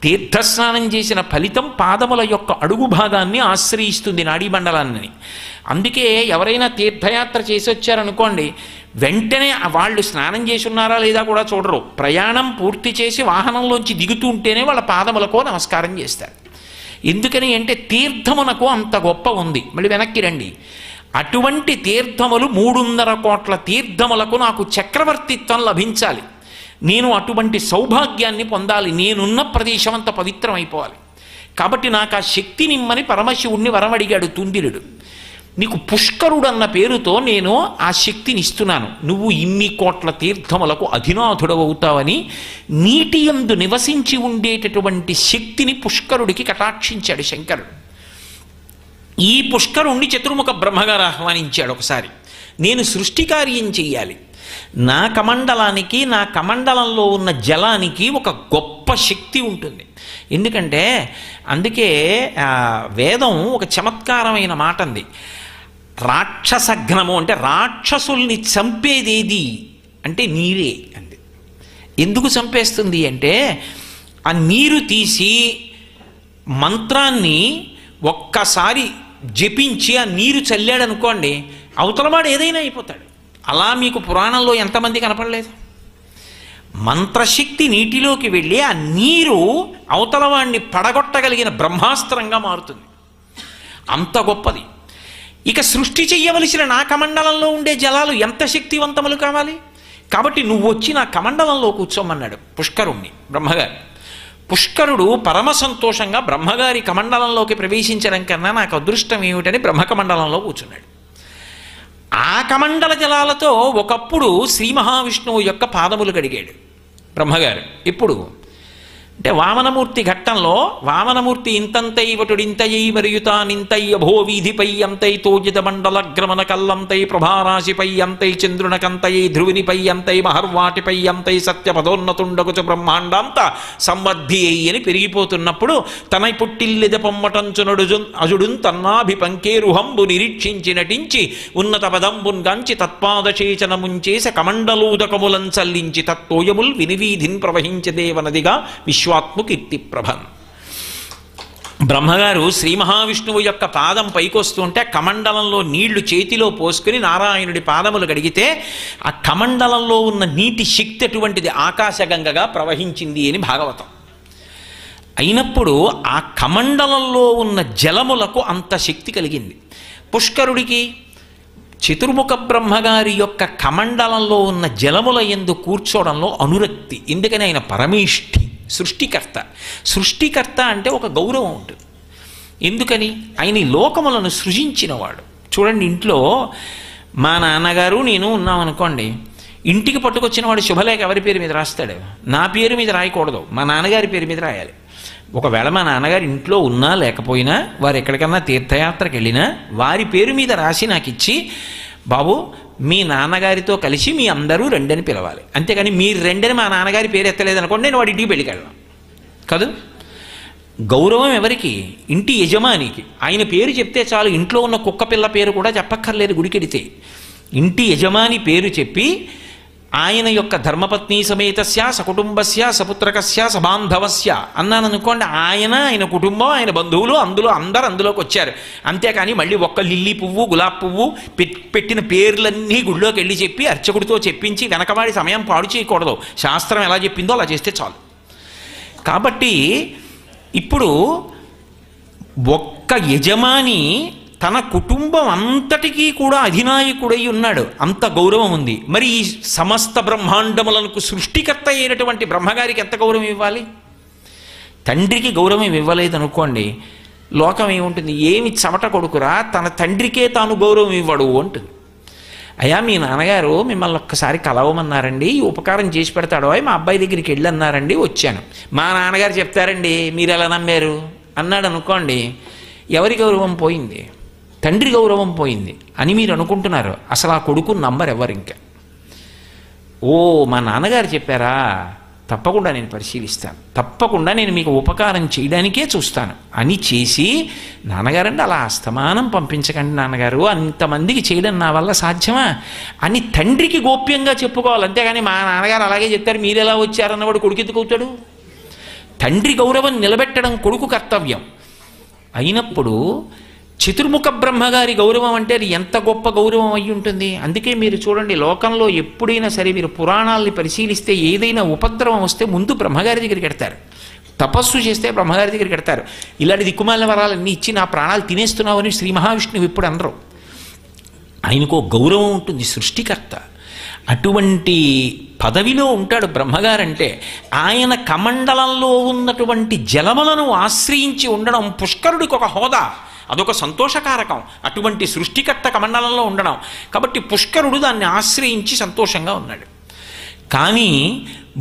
తీర్థస్నానం చేసిన ఫలితం పాదముల యొక్క అడుగు భాగాన్ని ఆశ్రయిస్తుంది నాడీమండలాన్ని. అందుకే ఎవరైనా తీర్థయాత్ర చేసి వచ్చారనుకోండి, వెంటనే వాళ్ళు స్నానం చేసి ఉన్నారా లేదా కూడా చూడరు. ప్రయాణం పూర్తి చేసి వాహనంలోంచి దిగుతూ ఉంటేనే వాళ్ళ పాదములకో నమస్కారం చేస్తారు. ఎందుకని అంటే తీర్థమునకు అంత గొప్ప ఉంది. మళ్ళీ వెనక్కి రండి. అటువంటి తీర్థములు 300 కోట్ల తీర్థములకు నాకు చక్రవర్తిత్వం లభించాలి. నేను అటువంటి సౌభాగ్యాన్ని పొందాలి. నేనున్న ప్రదేశం అంత పవిత్రమైపోవాలి. కాబట్టి నాకు ఆ శక్తినిమ్మని పరమశివుణ్ణి వరమడిగాడు తుందిరుడు. నీకు పుష్కరుడు అన్న పేరుతో నేను ఆ శక్తిని ఇస్తున్నాను, నువ్వు ఇన్ని కోట్ల తీర్థములకు అధినాథుడవుతావని నీటి యందు నివసించి ఉండేటటువంటి శక్తిని పుష్కరుడికి కటాక్షించాడు శంకరుడు. ఈ పుష్కరుణ్ణి చతుర్ముఖ బ్రహ్మగారు ఆహ్వానించాడు. ఒకసారి నేను సృష్టి కార్యం చెయ్యాలి, నా కమండలానికి నా కమండలంలో ఉన్న జలానికి ఒక గొప్ప శక్తి ఉంటుంది. ఎందుకంటే అందుకే వేదం ఒక చమత్కారమైన మాట అంది, రాక్షసఘ్నము అంటే రాక్షసుల్ని చంపేదేది అంటే నీరే అంది. ఎందుకు చంపేస్తుంది అంటే ఆ నీరు తీసి మంత్రాన్ని ఒక్కసారి జపించి ఆ నీరు చల్లాడనుకోండి, అవతలవాడు ఏదైనా అయిపోతాడు. అలా మీకు పురాణంలో ఎంతమంది కనపడలేదు? మంత్రశక్తి నీటిలోకి వెళ్ళి ఆ నీరు అవతలవాడిని పడగొట్టగలిగిన బ్రహ్మాస్త్రంగా మారుతుంది. అంత గొప్పది. ఇక సృష్టి చెయ్యవలసిన నా కమండలంలో ఉండే జలాలు ఎంత శక్తివంతములు కావాలి. కాబట్టి నువ్వు వచ్చి నా కమండలంలో కూర్చోమన్నాడు పుష్కరుణ్ణి బ్రహ్మగారు. పుష్కరుడు పరమ సంతోషంగా బ్రహ్మగారి కమండలంలోకి ప్రవేశించడం కన్నా నాకు అదృష్టం ఏమిటని బ్రహ్మకమండలంలో కూర్చున్నాడు. ఆ కమండల జలాలతో ఒకప్పుడు శ్రీ మహావిష్ణువు యొక్క పాదములు కడిగాడు బ్రహ్మగారు. ఇప్పుడు అంటే వామనమూర్తి ఘట్టంలో వామనమూర్తి ఇంతంతై వటుడింతయై మరియుతానింతై అభో వీధిపై అంతై తోజిత మండలగ్రమణ కల్లంతై ప్రభారాశిపై అంతై చంద్రునకంతై ధ్రువునిపై అంతై మహర్వాటిపై అంతై సత్యపదోన్నతుండగుచ బ్రహ్మాండాంత సంవర్ధి అని పెరిగిపోతున్నప్పుడు తన పుట్టిల్లిద పొమ్మటంచునడు అజుడున్ తన్నాభి పంకేరుహంబు నిరీక్షించి నటించి ఉన్నత పదంబున్గాంచి తత్పాదచేచనముంచేస కమండలూదకములం చల్లించి తత్తోయముల్ వినివీధిన్ ప్రవహించదేవనదిగా విశ్వాత్ము కీర్తి ప్రభన్. బ్రహ్మగారు శ్రీ మహావిష్ణువు యొక్క పాదం పైకొస్తుంటే కమండలంలో నీళ్లు చేతిలో పోసుకుని నారాయణుడి పాదములు గడిగితే ఆ కమండలంలో ఉన్న నీటి శక్తి అటువంటిది ఆకాశగంగగా ప్రవహించింది అని భాగవతం. అయినప్పుడు ఆ కమండలంలో ఉన్న జలములకు అంత శక్తి కలిగింది. పుష్కరుడికి చతుర్ముఖ బ్రహ్మగారి యొక్క కమండలంలో ఉన్న జలముల యందు కూర్చోవడంలో అనురక్తి. ఎందుకని ఆయన పరమేష్ఠి, సృష్టికర్త. సృష్టికర్త అంటే ఒక గౌరవం ఉంటుంది. ఎందుకని ఆయన ఈ లోకములను సృజించినవాడు. చూడండి, ఇంట్లో మా నాన్నగారు నేను ఉన్నామనుకోండి, ఇంటికి పట్టుకొచ్చిన వాడు శుభలేఖ ఎవరి పేరు మీద రాస్తాడు? నా పేరు మీద రాయకూడదు, మా నాన్నగారి పేరు మీద రాయాలి. ఒకవేళ మా నాన్నగారు ఇంట్లో ఉన్నా లేకపోయినా, వారు ఎక్కడికన్నా తీర్థయాత్రకు వెళ్ళినా వారి పేరు మీద రాసి నాకు ఇచ్చి, బాబు మీ నాన్నగారితో కలిసి మీ అందరూ రెండని పిలవాలి, అంతేకాని మీరు రెండని మా నాన్నగారి పేరు ఎత్తలేదనుకోండి నేను వాడి ఇంటికి పెళ్ళికెళ్ళను కాదు. గౌరవం ఎవరికి? ఇంటి యజమానికి. ఆయన పేరు చెప్తే చాలు, ఇంట్లో ఉన్న కుక్క పిల్ల పేరు కూడా చెప్పక్కర్లేదు గుడికెడితే. ఇంటి యజమాని పేరు చెప్పి ఆయన యొక్క ధర్మపత్ని సమేతస్య సకుటుంబస్య సపుత్రకస్య సబాంధవస్య అన్నాను అనుకోండి, ఆయన కుటుంబం ఆయన బంధువులు అందులోకి వచ్చారు. అంతేకాని మళ్ళీ ఒక్క లిల్లీ పువ్వు గులాబ్ పువ్వు పెట్టిన పేర్లన్నీ గుళ్ళోకి వెళ్ళి చెప్పి అర్చకుడితో చెప్పించి వెనకవాడి సమయం పాడు చేయకూడదు. శాస్త్రం ఎలా చెప్పిందో అలా చేస్తే చాలు. కాబట్టి ఇప్పుడు ఒక్క యజమాని తన కుటుంబం అంతటికీ కూడా అధినాయకుడై ఉన్నాడు, అంత గౌరవం ఉంది. మరి ఈ సమస్త బ్రహ్మాండములకు సృష్టికర్త అయినటువంటి బ్రహ్మగారికి ఎంత గౌరవం ఇవ్వాలి? తండ్రికి గౌరవం ఇవ్వలేదనుకోండి, లోకం ఏముంటుంది? ఏమి చమట కొడుకురా, తన తండ్రికే తాను గౌరవం ఇవ్వడు అంటుంది. అయ్యా మీ నాన్నగారు మిమ్మల్ని ఒక్కసారి కలవమన్నారండి, ఈ ఉపకారం చేసి పెడతాడో, మా అబ్బాయి దగ్గరికి వెళ్ళి అన్నారండి, వచ్చాను. మా నాన్నగారు చెప్తారండి, మీరు ఎలా నమ్మారు అన్నాడు అనుకోండి, ఎవరి గౌరవం పోయింది? తండ్రి గౌరవం పోయింది అని మీరు అనుకుంటున్నారు. అసలు ఆ కొడుకుని నంబర్ ఎవరు? ఇంకా మా నాన్నగారు చెప్పారా, తప్పకుండా నేను పరిశీలిస్తాను, తప్పకుండా నేను మీకు ఉపకారం చేయడానికే చూస్తాను అని చేసి, నాన్నగారండి అలా అస్తమానం పంపించకండి నాన్నగారు, అంతమందికి చేయడం నా వల్ల సాధ్యమా అని తండ్రికి గోప్యంగా చెప్పుకోవాలి. అంతేగాని మా నాన్నగారు అలాగే చెప్తారు మీరు ఎలా వచ్చారన్నవాడు కొడుకు ఎందుకు అవుతాడు? తండ్రి గౌరవం నిలబెట్టడం కొడుకు కర్తవ్యం. అయినప్పుడు చతుర్ముఖ బ్రహ్మగారి గౌరవం అంటే అది ఎంత గొప్ప గౌరవం అయి ఉంటుంది. అందుకే మీరు చూడండి, లోకంలో ఎప్పుడైనా సరే మీరు పురాణాలని పరిశీలిస్తే ఏదైనా ఉపద్రవం వస్తే ముందు బ్రహ్మగారి దగ్గరికి వెడతారు. తపస్సు చేస్తే బ్రహ్మగారి దగ్గరికి వెడతారు. ఇలాంటి దిక్కుమాల వరాలన్నీ ఇచ్చి నా ప్రాణాలు తినేస్తున్నావని శ్రీ మహావిష్ణువు ఇప్పుడు అనరు. ఆయనకు గౌరవం ఉంటుంది, సృష్టికర్త. అటువంటి పదవిలో ఉంటాడు బ్రహ్మగారంటే. ఆయన కమండలంలో ఉన్నటువంటి జలములను ఆశ్రయించి ఉండడం పుష్కరుడికి ఒక హోదా, అదొక సంతోషకారకం. అటువంటి సృష్టికర్త కమండలంలో ఉండడం కాబట్టి పుష్కరుడు దాన్ని ఆశ్రయించి సంతోషంగా ఉన్నాడు. కానీ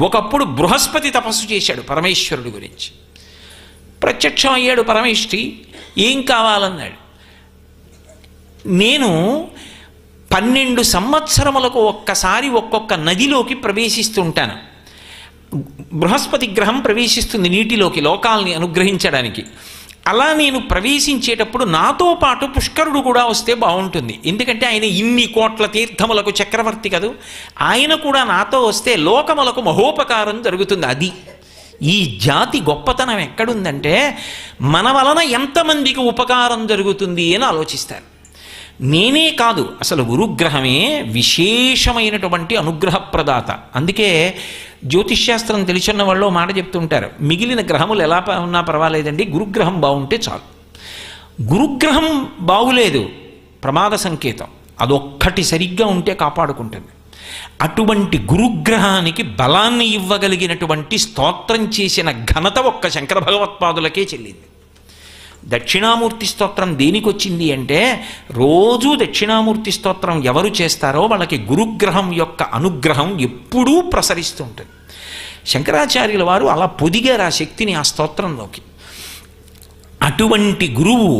ఒకప్పుడు బృహస్పతి తపస్సు చేశాడు పరమేశ్వరుడి గురించి. ప్రత్యక్షం అయ్యాడు పరమేశ్వరి, ఏం కావాలన్నాడు. నేను 12 సంవత్సరములకు ఒక్కసారి ఒక్కొక్క నదిలోకి ప్రవేశిస్తుంటాను. బృహస్పతి గ్రహం ప్రవేశిస్తుంది నీటిలోకి లోకాల్ని అనుగ్రహించడానికి. అలా నేను ప్రవేశించేటప్పుడు నాతో పాటు పుష్కరుడు కూడా వస్తే బాగుంటుంది. ఎందుకంటే ఆయన ఇన్ని కోట్ల తీర్థములకు చక్రవర్తి కదూ. ఆయన కూడా నాతో వస్తే లోకములకు మహోపకారం జరుగుతుంది. అది ఈ జాతి గొప్పతనం ఎక్కడుందంటే మన వలన ఎంతమందికి ఉపకారం జరుగుతుంది అని ఆలోచిస్తారు. నేనే కాదు, అసలు గురుగ్రహమే విశేషమైనటువంటి అనుగ్రహ ప్రదాత. అందుకే జ్యోతిష్శాస్త్రం తెలిసిన వాళ్ళు మాట చెప్తుంటారు, మిగిలిన గ్రహములు ఎలా ఉన్నా పర్వాలేదండి, గురుగ్రహం బాగుంటే చాలు. గురుగ్రహం బాగులేదు, ప్రమాద సంకేతం. అదొక్కటి సరిగ్గా ఉంటే కాపాడుకుంటుంది. అటువంటి గురుగ్రహానికి బలాన్ని ఇవ్వగలిగినటువంటి స్తోత్రం చేసిన ఘనత ఒక్క శంకర భగవత్పాదులకే చెల్లింది. దక్షిణామూర్తి స్తోత్రం దేనికి వచ్చింది అంటే, రోజు దక్షిణామూర్తి స్తోత్రం ఎవరు చేస్తారో వాళ్ళకి గురుగ్రహం యొక్క అనుగ్రహం ఎప్పుడూ ప్రసరిస్తూ ఉంటుంది. శంకరాచార్యుల వారు అలా పొదిగారు ఆ శక్తిని ఆ స్తోత్రంలోకి. అటువంటి గురువు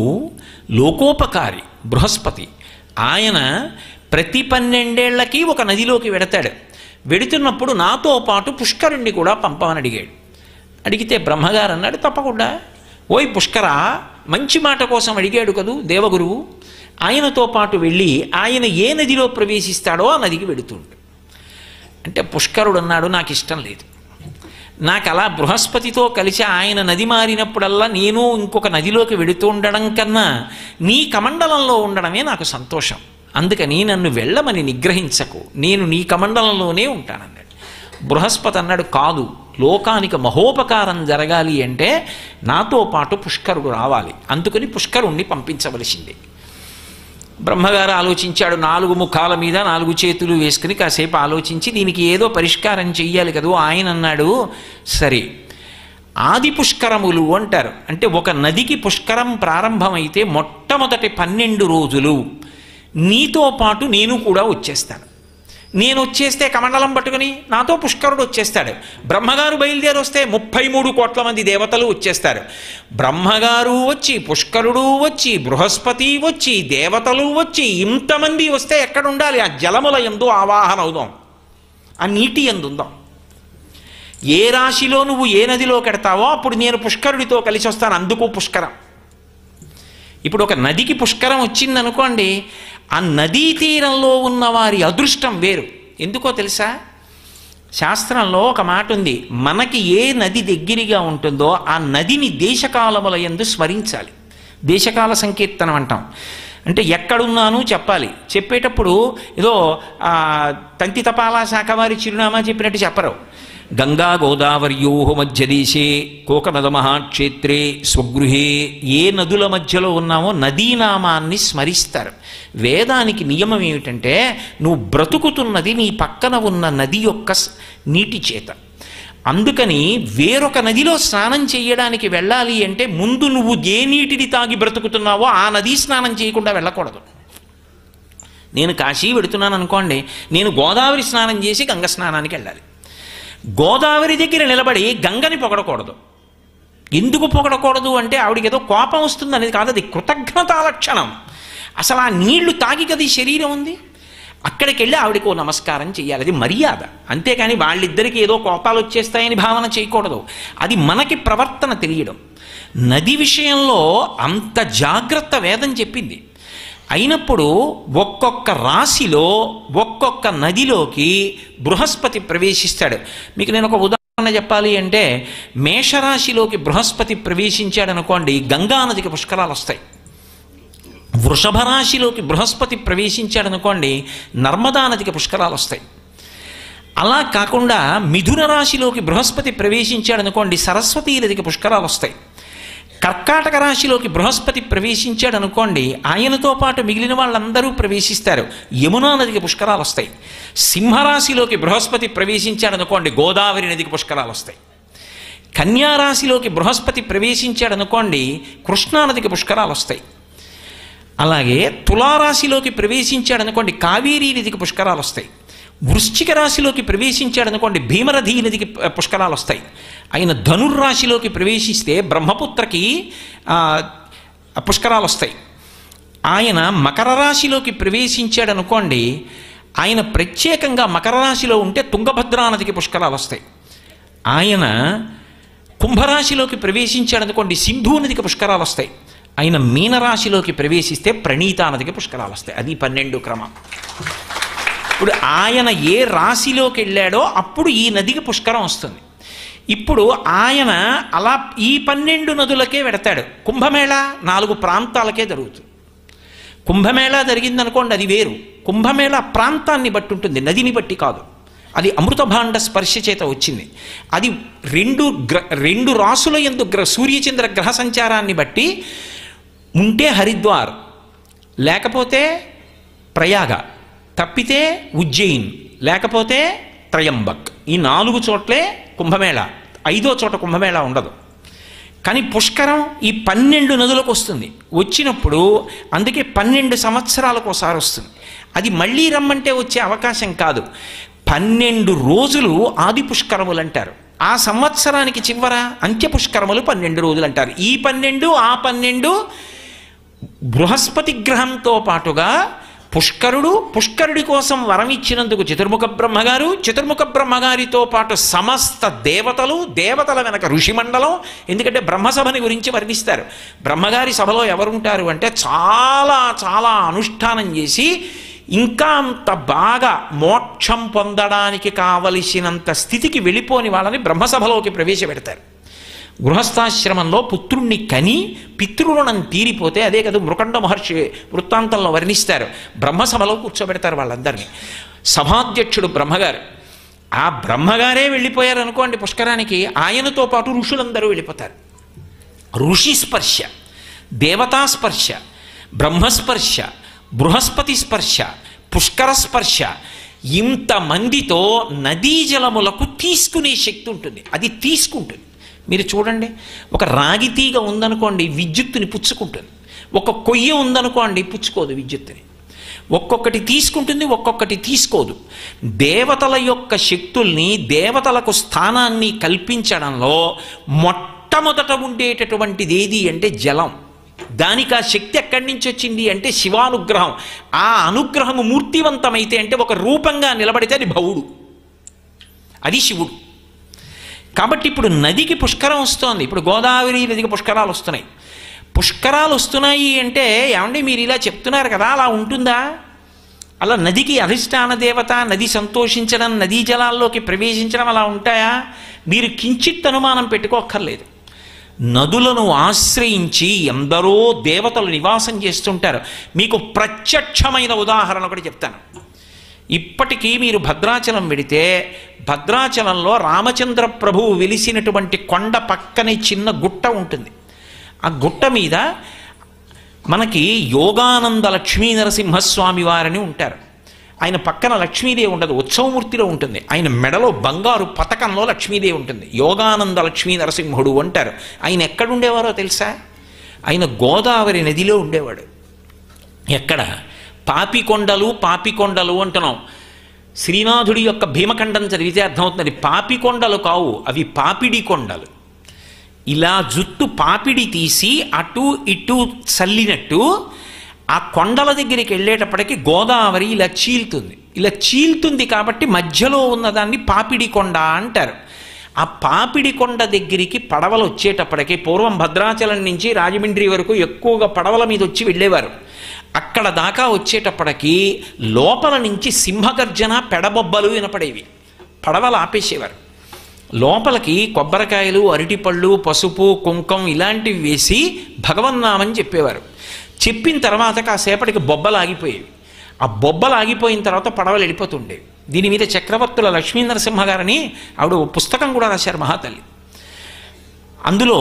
లోకోపకారి బృహస్పతి. ఆయన ప్రతి 12 ఏళ్లకి ఒక నదిలోకి వెడతాడు. వెడుతున్నప్పుడు నాతో పాటు పుష్కరుణ్ణి కూడా పంపమని అడిగాడు. అడిగితే బ్రహ్మగారు అన్నాడు, తప్పకుండా. ఓయ్ పుష్కర, మంచి మాట కోసం అడిగాడు కదూ దేవగురువు, ఆయనతో పాటు వెళ్ళి ఆయన ఏ నదిలో ప్రవేశిస్తాడో ఆ నదికి వెడుతుండు. అంటే పుష్కరుడు అన్నాడు, నాకు ఇష్టం లేదు. నాకు అలా బృహస్పతితో కలిసి ఆయన నది మారినప్పుడల్లా నేను ఇంకొక నదిలోకి వెడుతూ ఉండడం కన్నా నీ కమండలంలో ఉండడమే నాకు సంతోషం. అందుకని నన్ను వెళ్ళమని నిగ్రహించకు, నేను నీ కమండలంలోనే ఉంటానన్నాడు. బృహస్పతి అన్నాడు, కాదు, లోకానికి మహోపకారం జరగాలి అంటే నాతో పాటు పుష్కరుడు రావాలి, అందుకని పుష్కరుణ్ణి పంపించవలసిందే. బ్రహ్మగారు ఆలోచించాడు. 4 ముఖాల మీద 4 చేతులు వేసుకుని కాసేపు ఆలోచించి దీనికి ఏదో పరిష్కారం చెయ్యాలి కదూ. ఆయన అన్నాడు, సరే, ఆది పుష్కరములు అంటారు. అంటే ఒక నదికి పుష్కరం ప్రారంభమైతే మొట్టమొదటి 12 రోజులు నీతో పాటు నేను కూడా వచ్చేస్తాను. నేను వచ్చేస్తే కమండలం పట్టుకుని నాతో పుష్కరుడు వచ్చేస్తాడు. బ్రహ్మగారు బయలుదేరి వస్తే 33 కోట్ల మంది దేవతలు వచ్చేస్తారు. బ్రహ్మగారు వచ్చి, పుష్కరుడు వచ్చి, బృహస్పతి వచ్చి, దేవతలు వచ్చి, ఇంతమంది వస్తే ఎక్కడ ఉండాలి? ఆ జలముల యందు ఆవాహన అవుదాం, ఆ నీటి యందు ఉందాం. ఏ రాశిలో నువ్వు ఏ నదిలో కెడతావో అప్పుడు నేను పుష్కరుడితో కలిసి వస్తాను, అందుకు పుష్కరం. ఇప్పుడు ఒక నదికి పుష్కరం వచ్చిందనుకోండి, ఆ నదీ తీరంలో ఉన్న వారి అదృష్టం వేరు. ఎందుకో తెలుసా? శాస్త్రంలో ఒక మాట ఉంది, మనకి ఏ నది దగ్గరగా ఉంటుందో ఆ నదిని దేశకాలముల యందు స్మరించాలి. దేశకాల సంకీర్తనం అంటాం. అంటే ఎక్కడున్నాను చెప్పాలి. చెప్పేటప్పుడు ఏదో తంతి తపాలా శాఖ వారి చిరునామా చెప్పినట్టు చెప్పరు. గంగా గోదావర్యో మధ్యదేశే కోకనద మహాక్షేత్రే స్వగృహే, ఏ నదుల మధ్యలో ఉన్నామో నదీనామాన్ని స్మరిస్తారు. వేదానికి నియమం ఏమిటంటే, నువ్వు బ్రతుకుతున్నది నీ పక్కన ఉన్న నది యొక్క నీటి చేత. అందుకని వేరొక నదిలో స్నానం చేయడానికి వెళ్ళాలి అంటే ముందు నువ్వు ఏ నీటిని తాగి బ్రతుకుతున్నావో ఆ నదీ స్నానం చేయకుండా వెళ్ళకూడదు. నేను కాశీ వెడుతున్నాను అనుకోండి, నేను గోదావరి స్నానం చేసి గంగ స్నానానికి వెళ్ళాలి. గోదావరి దగ్గర నిలబడి గంగని పొగడకూడదు. ఎందుకు పొగడకూడదు అంటే ఆవిడికి ఏదో కోపం వస్తుంది అనేది కాదు, అది కృతజ్ఞతా లక్షణం. అసలు ఆ నీళ్లు తాగి కదా ఈ శరీరం ఉంది. అక్కడికి వెళ్ళి ఆవిడకు నమస్కారం చేయాలి, అది మర్యాద. అంతేకాని వాళ్ళిద్దరికీ ఏదో కోపాలు వచ్చేస్తాయని భావన చేయకూడదు. అది మనకి ప్రవర్తన తెలియడం. నది విషయంలో అంత జాగ్రత్త వేదం చెప్పింది. అయినప్పుడు ఒక్కొక్క రాశిలో ఒక్కొక్క నదిలోకి బృహస్పతి ప్రవేశిస్తాడు. మీకు నేను ఒక ఉదాహరణ చెప్పాలి అంటే మేషరాశిలోకి బృహస్పతి ప్రవేశించాడనుకోండి, గంగా నదికి పుష్కరాలు వస్తాయి. వృషభ రాశిలోకి బృహస్పతి ప్రవేశించాడనుకోండి, నర్మదా నదికి పుష్కరాలు వస్తాయి. అలా కాకుండా మిథున రాశిలోకి బృహస్పతి ప్రవేశించాడనుకోండి, సరస్వతీ నదికి పుష్కరాలు వస్తాయి. కర్కాటక రాశిలోకి బృహస్పతి ప్రవేశించాడనుకోండి, ఆయనతో పాటు మిగిలిన వాళ్ళందరూ ప్రవేశిస్తారు, యమునా నదికి పుష్కరాలు వస్తాయి. సింహరాశిలోకి బృహస్పతి ప్రవేశించాడనుకోండి, గోదావరి నదికి పుష్కరాలు వస్తాయి. కన్యారాశిలోకి బృహస్పతి ప్రవేశించాడనుకోండి, కృష్ణానదికి పుష్కరాలు వస్తాయి. అలాగే తులారాశిలోకి ప్రవేశించాడనుకోండి, కావేరీ నదికి పుష్కరాలు వస్తాయి. వృశ్చిక రాశిలోకి ప్రవేశించాడనుకోండి, భీమరథీ నదికి పుష్కరాలు వస్తాయి. ఆయన ధనుర్రాశిలోకి ప్రవేశిస్తే బ్రహ్మపుత్రకి పుష్కరాలు వస్తాయి. ఆయన మకర రాశిలోకి ప్రవేశించాడనుకోండి, ఆయన ప్రత్యేకంగా మకర రాశిలో ఉంటే తుంగభద్రా నదికి పుష్కరాలు వస్తాయి. ఆయన కుంభరాశిలోకి ప్రవేశించాడనుకోండి, సింధు నదికి పుష్కరాలు వస్తాయి. ఆయన మీనరాశిలోకి ప్రవేశిస్తే ప్రణీతా నదికి పుష్కరాలు వస్తాయి. అది 12 క్రమం. ఇప్పుడు ఆయన ఏ రాశిలోకి వెళ్ళాడో అప్పుడు ఈ నదికి పుష్కరం వస్తుంది. ఇప్పుడు ఆయన అలా ఈ 12 నదులకే వెడతాడు. కుంభమేళా 4 ప్రాంతాలకే జరుగుతుంది. కుంభమేళా జరిగిందనుకోండి, అది వేరు. కుంభమేళా ప్రాంతాన్ని బట్టి ఉంటుంది, నదిని బట్టి కాదు. అది అమృతభాండ స్పర్శ చేత వచ్చింది. అది రెండు రాసుల యందు సూర్యచంద్ర గ్రహ సంచారాన్ని బట్టి ఉంటే హరిద్వార్, లేకపోతే ప్రయాగ, తప్పితే ఉజ్జయిన్, లేకపోతే త్రయంబక్. ఈ 4 చోట్లే కుంభమేళా. 5వ చోట కుంభమేళా ఉండదు. కానీ పుష్కరం ఈ 12 నదులకు వస్తుంది. వచ్చినప్పుడు అందుకే 12 సంవత్సరాలకు ఒకసారి వస్తుంది. అది మళ్ళీ రమ్మంటే వచ్చే అవకాశం కాదు. 12 రోజులు ఆది పుష్కరములు అంటారు. ఆ సంవత్సరానికి చివర అంత్య పుష్కరములు 12 రోజులు అంటారు. ఈ 12 ఆ 12 బృహస్పతి గ్రహంతో పాటుగా పుష్కరుడి కోసం వరం ఇచ్చినందుకు చతుర్ముఖ బ్రహ్మగారు, చతుర్ముఖ బ్రహ్మగారితో పాటు సమస్త దేవతల వెనక ఋషిమండలం. ఎందుకంటే బ్రహ్మసభని గురించి వర్ణిస్తారు. బ్రహ్మగారి సభలో ఎవరుంటారు అంటే చాలా చాలా అనుష్ఠానం చేసి ఇంకా అంత బాగా మోక్షం పొందడానికి కావలసినంత స్థితికి వెళ్ళిపోని వాళ్ళని బ్రహ్మసభలోకి ప్రవేశపెడతారు. గృహస్థాశ్రమంలో పుత్రుణ్ణి కని పితృరుణం తీరిపోతే, అదే కదా మృకండ మహర్షి వృత్తాంతంలో వర్ణిస్తారు, బ్రహ్మసభలో కూర్చోబెడతారు వాళ్ళందరినీ. సభాధ్యక్షుడు బ్రహ్మగారు. ఆ బ్రహ్మగారే వెళ్ళిపోయారు అనుకోండి పుష్కరానికి, ఆయనతో పాటు ఋషులందరూ వెళ్ళిపోతారు. ఋషి స్పర్శ, దేవతా స్పర్శ, బ్రహ్మస్పర్శ, బృహస్పతి స్పర్శ, పుష్కర స్పర్శ, ఇంతమందితో నదీ జలములకు తీసుకునే శక్తి ఉంటుంది. అది తీసుకుంటుంది. మీరు చూడండి, ఒక రాగి తీగ ఉందనుకోండి విద్యుత్తుని పుచ్చుకుంటుంది. ఒక కొయ్య ఉందనుకోండి పుచ్చుకోదు విద్యుత్తుని. ఒక్కొక్కటి తీసుకుంటుంది, ఒక్కొక్కటి తీసుకోదు. దేవతల యొక్క శక్తుల్ని, దేవతలకు స్థానాన్ని కల్పించడంలో మొట్టమొదట ఉండేటటువంటిది ఏది అంటే జలం. దానికి ఆ శక్తి ఎక్కడి నుంచి వచ్చింది అంటే శివానుగ్రహం. ఆ అనుగ్రహము మూర్తివంతమైతే అంటే ఒక రూపంగా నిలబడితే అది భవుడు, అది శివుడు. కాబట్టి ఇప్పుడు నదికి పుష్కరం వస్తోంది. ఇప్పుడు గోదావరి నదికి పుష్కరాలు వస్తున్నాయి. పుష్కరాలు వస్తున్నాయి అంటే ఏమండి మీరు ఇలా చెప్తున్నారు కదా, అలా ఉంటుందా? అలా నదికి అధిష్టాన దేవత, నది సంతోషించడం, నదీ జలాల్లోకి ప్రవేశించడం అలా ఉంటాయా? మీరు కించిత్ అనుమానం పెట్టుకోక్కర్లేదు. నదులను ఆశ్రయించి ఎందరో దేవతలు నివాసం చేస్తుంటారు. మీకు ప్రత్యక్షమైన ఉదాహరణ ఒకటి చెప్తాను. ఇప్పటికీ మీరు భద్రాచలం వెడితే, భద్రాచలంలో రామచంద్ర ప్రభువు వెలిసినటువంటి కొండ పక్కనే చిన్న గుట్ట ఉంటుంది. ఆ గుట్ట మీద మనకి యోగానంద లక్ష్మీ నరసింహస్వామి వారని ఉంటారు. ఆయన పక్కన లక్ష్మీదేవి ఉండదు, ఉత్సవమూర్తిలో ఉంటుంది. ఆయన మెడలో బంగారు పతకంలో లక్ష్మీదేవి ఉంటుంది. యోగానంద లక్ష్మీ నరసింహుడు అంటారు. ఆయన ఎక్కడుండేవారో తెలుసా? ఆయన గోదావరి నదిలో ఉండేవాడు. ఎక్కడ? పాపికొండలు అంటున్నాం. శ్రీనాథుడి యొక్క భీమఖండం చదివితే అర్థమవుతుంది. పాపికొండలు కావు, అవి పాపిడి కొండలు. ఇలా జుట్టు పాపిడి తీసి అటు ఇటు చల్లినట్టు ఆ కొండల దగ్గరికి వెళ్ళేటప్పటికి గోదావరి ఇలా చీల్తుంది కాబట్టి మధ్యలో ఉన్నదాన్ని పాపిడి కొండ అంటారు. ఆ పాపిడి కొండ దగ్గరికి పడవలు వచ్చేటప్పటికి, పూర్వం భద్రాచలం నుంచి రాజమండ్రి వరకు ఎక్కువగా పడవల మీద వచ్చి వెళ్ళేవారు. అక్కడ దాకా వచ్చేటప్పటికి లోపల నుంచి సింహగర్జన, పెడబొబ్బలు వినపడేవి. పడవలు ఆపేసేవారు. లోపలికి కొబ్బరికాయలు, అరటిపళ్ళు, పసుపు, కుంకం ఇలాంటివి వేసి భగవన్నామని చెప్పేవారు. చెప్పిన తర్వాత కాసేపటికి బొబ్బలు ఆగిపోయేవి. ఆ బొబ్బలు ఆగిపోయిన తర్వాత పడవలు వెళ్ళిపోతుండేవి. దీని మీద చక్రవర్తుల లక్ష్మీ నరసింహ గారని ఆవిడ పుస్తకం కూడా రాశారు మహాతల్లి. అందులో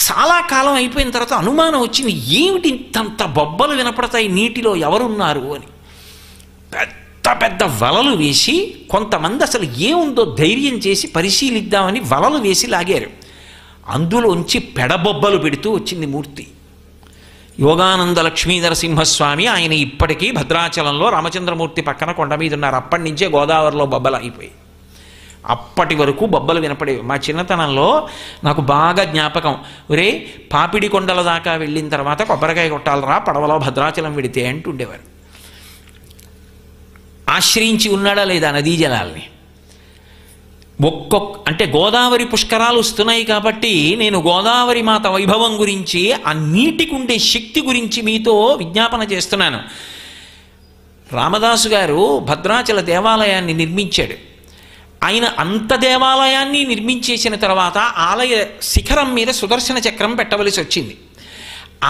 చాలా కాలం అయిపోయిన తర్వాత అనుమానం వచ్చింది, ఏమిటి ఇంతంత బొబ్బలు వినపడతాయి నీటిలో, ఎవరున్నారు అని. పెద్ద పెద్ద వలలు వేసి కొంతమంది అసలు ఏముందో ధైర్యం చేసి పరిశీలిద్దామని వలలు వేసి లాగారు. అందులోంచి పెడబొబ్బలు పెడుతూ వచ్చింది మూర్తి. యోగానంద లక్ష్మీ నరసింహస్వామి, ఆయన ఇప్పటికీ భద్రాచలంలో రామచంద్రమూర్తి పక్కన కొండ మీద ఉన్నారు. అప్పటి నుంచే గోదావరిలో బొబ్బలు అయిపోయి అప్పటి వరకు బొబ్బలు వినపడేవి. మా చిన్నతనంలో నాకు బాగా జ్ఞాపకం, ఒరే పాపిడి కొండల దాకా వెళ్ళిన తర్వాత కొబ్బరికాయ కొట్టాలరా పడవలో భద్రాచలం వెడితే అంటుండేవారు. ఆశ్రయించి ఉన్నాడా లేదా నదీ జలాల్ని. అంటే గోదావరి పుష్కరాలు వస్తున్నాయి కాబట్టి నేను గోదావరి మాత వైభవం గురించి, ఆ నీటికి ఉండే శక్తి గురించి మీతో విజ్ఞాపన చేస్తున్నాను. రామదాసు గారు భద్రాచల దేవాలయాన్ని నిర్మించాడు. ఆయన అంత దేవాలయాన్ని నిర్మించేసిన తర్వాత ఆలయ శిఖరం మీద సుదర్శన చక్రం పెట్టవలసి వచ్చింది.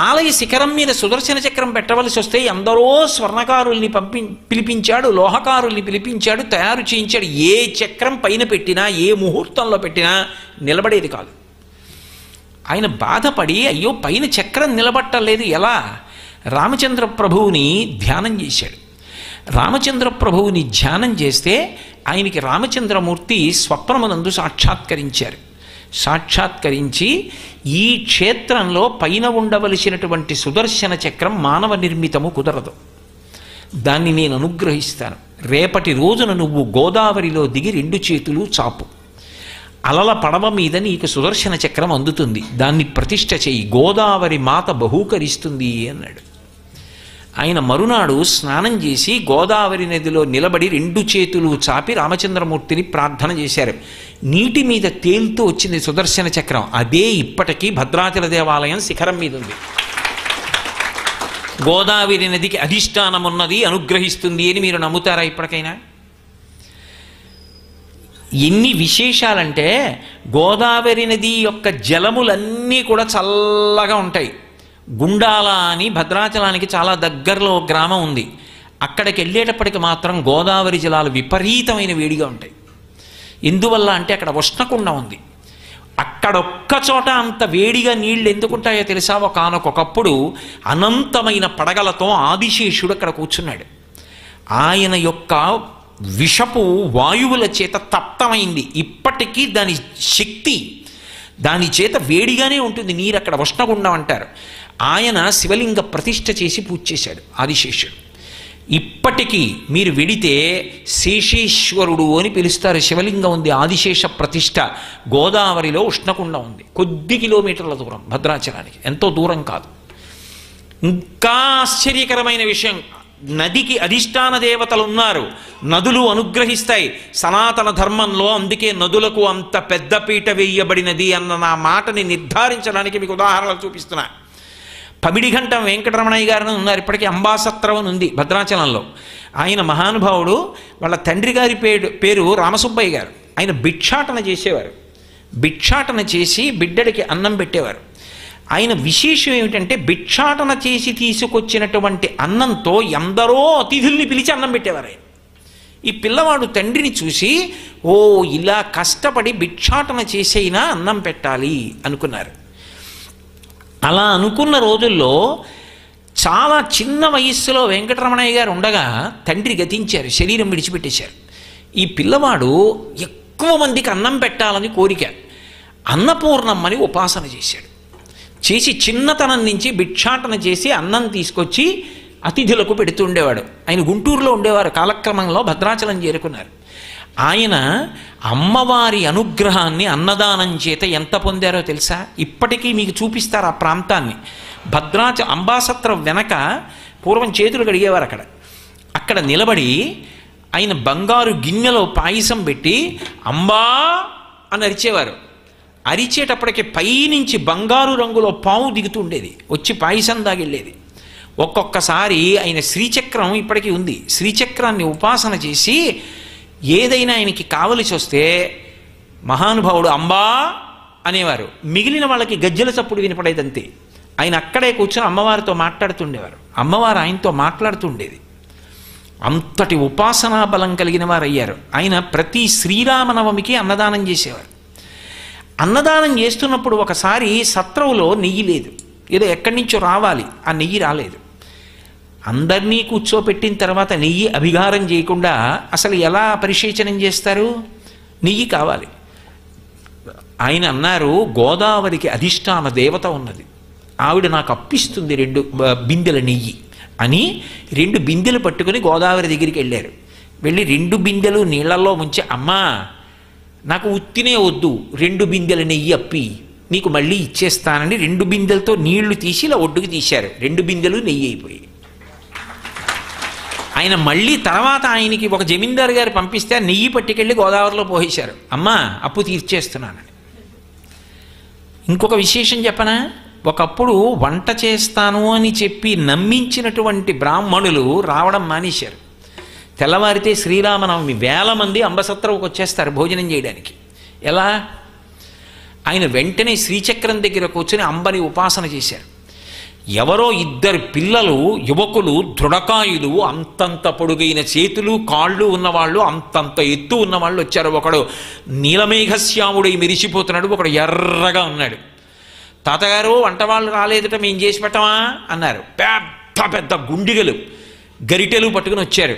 ఆలయ శిఖరం మీద సుదర్శన చక్రం పెట్టవలసి వస్తే ఎందరో స్వర్ణకారుల్ని పిలిపించాడు, లోహకారుల్ని పిలిపించాడు, తయారు చేయించాడు. ఏ చక్రం పైన పెట్టినా, ఏ ముహూర్తంలో పెట్టినా నిలబడేది కాదు. ఆయన బాధపడి, అయ్యో పైన చక్రం నిలబట్టలేదు ఎలా? రామచంద్ర ప్రభువుని ధ్యానం చేశాడు. రామచంద్ర ప్రభువుని ధ్యానం చేస్తే ఆయనకి రామచంద్రమూర్తి స్వప్నమునందు సాక్షాత్కరించారు. సాక్షాత్కరించి ఈ క్షేత్రంలో పైన ఉండవలసినటువంటి సుదర్శన చక్రం మానవ నిర్మితము కుదరదు, దాన్ని నేను అనుగ్రహిస్తాను. రేపటి రోజున నువ్వు గోదావరిలో దిగి 2 చేతులు చాపు, అలల పడవ మీద నీకు సుదర్శన చక్రం అందుతుంది, దాన్ని ప్రతిష్ఠ చేయి, గోదావరి మాత బహూకరిస్తుంది అన్నాడు. ఆయన మరునాడు స్నానం చేసి గోదావరి నదిలో నిలబడి 2 చేతులు చాపి రామచంద్రమూర్తిని ప్రార్థన చేశారు. నీటి మీద తేలుతూ వచ్చింది సుదర్శన చక్రం. అదే ఇప్పటికీ భద్రాచల దేవాలయం శిఖరం మీద ఉంది. గోదావరి నదికి అధిష్టానం ఉన్నది, అనుగ్రహిస్తుంది అని మీరు నమ్ముతారా ఇప్పటికైనా? ఎన్ని విశేషాలంటే గోదావరి నది యొక్క జలములన్నీ కూడా చల్లగా ఉంటాయి. గుండాల అని భద్రాచలానికి చాలా దగ్గరలో గ్రామం ఉంది. అక్కడికి వెళ్ళేటప్పటికి మాత్రం గోదావరి జలాలు విపరీతమైన వేడిగా ఉంటాయి. ఎందువల్ల అంటే అక్కడ ఉష్ణకుండం ఉంది. అక్కడొక్క చోట అంత వేడిగా నీళ్లు ఎందుకుంటాయో తెలుసా? ఒకానొకప్పుడు అనంతమైన పడగలతో ఆదిశేషుడు అక్కడ కూర్చున్నాడు. ఆయన యొక్క విషపు వాయువుల చేత తప్తమైంది. ఇప్పటికీ దాని శక్తి, దాని చేత వేడిగానే ఉంటుంది నీరు. అక్కడ ఉష్ణగుండం అంటారు. ఆయన శివలింగ ప్రతిష్ఠ చేసి పూజ చేశాడు ఆదిశేషుడు. ఇప్పటికీ మీరు వెడితే శేషేశ్వరుడు అని పిలుస్తారు. శివలింగం ఉంది, ఆదిశేష ప్రతిష్ఠ. గోదావరిలో ఉష్ణకుండం ఉంది, కొద్ది కిలోమీటర్ల దూరం భద్రాచలానికి, ఎంతో దూరం కాదు. ఇంకా ఆశ్చర్యకరమైన విషయం, నదికి అధిష్టాన దేవతలు ఉన్నారు, నదులు అనుగ్రహిస్తాయి. సనాతన ధర్మంలో అందుకే నదులకు అంత పెద్ద పీట వేయబడినది అన్న నా మాటని నిర్ధారించడానికి మీకు ఉదాహరణలు చూపిస్తున్నా. పమిడిఘంటం వెంకటరమణయ్య గారు ఉన్నారు, ఇప్పటికీ అంబాసత్రం అని ఉంది భద్రాచలంలో. ఆయన మహానుభావుడు. వాళ్ళ తండ్రి గారి పేరు రామసుబ్బయ్య గారు. ఆయన భిక్షాటన చేసేవారు. భిక్షాటన చేసి బిడ్డడికి అన్నం పెట్టేవారు. ఆయన విశేషం ఏమిటంటే భిక్షాటన చేసి తీసుకొచ్చినటువంటి అన్నంతో ఎందరో అతిథుల్ని పిలిచి అన్నం పెట్టేవారు ఆయన. ఈ పిల్లవాడు తండ్రిని చూసి, ఓ ఇలా కష్టపడి భిక్షాటన చేసైనా అన్నం పెట్టాలి అనుకున్నారు. అలా అనుకున్న రోజుల్లో చాలా చిన్న వయస్సులో వెంకటరమణయ్య గారు ఉండగా తండ్రి గతించారు, శరీరం విడిచిపెట్టేశారు. ఈ పిల్లవాడు ఎక్కువ మందికి అన్నం పెట్టాలని కోరిక. అన్నపూర్ణమ్మని ఉపాసన చేశాడు. చేసి చిన్నతనం నుంచి భిక్షాటన చేసి అన్నం తీసుకొచ్చి అతిథులకు పెడుతుండేవాడు. ఆయన గుంటూరులో ఉండేవారు. కాలక్రమంలో భద్రాచలం చేరుకున్నారు. ఆయన అమ్మవారి అనుగ్రహాన్ని అన్నదానం చేత ఎంత పొందారో తెలుసా? ఇప్పటికీ మీకు చూపిస్తారు ఆ ప్రాంతాన్ని. అంబాసత్రం వెనక పూర్వం చేతులు కడిగేవారు. అక్కడ నిలబడి ఆయన బంగారు గిన్నెలో పాయసం పెట్టి అంబా అని అరిచేవారు. అరిచేటప్పటికి పైనుంచి బంగారు రంగులో పాము దిగుతూ ఉండేది, వచ్చి పాయసం దాగిళ్ళేది. ఒక్కొక్కసారి ఆయన శ్రీచక్రం ఇప్పటికీ ఉంది. శ్రీచక్రాన్ని ఉపాసన చేసి ఏదైనా ఆయనకి కావలసి వస్తే మహానుభావుడు అంబా అనేవారు. మిగిలిన వాళ్ళకి గజ్జల చప్పుడు వినపడేదంతే. ఆయన అక్కడే కూర్చొని అమ్మవారితో మాట్లాడుతుండేవారు. అమ్మవారు ఆయనతో మాట్లాడుతుండేది. అంతటి ఉపాసనా బలం కలిగిన వారు అయ్యారు. ఆయన ప్రతి శ్రీరామనవమికి అన్నదానం చేసేవారు. అన్నదానం చేస్తున్నప్పుడు ఒకసారి సత్రవులో నెయ్యి లేదు, ఏదో ఎక్కడి నుంచో రావాలి, ఆ నెయ్యి రాలేదు. అందరినీ కూర్చోపెట్టిన తర్వాత నెయ్యి అభిగారం చేయకుండా అసలు ఎలా పరిశేచనం చేస్తారు? నెయ్యి కావాలి. ఆయన అన్నారు, గోదావరికి అధిష్టాన దేవత ఉన్నది, ఆవిడ నాకు అప్పిస్తుంది 2 బిందెల నెయ్యి అని 2 బిందెలు పట్టుకుని గోదావరి దగ్గరికి వెళ్ళారు. వెళ్ళి 2 బిందెలు నీళ్లలో ముంచి, అమ్మా నాకు ఉత్తినే వద్దు, 2 బిందెల నెయ్యి అప్పి, నీకు మళ్ళీ ఇచ్చేస్తానని 2 బిందెలతో నీళ్లు తీసి ఇలా ఒడ్డుకు తీశారు. 2 బిందెలు నెయ్యి అయిపోయి. ఆయన మళ్ళీ తర్వాత ఆయనకి ఒక జమీందారు గారు పంపిస్తే నెయ్యి పట్టుకెళ్ళి గోదావరిలో పోసేశారు. అమ్మా అప్పు తీర్చేస్తున్నానని. ఇంకొక విశేషం చెప్పనా? ఒకప్పుడు వంట చేస్తాను అని చెప్పి నమ్మించినటువంటి బ్రాహ్మణులు రావడం మానేశారు. తెల్లవారితే శ్రీరామనవమి వేల మంది అంబసత్రవుకు వచ్చేస్తారు భోజనం చేయడానికి. ఎలా? ఆయన వెంటనే శ్రీచక్రం దగ్గర కూర్చొని అంబని ఉపాసన చేశారు. ఎవరో 2 పిల్లలు, యువకులు, దృఢకాయులు, అంతంత పొడుగైన చేతులు కాళ్ళు ఉన్నవాళ్ళు, అంతంత ఎత్తు ఉన్నవాళ్ళు వచ్చారు. ఒకడు నీలమేఘశ్యాముడై మెరిసిపోతున్నాడు, ఒకడు ఎర్రగా ఉన్నాడు. తాతగారు వంటవాళ్ళు రాలేదట, మేము చేసి పెట్టమా అన్నారు. పెద్ద పెద్ద గుండిగలు గరిటెలు పట్టుకుని వచ్చారు.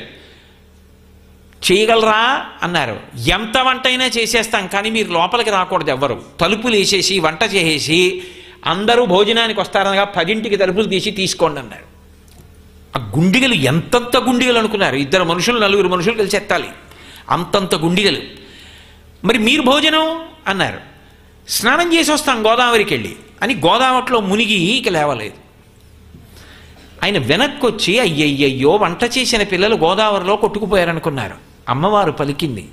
చేయగలరా అన్నారు. ఎంత వంట అయినా చేసేస్తాం, కానీ మీరు లోపలికి రాకూడదు, ఎవ్వరు తలుపులు వేసేసి వంట చేసేసి అందరూ భోజనానికి వస్తారనగా 10ంటికి తలుపులు తీసి తీసుకోండి అన్నారు. ఆ గుండిగలు ఎంతంత గుండిగలు అనుకున్నారు? 2 మనుషులు 4 మనుషులు కలిసి ఎత్తాలి, అంతంత గుండిగలు. మరి మీరు భోజనం అన్నారు. స్నానం చేసి వస్తాం గోదావరికి వెళ్ళి అని గోదావరిలో మునిగి ఇక లేవలేదు. ఆయన వెనక్కి వచ్చి, అయ్యయ్యయ్యో వంట చేసిన పిల్లలు గోదావరిలో కొట్టుకుపోయారనుకున్నారు. అమ్మవారు పలికింది,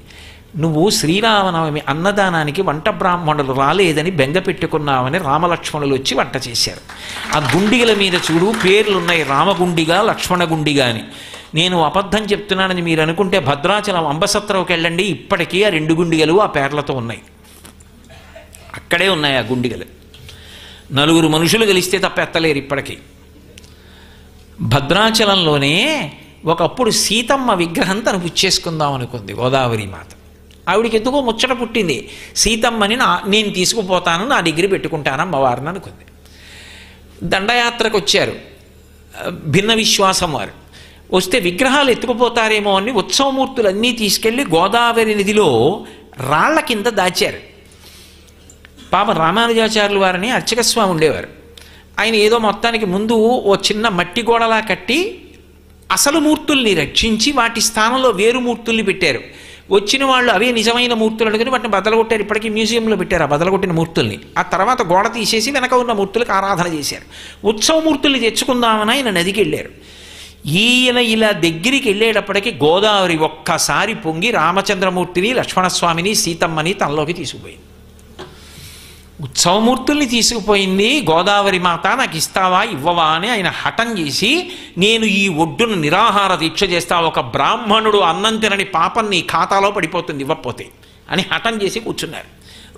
నువ్వు శ్రీరామనవమి అన్నదానానికి వంట బ్రాహ్మణులు రాలేదని బెంగ పెట్టుకున్నావని రామలక్ష్మణులు వచ్చి వంట చేశారు. ఆ గుండిగల మీద చూడు పేర్లున్నాయి, రామగుండిగా లక్ష్మణగుండిగా అని. నేను అబద్ధం చెప్తున్నానని మీరు అనుకుంటే భద్రాచలం అంబసత్రవుకి వెళ్ళండి, ఇప్పటికీ ఆ 2 గుండిగలు ఆ పేర్లతో ఉన్నాయి. అక్కడే ఉన్నాయి ఆ గుండిగలు. 4 మనుషులు కలిస్తే తప్ప ఎత్తలేరు ఇప్పటికీ. భద్రాచలంలోనే ఒకప్పుడు సీతమ్మ విగ్రహం తను పుచ్చేసుకుందాం అనుకుంది గోదావరి మాత. ఆవిడికి ఎందుకో ముచ్చట పుట్టింది, సీతమ్మని నేను తీసుకుపోతాను, నా దగ్గర పెట్టుకుంటాను అమ్మవారిని అనుకుంది. దండయాత్రకు వచ్చారు భిన్న విశ్వాసం వారు. వస్తే విగ్రహాలు ఎత్తుకుపోతారేమో అని ఉత్సవమూర్తులన్నీ తీసుకెళ్ళి గోదావరి నదిలో రాళ్ల కింద దాచారు. పాప రామానుజాచార్యులు వారిని అర్చకస్వామి ఉండేవారు. ఆయన ఏదో మొత్తానికి ముందు ఓ చిన్న మట్టి గోడలా కట్టి అసలు మూర్తుల్ని రక్షించి వాటి స్థానంలో వేరు మూర్తుల్ని పెట్టారు. వచ్చిన వాళ్ళు అవే నిజమైన మూర్తులు అనుకుని వాటిని బదలగొట్టారు. ఇప్పటికీ మ్యూజియంలో పెట్టారు ఆ బదలగొట్టిన మూర్తుల్ని. ఆ తర్వాత గోడ తీసేసి వెనక ఉన్న మూర్తులకు ఆరాధన చేశారు. ఉత్సవమూర్తుల్ని తెచ్చుకుందామని ఆయన నదికి వెళ్ళారు. ఈయన ఇలా దగ్గరికి వెళ్ళేటప్పటికీ గోదావరి ఒక్కసారి పొంగి రామచంద్రమూర్తిని, లక్ష్మణస్వామిని, సీతమ్మని తనలోకి తీసుకుపోయింది. ఉత్సవమూర్తుల్ని తీసుకుపోయింది గోదావరి మాత, నాకు ఇస్తావా ఇవ్వవా అని ఆయన హఠం చేసి, నేను ఈ ఒడ్డును నిరాహార దీక్ష చేస్తా, ఒక బ్రాహ్మణుడు అన్నం తినని పాపం నీ ఖాతాలో పడిపోతుంది ఇవ్వకపోతే అని హఠం చేసి కూర్చున్నారు.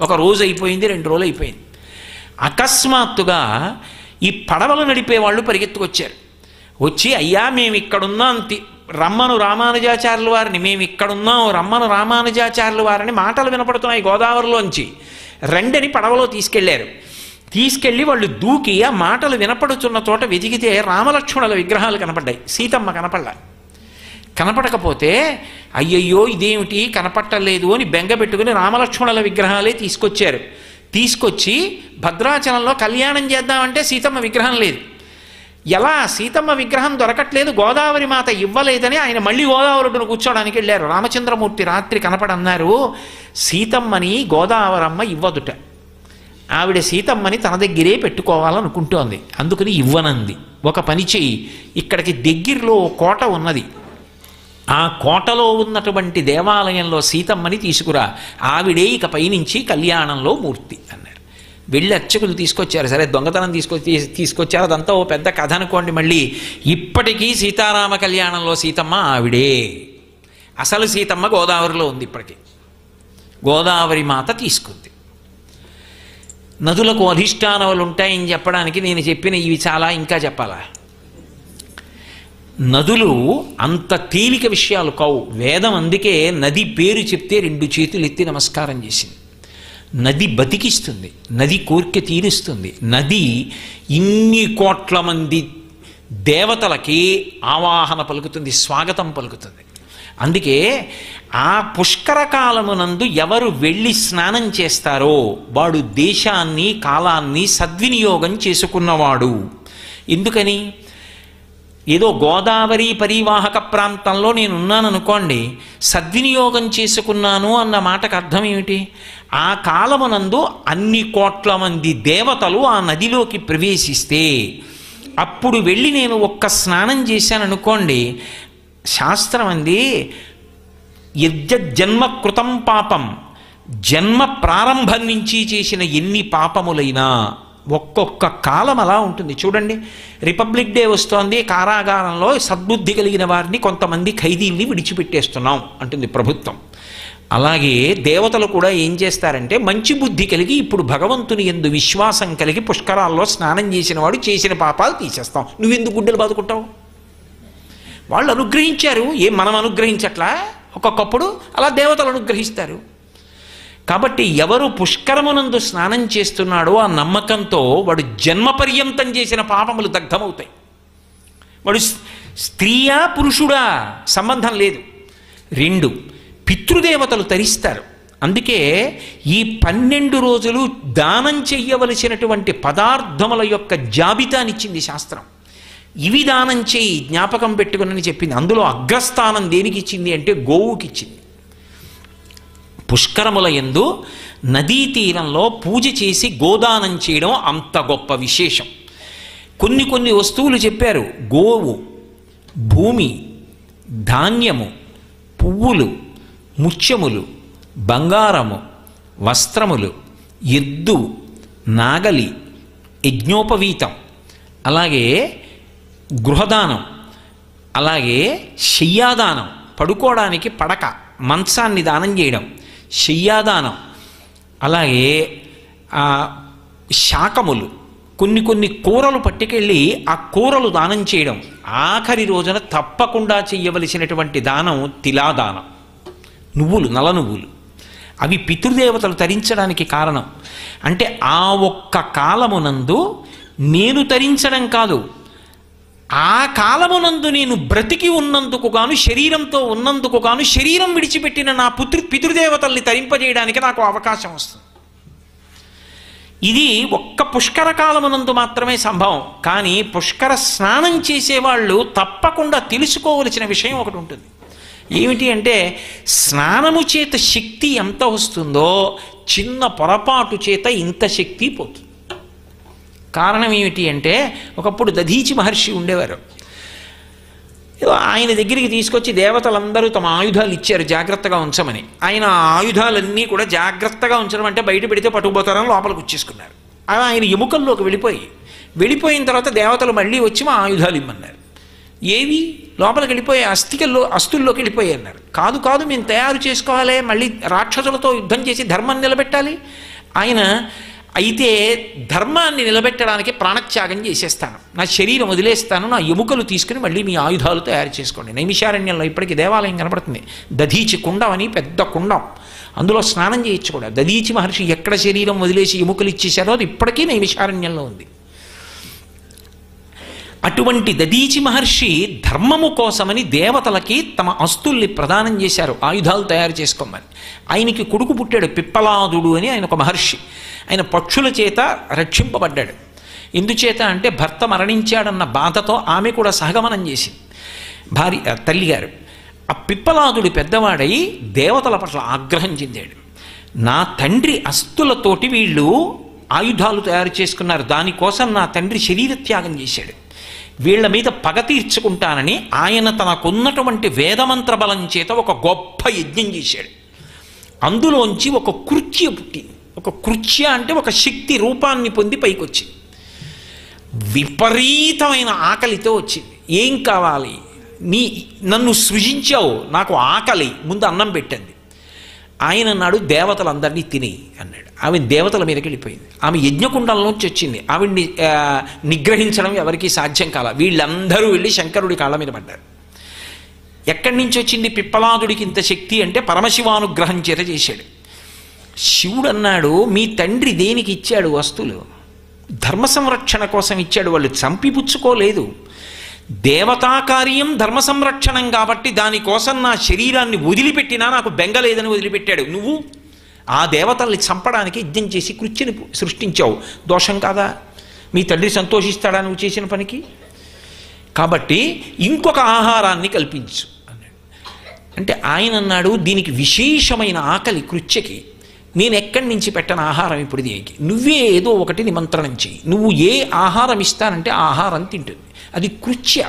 1 రోజు అయిపోయింది, 2 రోజులు అయిపోయింది. అకస్మాత్తుగా ఈ పడవలు నడిపేవాళ్ళు పరిగెత్తుకొచ్చారు. వచ్చి, అయ్యా మేము ఇక్కడున్నాం, రమ్మను రామానుజాచార్యుల వారిని, మేము ఇక్కడున్నాం, రమ్మను రామానుజాచార్యుల వారిని మాటలు వినపడుతున్నాయి గోదావరిలోంచి, రెండని పడవలో తీసుకెళ్లారు. తీసుకెళ్ళి వాళ్ళు దూకి ఆ మాటలు వినపడుతున్న చోట వెతికితే రామలక్ష్మణుల విగ్రహాలు కనపడ్డాయి, సీతమ్మ కనపడ్డా. కనపడకపోతే అయ్యయ్యో ఇదేమిటి కనపట్టలేదు అని బెంగ పెట్టుకుని రామలక్ష్మణుల విగ్రహాలే తీసుకొచ్చారు. తీసుకొచ్చి భద్రాచలంలో కళ్యాణం చేద్దామంటే సీతమ్మ విగ్రహం లేదు. ఎలా సీతమ్మ విగ్రహం దొరకట్లేదు, గోదావరి మాత ఇవ్వలేదని ఆయన మళ్ళీ గోదావరిని కూర్చోడానికి వెళ్ళారు. రామచంద్రమూర్తి రాత్రి కనపడన్నారు, సీతమ్మని గోదావరమ్మ ఇవ్వదుట, ఆవిడ సీతమ్మని తన దగ్గరే పెట్టుకోవాలనుకుంటోంది, అందుకని ఇవ్వనంది. ఒక పని చెయ్యి, ఇక్కడికి దగ్గరలో కోట ఉన్నది, ఆ కోటలో ఉన్నటువంటి దేవాలయంలో సీతమ్మని తీసుకురా, ఆవిడే ఇక పైనుంచి కళ్యాణంలో మూర్తి అన్నారు. వెళ్ళి అర్చకులు తీసుకొచ్చారు. సరే దొంగతనం తీసుకొచ్చారు, అదంతా ఓ పెద్ద కథ అనుకోండి. మళ్ళీ ఇప్పటికీ సీతారామ కళ్యాణంలో సీతమ్మ ఆవిడే, అసలు సీతమ్మ గోదావరిలో ఉంది ఇప్పటికీ. గోదావరి మాత తీసుకుంది. నదులకు అధిష్టానములు ఉంటాయని చెప్పడానికి నేను చెప్పిన ఇవి చాలా, ఇంకా చెప్పాలా? నదులు అంత తేలిక విషయాలు కావు. వేదం అందుకే నది పేరు చెప్తే 2 చేతులు ఎత్తి నమస్కారం చేసింది. నది బతికిస్తుంది, నది కోరిక తీరుస్తుంది. నది ఇన్ని కోట్ల మంది దేవతలకి ఆవాహన పలుకుతుంది, స్వాగతం పలుకుతుంది. అందుకే ఆ పుష్కర కాలమునందు ఎవరు వెళ్ళి స్నానం చేస్తారో వాడు దేశాన్ని కాలాన్ని సద్వినియోగం చేసుకున్నవాడు. ఎందుకని? ఏదో గోదావరి పరివాహక ప్రాంతంలో నేనున్నాను అనుకోండి, సద్వినియోగం చేసుకున్నాను అన్న మాటకు అర్థం ఏమిటి? ఆ కాలమునందు అన్ని కోట్ల మంది దేవతలు ఆ నదిలోకి ప్రవేశిస్తే అప్పుడు వెళ్ళి నేను ఒక్క స్నానం చేశాను అనుకోండి, శాస్త్రం అంది యజ్జన్మ కృతం పాపం, జన్మ ప్రారంభం నుంచి చేసిన ఎన్ని పాపములైనా ఒక్కొక్క కాలం అలా ఉంటుంది. చూడండి, రిపబ్లిక్ డే వస్తోంది, కారాగారంలో సద్బుద్ధి కలిగిన వారిని కొంతమంది ఖైదీల్ని విడిచిపెట్టేస్తున్నాం అంటుంది ప్రభుత్వం. అలాగే దేవతలు కూడా ఏం చేస్తారంటే మంచి బుద్ధి కలిగి ఇప్పుడు భగవంతుని యందు విశ్వాసం కలిగి పుష్కరాల్లో స్నానం చేసిన వాడు చేసిన పాపాలు తీసేస్తాం. నువ్వెందుకు గుడ్డలు బాదుకుంటావు? వాళ్ళు అనుగ్రహించారు, మనం అనుగ్రహించట్లా? ఒక్కొక్కప్పుడు అలా దేవతలు అనుగ్రహిస్తారు. కాబట్టి ఎవరు పుష్కరమునందు స్నానం చేస్తున్నాడో ఆ నమ్మకంతో వాడు జన్మపర్యంతం చేసిన పాపములు దగ్ధమవుతాయి. వాడు స్త్రీయా పురుషుడా సంబంధం లేదు. 2 పితృదేవతలు తరిస్తారు. అందుకే ఈ 12 రోజులు దానం చెయ్యవలసినటువంటి పదార్థముల యొక్క జాబితానిచ్చింది శాస్త్రం. ఇవి దానం చేయి, జ్ఞాపకం పెట్టుకుని చెప్పింది. అందులో అగ్రస్థానం దేనికి ఇచ్చింది అంటే గోవుకి ఇచ్చింది. పుష్కరముల యందు నదీ తీరంలో పూజ చేసి గోదానం చేయడం అంత గొప్ప విశేషం. కొన్ని వస్తువులు చెప్పారు. గోవు, భూమి, ధాన్యము, పువ్వులు, ముత్యములు, బంగారము, వస్త్రములు, ఎద్దు, నాగలి, యజ్ఞోపవీతం, అలాగే గృహదానం, అలాగే శయ్యాదానం, పడుకోవడానికి పడక, మంచాన్ని దానం చేయడం, శయ్యాదానం, అలాగే శాకములు, కొన్ని కూరలు పట్టుకెళ్ళి ఆ కూరలు దానం చేయడం. ఆఖరి రోజున తప్పకుండా చెయ్యవలసినటువంటి దానం తిలాదానం, నువ్వులు, నల్ల నువ్వులు. అవి పితృదేవతలు తరించడానికి కారణం. అంటే ఆ ఒక్క కాలమునందు నేను తరించడం కాదు, ఆ కాలమునందు నేను బ్రతికి ఉన్నందుకు గాను, శరీరంతో ఉన్నందుకు గాను, శరీరం విడిచిపెట్టిన నా పితృదేవతల్ని తరింపజేయడానికి నాకు అవకాశం వస్తుంది. ఇది ఒక్క పుష్కర కాలమునందు మాత్రమే సంభవం. కానీ పుష్కర స్నానం చేసేవాళ్ళు తప్పకుండా తెలుసుకోవలసిన విషయం ఒకటి ఉంటుంది. ఏమిటి అంటే స్నానము చేత శక్తి ఎంత వస్తుందో చిన్న పొరపాటు చేత ఇంత శక్తి పోతుంది. కారణం ఏమిటి అంటే ఒకప్పుడు దధీచి మహర్షి ఉండేవారు. ఆయన దగ్గరికి తీసుకొచ్చి దేవతలందరూ తమ ఆయుధాలు ఇచ్చారు జాగ్రత్తగా ఉంచమని. ఆయన ఆయుధాలన్నీ కూడా జాగ్రత్తగా ఉంచడం అంటే బయట పెడితే పట్టుకుపోతారని లోపలికి వచ్చేసుకున్నారు. ఆయన ఎముకల్లోకి వెళ్ళిపోయిన తర్వాత దేవతలు మళ్ళీ వచ్చి మా ఆయుధాలు ఇమ్మన్నారు. ఏవి? లోపలికి వెళ్ళిపోయి అస్థుల్లోకి వెళ్ళిపోయి అన్నారు. కాదు మేము తయారు చేసుకోవాలి, మళ్ళీ రాక్షసులతో యుద్ధం చేసి ధర్మం నిలబెట్టాలి. ఆయన అయితే ధర్మాన్ని నిలబెట్టడానికి ప్రాణత్యాగం చేసేస్తాను, నా శరీరం వదిలేస్తాను, నా ఎముకలు తీసుకుని మళ్ళీ మీ ఆయుధాలు తయారు చేసుకోండి. నైమిషారణ్యంలో ఇప్పటికీ దేవాలయం కనబడుతుంది. దధీచి కుండం అని పెద్ద కుండం, అందులో స్నానం చేయొచ్చు కూడా. దధీచి మహర్షి ఎక్కడ శరీరం వదిలేసి ఎముకలు ఇచ్చేశారో అది ఇప్పటికీ నైమిషారణ్యంలో ఉంది. అటువంటి దధీచి మహర్షి ధర్మము కోసమని దేవతలకి తమ అస్తుల్ని ప్రదానం చేశారు, ఆయుధాలు తయారు చేసుకోమని. ఆయనకి కొడుకు పుట్టాడు, పిప్పలాదుడు అని ఆయన ఒక మహర్షి. ఆయన పక్షుల చేత రక్షింపబడ్డాడు. ఎందుచేత అంటే భర్త మరణించాడన్న బాధతో ఆమె కూడా సహగమనం చేసింది, తల్లిగారు. ఆ పిప్పలాదుడు పెద్దవాడై దేవతల పట్ల ఆగ్రహం చెందాడు. నా తండ్రి అస్తులతోటి వీళ్ళు ఆయుధాలు తయారు చేసుకున్నారు, దానికోసం నా తండ్రి శరీర త్యాగం చేశాడు, వీళ్ల మీద పగ తీర్చుకుంటానని ఆయన తనకున్నటువంటి వేదమంత్ర బలం చేత ఒక గొప్ప యజ్ఞం చేశాడు. అందులోంచి ఒక కృత్య పుట్టింది. ఒక కృత్య అంటే ఒక శక్తి రూపాన్ని పొంది పైకి వచ్చింది. విపరీతమైన ఆకలితో వచ్చింది. ఏం కావాలి? నన్ను సృజించావు, నాకు ఆకలి, ముందు అన్నం పెట్టండి. ఆయన అన్నాడు దేవతలందరినీ తినేయి అన్నాడు. ఆమె దేవతల మీదకి వెళ్ళిపోయింది. ఆమె యజ్ఞకుండంలోంచి వచ్చింది. ఆవిడ్ని నిగ్రహించడం ఎవరికీ సాధ్యం కాల. వీళ్ళందరూ వెళ్ళి శంకరుడి కాళ్ళ మీద పడ్డారు. ఎక్కడి నుంచి వచ్చింది పిప్పలాదుడికి ఇంత శక్తి అంటే పరమశివానుగ్రహం చేత చేశాడు. శివుడు అన్నాడు, మీ తండ్రి దేనికి ఇచ్చాడు వస్తువులు? ధర్మ సంరక్షణ కోసం ఇచ్చాడు. వాళ్ళు చంపిపుచ్చుకోలేదు. దేవతాకార్యం ధర్మ సంరక్షణం కాబట్టి దానికోసం నా శరీరాన్ని వదిలిపెట్టినా నాకు బెంగలేదని వదిలిపెట్టాడు. నువ్వు ఆ దేవతల్ని చంపడానికి యజ్ఞం చేసి కృత్యని సృష్టించావు. దోషం కాదా? మీ తండ్రి సంతోషిస్తాడా నువ్వు చేసిన పనికి? కాబట్టి ఇంకొక ఆహారాన్ని కల్పించు అన్నాడు. అంటే ఆయన అన్నాడు, దీనికి విశేషమైన ఆకలి కృత్యకి, నేను ఎక్కడి నుంచి పెట్టను ఆహారం ఇప్పుడు దీనికి, నువ్వే ఏదో ఒకటి నిమంత్రణం చెయ్యి. నువ్వు ఏ ఆహారం ఇస్తానంటే ఆ ఆహారం తింటుంది. అది కృత్య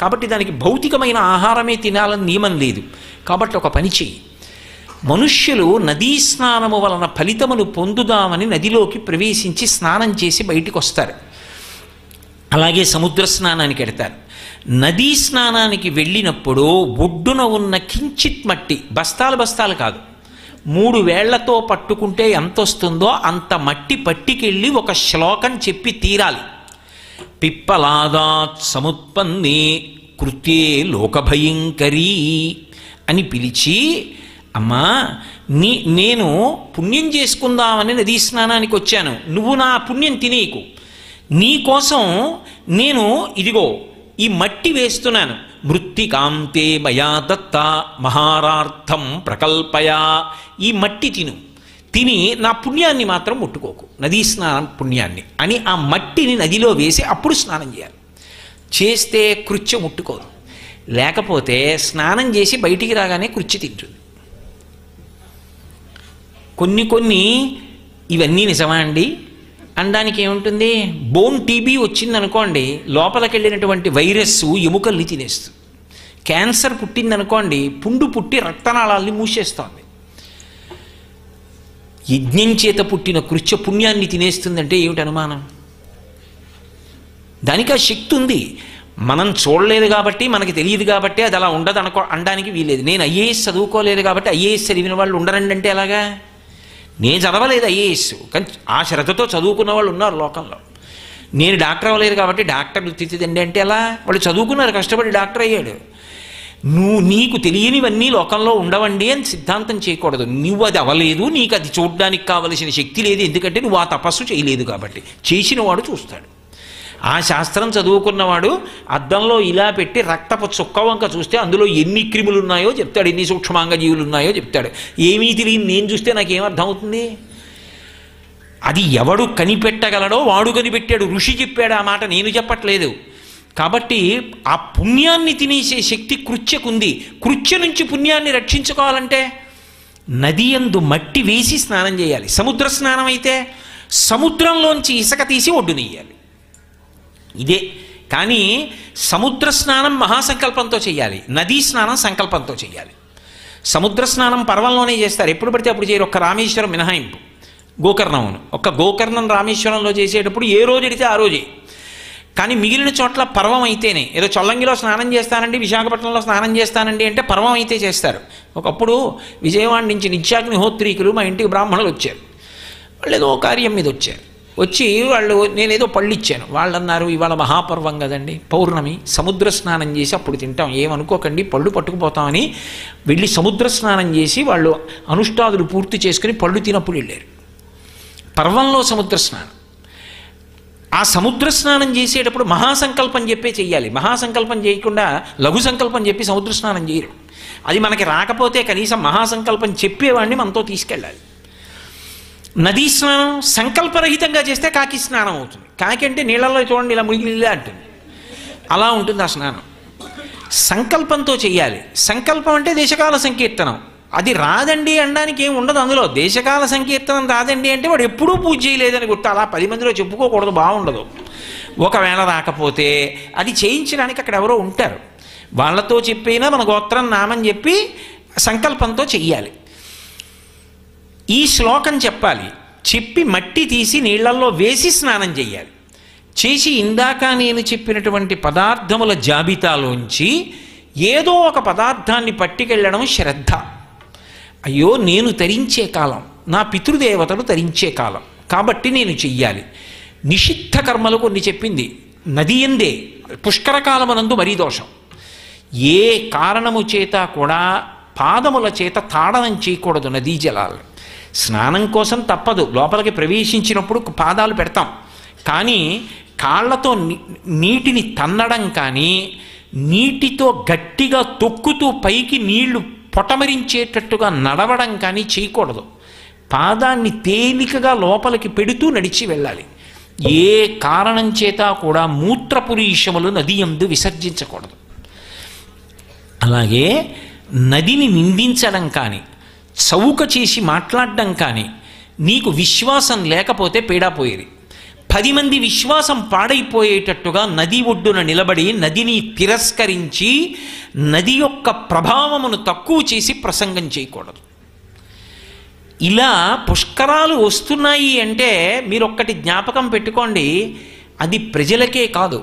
కాబట్టి దానికి భౌతికమైన ఆహారమే తినాలని నియమం లేదు. కాబట్టి ఒక పని చెయ్యి, మనుష్యులు నదీ స్నానము వలన ఫలితమును పొందుదామని నదిలోకి ప్రవేశించి స్నానం చేసి బయటికి వస్తారు. అలాగే సముద్ర స్నానానికి వెడతారు. నదీ స్నానానికి వెళ్ళినప్పుడు ఒడ్డున ఉన్న కించిత్ మట్టి, బస్తాలు బస్తాలు కాదు, 3 వేళ్లతో పట్టుకుంటే ఎంత వస్తుందో అంత మట్టి పట్టికెళ్ళి ఒక శ్లోకం చెప్పి తీరాలి. పిప్పలాదాత్ సముత్పన్నే కృత్యే లోకభయంకరీ అని పిలిచి, అమ్మా నేను పుణ్యం చేసుకుందామని నదీ స్నానానికి వచ్చాను, నువ్వు నా పుణ్యం తినేకు, నీకోసం నేను ఇదిగో ఈ మట్టి వేస్తున్నాను. మృత్తికాంతే మయా దత్త మహారార్థం ప్రకల్పయా, ఈ మట్టి తిని నా పుణ్యాన్ని మాత్రం ముట్టుకోకు, నదీ స్నానం పుణ్యాన్ని అని ఆ మట్టిని నదిలో వేసి అప్పుడు స్నానం చేయాలి. చేస్తే కృత్య ముట్టుకోదు. లేకపోతే స్నానం చేసి బయటికి రాగానే కృత్య తింటుంది. కొన్ని ఇవన్నీ నిజమా అండి అనడానికి ఏముంటుంది? బోన్ టీబీ వచ్చిందనుకోండి, లోపలికి వెళ్ళినటువంటి వైరస్ ఎముకల్ని తినేస్తుంది. క్యాన్సర్ పుట్టిందనుకోండి, పుండు పుట్టి రక్తనాళాల్ని మూసేస్తోంది. యజ్ఞం చేత పుట్టిన కృత్య పుణ్యాన్ని తినేస్తుందంటే ఏమిటి అనుమానం? దానికి ఆ శక్తి ఉంది. మనం చూడలేదు కాబట్టి, మనకి తెలియదు కాబట్టి అది అలా ఉండదు అనడానికి వీలేదు. నేను ఐఏఎస్ చదువుకోలేదు కాబట్టి ఐఏఎస్ చదివిన వాళ్ళు ఉండరండి అంటే ఎలాగా? నేను చదవలేదు ఐఏఎస్, కానీ ఆ శ్రద్ధతో చదువుకున్న వాళ్ళు ఉన్నారు లోకంలో. నేను డాక్టర్ అవ్వలేదు కాబట్టి డాక్టర్ వృత్తిదండి అంటే ఎలా? వాళ్ళు చదువుకున్నారు, కష్టపడి డాక్టర్ అయ్యాడు. నీకు తెలియనివన్నీ లోకంలో ఉండవండి అని సిద్ధాంతం చేయకూడదు. నువ్వు అది అవ్వలేదు, నీకు అది చూడడానికి కావలసిన శక్తి లేదు, ఎందుకంటే నువ్వు ఆ తపస్సు చేయలేదు కాబట్టి. చేసిన వాడు చూస్తాడు. ఆ శాస్త్రం చదువుకున్నవాడు అద్దంలో ఇలా పెట్టి రక్తపు చుక్క వంక చూస్తే అందులో ఎన్ని క్రిములు ఉన్నాయో చెప్తాడు, ఎన్ని సూక్ష్మాంగ జీవులు ఉన్నాయో చెప్తాడు. ఏమీ తెలియని నేను చూస్తే నాకేమర్థమవుతుంది? అది ఎవడు కనిపెట్టగలడో వాడు కనిపెట్టాడు. ఋషి చెప్పాడు ఆ మాట, నేను చెప్పట్లేదు. కాబట్టి ఆ పుణ్యాన్ని తినేసే శక్తి కృత్యకుంది. కృత్య నుంచి పుణ్యాన్ని రక్షించుకోవాలంటే నది యందు మట్టి వేసి స్నానం చేయాలి. సముద్ర స్నానం అయితే సముద్రంలోంచి ఇసుక తీసి ఒడ్డునెయ్యాలి. ఇదే. కానీ సముద్ర స్నానం మహాసంకల్పంతో చేయాలి, నదీ స్నానం సంకల్పంతో చేయాలి. సముద్ర స్నానం పర్వంలోనే చేస్తారు, ఎప్పుడు పడితే అప్పుడు చేయరు. ఒక్క రామేశ్వరం మినహాయింపు, గోకర్ణమును. ఒక్క గోకర్ణం రామేశ్వరంలో చేసేటప్పుడు ఏ రోజు ఎడితే ఆ రోజే. కానీ మిగిలిన చోట్ల పర్వం అయితేనే. ఏదో చొల్లంగిలో స్నానం చేస్తానండి, విశాఖపట్నంలో స్నానం చేస్తానండి అంటే పర్వం అయితే చేస్తారు. ఒకప్పుడు విజయవాడ నుంచి నిత్యాగ్నిహోత్రీకులు మా ఇంటికి బ్రాహ్మణులు వచ్చారు. వాళ్ళు ఏదో కార్యం మీద వచ్చి వాళ్ళు నేనేదో పళ్ళు ఇచ్చాను. వాళ్ళు అన్నారు, ఇవాళ మహాపర్వం కదండి, పౌర్ణమి, సముద్ర స్నానం చేసి అప్పుడు తింటాం, ఏమనుకోకండి పళ్ళు పట్టుకుపోతామని వెళ్ళి సముద్ర స్నానం చేసి వాళ్ళు అనుష్ఠాదులు పూర్తి చేసుకుని పళ్ళు తినప్పుడు వెళ్ళారు. పర్వంలో సముద్ర స్నానం. ఆ సముద్ర స్నానం చేసేటప్పుడు మహాసంకల్పం చెప్పే చెయ్యాలి. మహాసంకల్పం చేయకుండా లఘు సంకల్పం చెప్పి సముద్ర స్నానం చేయరు. అది మనకి రాకపోతే కనీసం మహాసంకల్పం చెప్పేవాడిని మనతో తీసుకెళ్ళాలి. నదీ స్నానం సంకల్పరహితంగా చేస్తే కాకి స్నానం అవుతుంది. కాకి అంటే నీళ్ళల్లో చూడండి ఇలా మునిగిలా అంటుంది, అలా ఉంటుంది ఆ స్నానం. సంకల్పంతో చెయ్యాలి. సంకల్పం అంటే దేశకాల సంకీర్తనం. అది రాదండి అనడానికి ఏమి ఉండదు అందులో. దేశకాల సంకీర్తనం రాదండి అంటే వాడు ఎప్పుడూ పూజ చేయలేదని గుర్తు. అలా 10 మందిలో చెప్పుకోకూడదు, బాగుండదు. ఒకవేళ రాకపోతే అది చేయించడానికి అక్కడ ఎవరో ఉంటారు, వాళ్ళతో చెప్పైనా మన గోత్రం నామని చెప్పి సంకల్పంతో చెయ్యాలి. ఈ శ్లోకం చెప్పాలి. చెప్పి మట్టి తీసి నీళ్లల్లో వేసి స్నానం చెయ్యాలి. చేసి ఇందాక నేను చెప్పినటువంటి పదార్థముల జాబితాలోంచి ఏదో ఒక పదార్థాన్ని పట్టుకెళ్ళడం శ్రద్ధ. అయ్యో నేను తరించే కాలం, నా పితృదేవతలు తరించే కాలం, కాబట్టి నేను చెయ్యాలి. నిషిద్ధ కర్మలు కొన్ని చెప్పింది. నది ఎందే పుష్కరకాలమునందు మరీ దోషం. ఏ కారణము చేత కూడా పాదముల చేత తాడనం చేయకూడదు నదీ జలాలు. స్నానం కోసం తప్పదు, లోపలికి ప్రవేశించినప్పుడు పాదాలు పెడతాం, కానీ కాళ్ళతో నీటిని తన్నడం కానీ నీటితో గట్టిగా తొక్కుతూ పైకి నీళ్లు పొటమరించేటట్టుగా నడవడం కానీ చేయకూడదు. పాదాన్ని తేలికగా లోపలికి పెడుతూ నడిచి వెళ్ళాలి. ఏ కారణం చేత కూడా మూత్రపురీషములు నది యందు విసర్జించకూడదు. అలాగే నదిని నిందించడం కానీ చౌక చేసి మాట్లాడడం కానీ నీకు విశ్వాసం లేకపోతే పీడాపోయేది. 10 మంది విశ్వాసం పాడైపోయేటట్టుగా నది ఒడ్డున నిలబడి నదిని తిరస్కరించి నది యొక్క ప్రభావమును తక్కువ చేసి ప్రసంగం చేయకూడదు. ఇలా పుష్కరాలు వస్తున్నాయి అంటే మీరు ఒక్కటి జ్ఞాపకం పెట్టుకోండి, అది ప్రజలకే కాదు,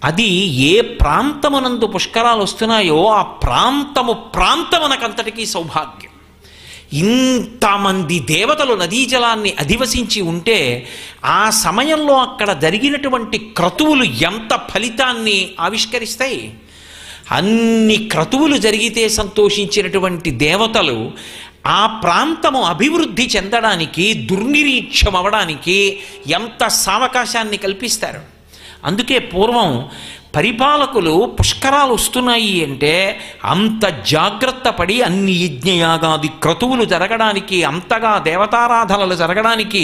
అది ఏ ప్రాంతమునందు పుష్కరాలు వస్తున్నాయో ఆ ప్రాంతమునకంతటికీ సౌభాగ్యం. ఇంతమంది దేవతలు నదీ జలాన్ని అధివసించి ఉంటే ఆ సమయంలో అక్కడ జరిగినటువంటి క్రతువులు ఎంత ఫలితాన్ని ఆవిష్కరిస్తాయి. అన్ని క్రతువులు జరిగితే సంతోషించినటువంటి దేవతలు ఆ ప్రాంతము అభివృద్ధి చెందడానికి, దుర్నిరీక్షం అవ్వడానికి ఎంత సావకాశాన్ని కల్పిస్తారు. అందుకే పూర్వం పరిపాలకులు పుష్కరాలు వస్తున్నాయి అంటే అంత జాగ్రత్త పడి అన్ని యజ్ఞయాగాది క్రతువులు జరగడానికి, అంతగా దేవతారాధనలు జరగడానికి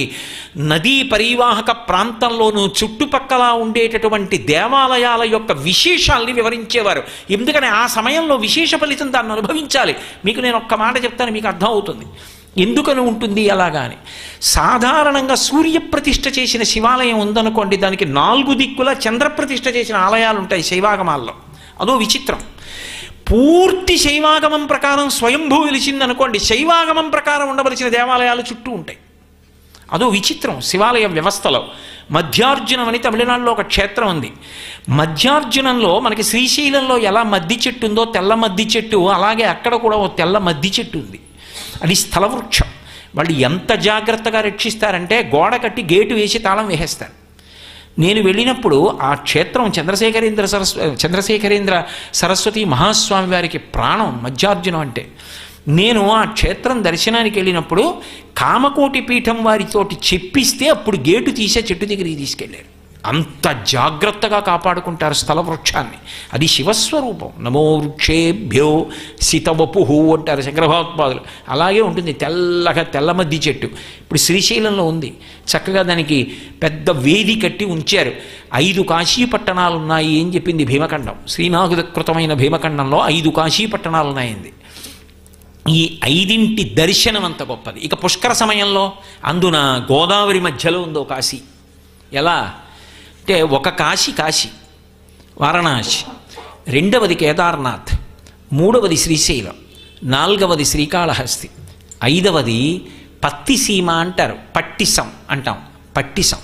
నదీ పరివాహక ప్రాంతంలోనూ చుట్టుపక్కల ఉండేటటువంటి దేవాలయాల యొక్క విశేషాల్ని వివరించేవారు. ఎందుకని ఆ సమయంలో విశేష ఫలితం దాన్ని అనుభవించాలి. మీకు నేను ఒక్క మాట చెప్తాను, మీకు అర్థం అవుతుంది ఎందుకని ఉంటుంది అలాగాని. సాధారణంగా సూర్యప్రతిష్ఠ చేసిన శివాలయం ఉందనుకోండి, దానికి 4 దిక్కుల చంద్రప్రతిష్ఠ చేసిన ఆలయాలు ఉంటాయి శైవాగమాల్లో. అదో విచిత్రం. పూర్తి శైవాగమం ప్రకారం స్వయంభూ వెలిచిందనుకోండి, శైవాగమం ప్రకారం ఉండవలసిన దేవాలయాలు చుట్టూ ఉంటాయి. అదో విచిత్రం శివాలయ వ్యవస్థలో. మధ్యార్జునం అని తమిళనాడులో ఒక క్షేత్రం ఉంది. మధ్యార్జునంలో మనకి శ్రీశైలంలో ఎలా మద్ది చెట్టు ఉందో తెల్ల మద్ది చెట్టు, అలాగే అక్కడ కూడా ఓ తెల్ల మద్ది చెట్టు ఉంది. అది స్థలవృక్షం. వాళ్ళు ఎంత జాగ్రత్తగా రక్షిస్తారంటే గోడ కట్టి గేటు వేసి తాళం వేసేస్తారు. నేను వెళ్ళినప్పుడు ఆ క్షేత్రం చంద్రశేఖరేంద్ర సరస్వతి మహాస్వామి వారికి ప్రాణం మధ్యార్జునం అంటే. నేను ఆ క్షేత్రం దర్శనానికి వెళ్ళినప్పుడు కామకోటి పీఠం వారితోటి చెప్పిస్తే అప్పుడు గేటు తీసే చెట్టు దగ్గరికి తీసుకెళ్ళారు. అంత జాగ్రత్తగా కాపాడుకుంటారు స్థల వృక్షాన్ని. అది శివస్వరూపం. నమో వృక్షేభ్యో సితవపుహు అంటారు శంకరభగవత్పాదులు. అలాగే ఉంటుంది తెల్లగా తెల్ల మద్ది చెట్టు. ఇప్పుడు శ్రీశైలంలో ఉంది, చక్కగా దానికి పెద్ద వేది కట్టి ఉంచారు. 5 కాశీ పట్టణాలు ఉన్నాయి అని చెప్పింది భీమఖండం. శ్రీనాథకృతమైన భీమఖండంలో 5 కాశీ పట్టణాలు ఉన్నాయండి. ఈ 5 దర్శనం అంత గొప్పది. ఇక పుష్కర సమయంలో అందున గోదావరి మధ్యలో ఉందో కాశీ. ఎలా అంటే ఒక కాశీ వారణాసి, 2వది కేదార్నాథ్, 3వది శ్రీశైలం, 4వది శ్రీకాళహస్తి, 5వది పత్తిసీమ అంటారు, పట్టిసం అంటాం, పట్టిసం.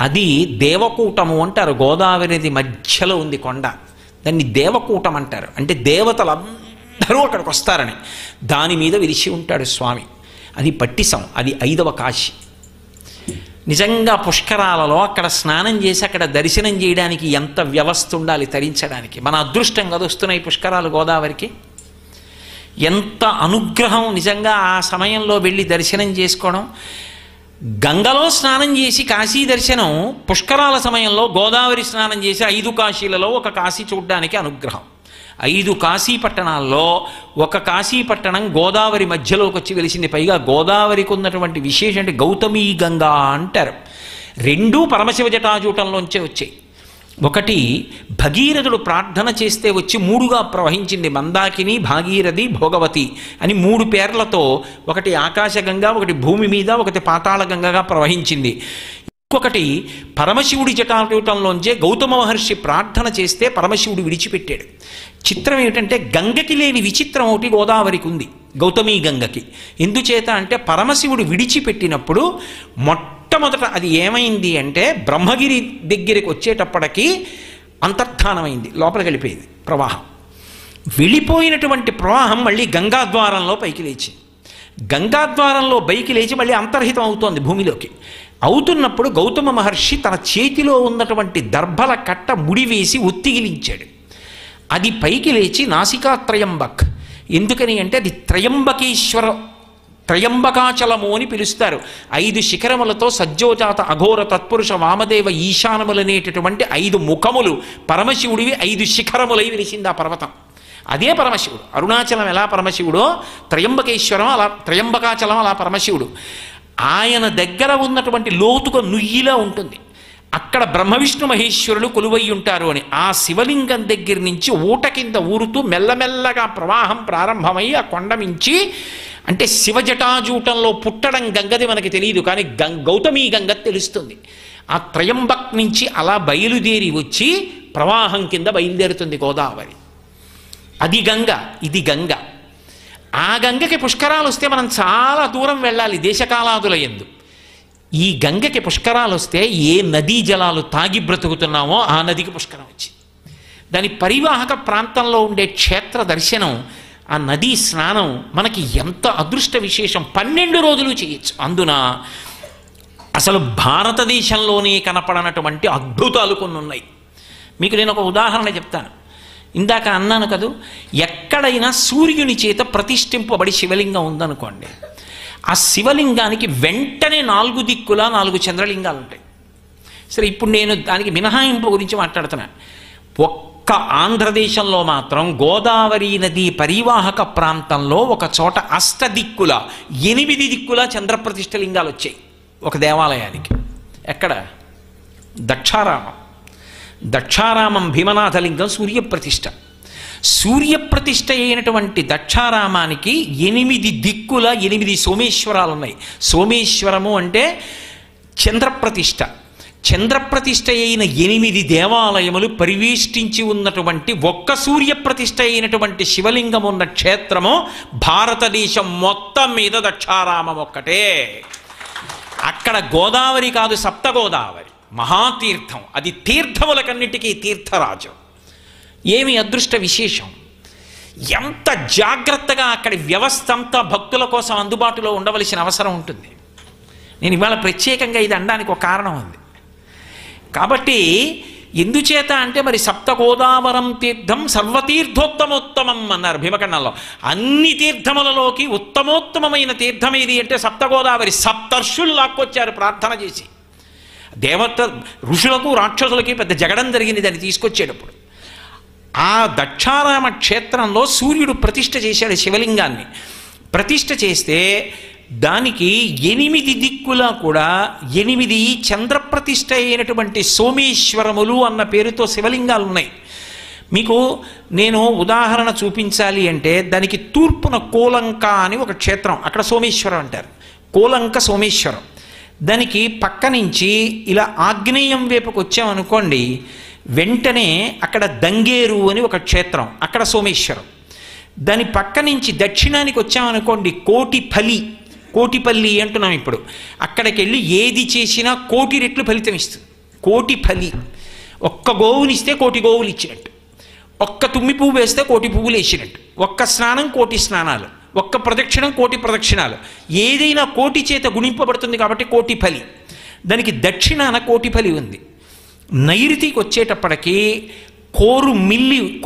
అది దేవకూటము అంటారు. గోదావరిది మధ్యలో ఉంది కొండ, దాన్ని దేవకూటం అంటారు. అంటే దేవతలందరూ అక్కడికి వస్తారని దాని మీద విరిచి ఉంటాడు స్వామి. అది పట్టిసం, అది 5వ కాశీ. నిజంగా పుష్కరాలలో అక్కడ స్నానం చేసి అక్కడ దర్శనం చేయడానికి ఎంత వ్యవస్థ ఉండాలి తరించడానికి. మన అదృష్టం కదా వస్తున్నాయి పుష్కరాలు గోదావరికి. ఎంత అనుగ్రహం నిజంగా ఆ సమయంలో వెళ్ళి దర్శనం చేసుకోవడం. గంగలో స్నానం చేసి కాశీ దర్శనం, పుష్కరాల సమయంలో గోదావరి స్నానం చేసి 5 కాశీలలో ఒక కాశీ చూడడానికి అనుగ్రహం. 5 కాశీ పట్టణాల్లో ఒక కాశీ పట్టణం గోదావరి మధ్యలోకి వచ్చి వెలిసింది. పైగా గోదావరికి ఉన్నటువంటి విశేషం అంటే గౌతమీ గంగా అంటారు. 2 పరమశివ జటాజూటంలోంచే వచ్చాయి. ఒకటి భగీరథుడు ప్రార్థన చేస్తే వచ్చి 3గా ప్రవహించింది. మందాకిని, భాగీరథి, భోగవతి అని 3 పేర్లతో, ఒకటి ఆకాశగంగా, ఒకటి భూమి మీద, ఒకటి పాతాళ గంగగా ప్రవహించింది. ఇంకొకటి పరమశివుడి జటాజూటంలోంచే గౌతమ మహర్షి ప్రార్థన చేస్తే పరమశివుడు విడిచిపెట్టాడు. చిత్రం ఏమిటంటే గంగకి లేని విచిత్రం ఒకటి గోదావరికి ఉంది, గౌతమీ గంగకి. ఎందుచేత అంటే పరమశివుడు విడిచిపెట్టినప్పుడు మొట్టమొదట అది ఏమైంది అంటే బ్రహ్మగిరి దగ్గరికి వచ్చేటప్పటికి అంతర్ధానమైంది, లోపలికి వెళ్ళిపోయింది ప్రవాహం. వెళ్ళిపోయినటువంటి ప్రవాహం మళ్ళీ గంగాద్వారంలో పైకి లేచింది. గంగాద్వారంలో పైకి లేచి మళ్ళీ అంతర్హితం అవుతోంది భూమిలోకి. అవుతున్నప్పుడు గౌతమ మహర్షి తన చేతిలో ఉన్నటువంటి దర్భల కట్ట ముడివేసి ఒత్తిగిలించాడు. అది పైకి లేచి నాసికా త్రయంబక్. ఎందుకని అంటే అది త్రయంబకాచలము అని పిలుస్తారు. 5 శిఖరములతో సజ్జోజాత అఘోర తత్పురుష వామదేవ ఈశానములనేటటువంటి 5 ముఖములు పరమశివుడివి 5 శిఖరములై విలిసింది ఆ పర్వతం. అదే పరమశివుడు. అరుణాచలం ఎలా పరమశివుడో త్రయంబకేశ్వరం అలా త్రయంబకాచలం అలా పరమశివుడు. ఆయన దగ్గర ఉన్నటువంటి లోతుగా నుయ్యిలా ఉంటుంది. అక్కడ బ్రహ్మ విష్ణు మహేశ్వరులు కొలువై ఉంటారు అని ఆ శివలింగం దగ్గర నుంచి ఊట కింద ఊరుతూ మెల్లమెల్లగా ప్రవాహం ప్రారంభమై ఆ కొండ మించి, అంటే శివజటాజూటంలో పుట్టడం గంగది మనకి తెలియదు, కానీ గౌతమీ గంగ తెలుస్తుంది. ఆ త్రయంబక్ నుంచి అలా బయలుదేరి వచ్చి ప్రవాహం కింద బయలుదేరుతుంది గోదావరి. అది గంగ, ఇది గంగ. ఆ గంగకి పుష్కరాలు వస్తే మనం చాలా దూరం వెళ్ళాలి దేశకాలాదుల యందు. ఈ గంగకి పుష్కరాలు వస్తే ఏ నదీ జలాలు తాగి బ్రతుకుతున్నామో ఆ నదికి పుష్కరం వచ్చింది. దాని పరివాహక ప్రాంతంలో ఉండే క్షేత్ర దర్శనం, ఆ నదీ స్నానం మనకి ఎంత అదృష్ట విశేషం. 12 రోజులు చేయొచ్చు. అందున అసలు భారతదేశంలోనే కనపడనటువంటి అద్భుతాలు కొన్ని ఉన్నాయి. మీకు నేను ఒక ఉదాహరణ చెప్తాను. ఇందాక అన్నాను కదూ, ఎక్కడైనా సూర్యుని చేత ప్రతిష్ఠింపబడి శివలింగం ఉందనుకోండి, ఆ శివలింగానికి వెంటనే 4 దిక్కులా 4 చంద్రలింగాలు ఉంటాయి. సరే, ఇప్పుడు నేను దానికి మినహాయింపు గురించి మాట్లాడుతున్నాను. ఒక్క ఆంధ్రదేశంలో మాత్రం గోదావరి నది పరివాహక ప్రాంతంలో ఒక చోట అష్టదిక్కుల 8 దిక్కుల చంద్రప్రతిష్ఠ లింగాలు వచ్చాయి ఒక దేవాలయానికి. ఎక్కడ? దక్షారామం భీమనాథలింగం సూర్యప్రతిష్ఠ. సూర్యప్రతిష్ఠ అయినటువంటి దక్షారామానికి 8 దిక్కుల 8 సోమేశ్వరాలు ఉన్నాయి. సోమేశ్వరము అంటే చంద్రప్రతిష్ఠ. చంద్రప్రతిష్ఠ అయిన 8 దేవాలయములు పరివేష్టించి ఉన్నటువంటి ఒక్క సూర్యప్రతిష్ఠ అయినటువంటి శివలింగం ఉన్న క్షేత్రము భారతదేశం మొత్తం మీద దక్షారామం ఒక్కటే. అక్కడ గోదావరి కాదు, సప్తగోదావరి మహాతీర్థం. అది తీర్థములకన్నిటికీ తీర్థరాజు. ఏమి అదృష్ట విశేషం! ఎంత జాగ్రత్తగా అక్కడి వ్యవస్థ అంతా భక్తుల కోసం అందుబాటులో ఉండవలసిన అవసరం ఉంటుంది. నేను ఇవాళ ప్రత్యేకంగా ఇది అనడానికి ఒక కారణం ఉంది. కాబట్టి ఎందుచేత అంటే మరి సప్తగోదావరం తీర్థం సర్వతీర్థోత్తమోత్తమం అన్నారు భీమఖండంలో. అన్ని తీర్థములలోకి ఉత్తమోత్తమైన తీర్థం ఏది అంటే సప్తగోదావరి. సప్తర్షులు లాక్కొచ్చారు ప్రార్థన చేసి. దేవత ఋషులకు రాక్షసులకి పెద్ద జగడం జరిగింది దాన్ని తీసుకొచ్చేటప్పుడు. ఆ దక్షారామ క్షేత్రంలో సూర్యుడు ప్రతిష్ఠ చేశాడు శివలింగాన్ని. ప్రతిష్ఠ చేస్తే దానికి 8 దిక్కులా కూడా 8 చంద్రప్రతిష్ఠ అయినటువంటి సోమేశ్వరములు అన్న పేరుతో శివలింగాలు ఉన్నాయి. మీకు నేను ఉదాహరణ చూపించాలి అంటే దానికి తూర్పున కోలంక అని ఒక క్షేత్రం, అక్కడ సోమేశ్వరం అంటారు. కోలంక సోమేశ్వరం. దానికి పక్క నుంచి ఇలా ఆగ్నేయం వైపుకి వచ్చామనుకోండి, వెంటనే అక్కడ దంగేరు అని ఒక క్షేత్రం, అక్కడ సోమేశ్వరం. దాని పక్క నుంచి దక్షిణానికి వచ్చామనుకోండి, కోటిపల్లి అంటున్నాం ఇప్పుడు. అక్కడికి వెళ్ళి ఏది చేసినా 1,000,000 రెట్లు ఫలితం ఇస్తుంది. కోటిపల్లి. ఒక్క గోవునిస్తే 1,000,000 గోవులు ఇచ్చినట్టు, ఒక్క తుమ్మి పువ్వు వేస్తే 1,000,000 పువ్వులు వేసినట్టు, ఒక్క స్నానం 1,000,000 స్నానాలు, ఒక్క ప్రదక్షిణం 1,000,000 ప్రదక్షిణాలు. ఏదైనా 1,000,000 చేత గుణింపబడుతుంది కాబట్టి కోటిపల్లి. దానికి దక్షిణాన 1,000,000 ఉంది. నైరుతికి వచ్చేటప్పటికి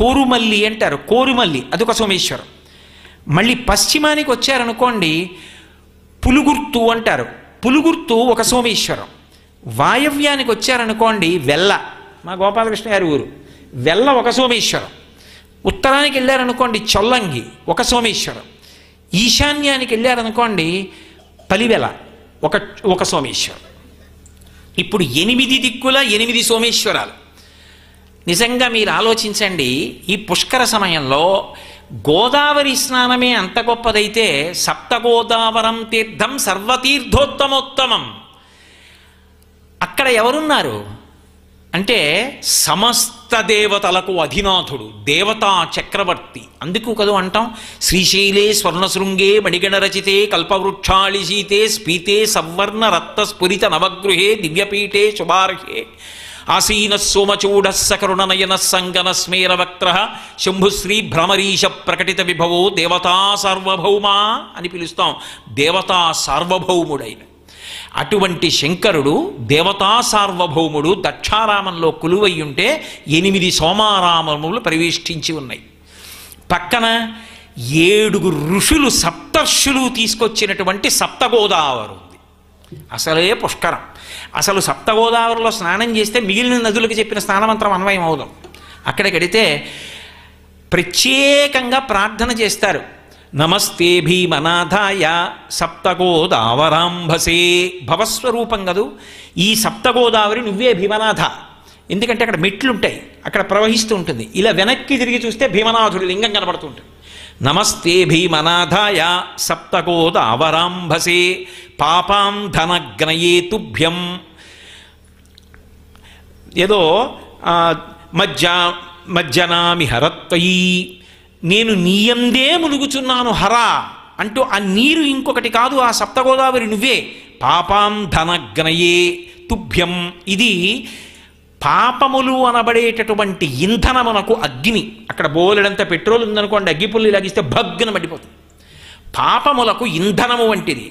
కోరుమల్లి అంటారు, కోరుమల్లి అదొక సోమేశ్వరం. మళ్ళీ పశ్చిమానికి వచ్చారనుకోండి పులుగుర్తు అంటారు, పులుగుర్తు ఒక సోమేశ్వరం. వాయవ్యానికి వచ్చారనుకోండి వెల్ల, మా గోపాలకృష్ణ గారి ఊరు, వెల్ల ఒక సోమేశ్వరం. ఉత్తరానికి వెళ్ళారనుకోండి చొల్లంగి ఒక సోమేశ్వరం. ఈశాన్యానికి వెళ్ళారనుకోండి పలివెల ఒక సోమేశ్వరం. ఇప్పుడు 8 దిక్కుల 8 సోమేశ్వరాలు. నిజంగా మీరు ఆలోచించండి, ఈ పుష్కర సమయంలో గోదావరి స్నానమే అంత గొప్పదైతే సప్తగోదావరం తీర్థం సర్వతీర్థోత్తమోత్తమం. అక్కడ ఎవరున్నారు అంటే సమస్త దేవతలకు అధినాథుడు, దేవతా చక్రవర్తి. అందుకు కదూ అంటాం, శ్రీశైలే స్వర్ణశృంగే మణిగణ రచితే కల్పవృక్షాళిశీతే స్పీతే సవర్ణ రక్త స్ఫురిత నవగృహే దివ్యపీఠే శుభార్హే ఆసీన సోమచూడ సకరుణనయన సంగన స్మేర వక్త్ర శంభుశ్రీ భ్రమరీశ ప్రకటిత విభవో దేవతా సార్వభౌమా అని పిలుస్తాం. దేవతా సార్వభౌముడైన అటువంటి శంకరుడు దేవతా సార్వభౌముడు దక్షారామంలో కొలువై ఉంటే 8 సోమారామములు పరివేష్టించి ఉన్నాయి. పక్కన 7 ఋషులు సప్తర్షులు తీసుకొచ్చినటువంటి సప్తగోదావరి ఉంది. అసలే పుష్కరం. అసలు సప్తగోదావరిలో స్నానం చేస్తే మిగిలిన నదులకు చెప్పిన స్నానమంత్రం అన్వయం అవుదాం. అక్కడికి వెడితే ప్రత్యేకంగా ప్రార్థన చేస్తారు. నమస్తే భీమనాథాయ సప్తగోదావరాంభసే. భవస్వరూపం కదూ ఈ సప్తగోదావరి, నువ్వే భీమనాథ. ఎందుకంటే అక్కడ మెట్లుంటాయి, అక్కడ ప్రవహిస్తూ ఉంటుంది. ఇలా వెనక్కి తిరిగి చూస్తే భీమనాథుడి లింగం కనబడుతూ ఉంటుంది. నమస్తే భీమనాథాయ సప్తగోదావరాంభసే పాపాం ధనగ్నయే తుభ్యం. ఏదో మజ్జనామి హరత్వయీ, నేను నీయందే మునుగుచున్నాను హరా అంటూ ఆ నీరు ఇంకొకటి కాదు, ఆ సప్తగోదావరి నువ్వే. పాపాం ధనగ్నయే తుభ్యం. ఇది పాపములు అనబడేటటువంటి ఇంధనమునకు అగ్ని. అక్కడ బోలెడంత పెట్రోల్ ఉందనుకోండి, అగ్గిపుల్లి లాగిస్తే భగ్గున పడిపోతుంది. పాపములకు ఇంధనము వంటిది,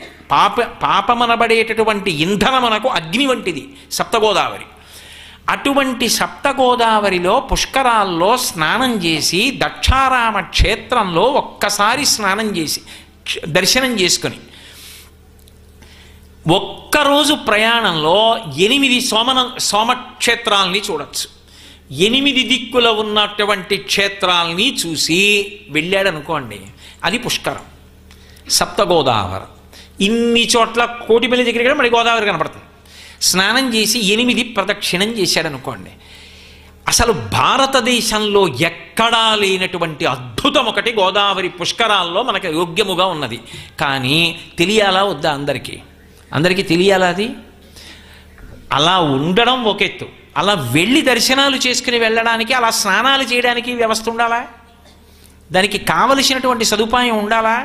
పాపమనబడేటటువంటి ఇంధనమునకు అగ్ని వంటిది సప్తగోదావరి. అటువంటి సప్తగోదావరిలో పుష్కరాల్లో స్నానం చేసి దక్షారామ క్షేత్రంలో ఒక్కసారి స్నానం చేసి దర్శనం చేసుకొని ఒక్కరోజు ప్రయాణంలో 8 సోమక్షేత్రాలని చూడొచ్చు. 8 దిక్కుల ఉన్నటువంటి క్షేత్రాలని చూసి వెళ్ళాడనుకోండి, అది పుష్కరం. సప్తగోదావరి ఇన్ని చోట్ల కోటిపల్లి దగ్గర మరి గోదావరి కనపడుతుంది. స్నానం చేసి 8 ప్రదక్షిణం చేశాడనుకోండి, అసలు భారతదేశంలో ఎక్కడా లేనటువంటి అద్భుతం ఒకటి గోదావరి పుష్కరాల్లో మనకు యోగ్యముగా ఉన్నది. కానీ తెలియాలా వద్దా? అందరికీ తెలియాలా? అది అలా ఉండడం ఒక ఎత్తు, అలా వెళ్ళి దర్శనాలు చేసుకుని వెళ్ళడానికి, అలా స్నానాలు చేయడానికి వ్యవస్థ ఉండాలా? దానికి కావలసినటువంటి సదుపాయం ఉండాలా?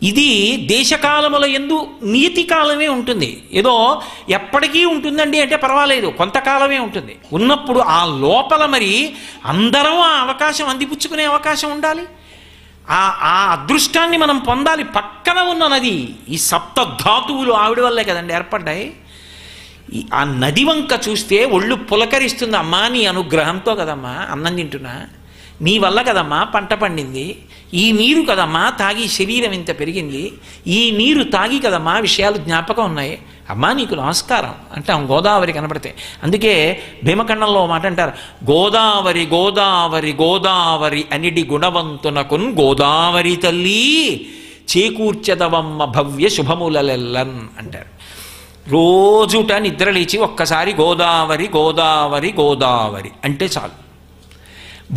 ఇది దేశకాలముల యందు నియతి కాలమే ఉంటుంది. ఏదో ఎప్పటికీ ఉంటుందండి అంటే పర్వాలేదు, కొంతకాలమే ఉంటుంది. ఉన్నప్పుడు ఆ లోపల మరి అందరం ఆ అవకాశం అందిపుచ్చుకునే అవకాశం ఉండాలి. ఆ అదృష్టాన్ని మనం పొందాలి. పక్కన ఉన్న నది, ఈ సప్తధాతువులు ఆవిడ వల్లే కదండి ఏర్పడ్డాయి. ఆ నది వంక చూస్తే ఒళ్ళు పులకరిస్తుంది. అమ్మా నీ అనుగ్రహంతో కదమ్మా అన్నం తింటున్నా, నీ వల్ల కదమ్మా పంట పండింది, ఈ నీరు కదమ్మా తాగి శరీరం ఇంత పెరిగింది, ఈ నీరు తాగి కదమ్మా విషయాలు జ్ఞాపకం ఉన్నాయి, అమ్మా నీకు నమస్కారం అంటాం గోదావరి కనబడితే. అందుకే భీమఖండంలో మాట అంటారు, గోదావరి గోదావరి గోదావరి అనిడి గుణవంతునకున్ గోదావరి తల్లి చేకూర్చదవమ్మ భవ్య శుభములెల్లన్ అంటారు. రోజుట నిద్రలేచి ఒక్కసారి గోదావరి గోదావరి గోదావరి అంటే చాలు,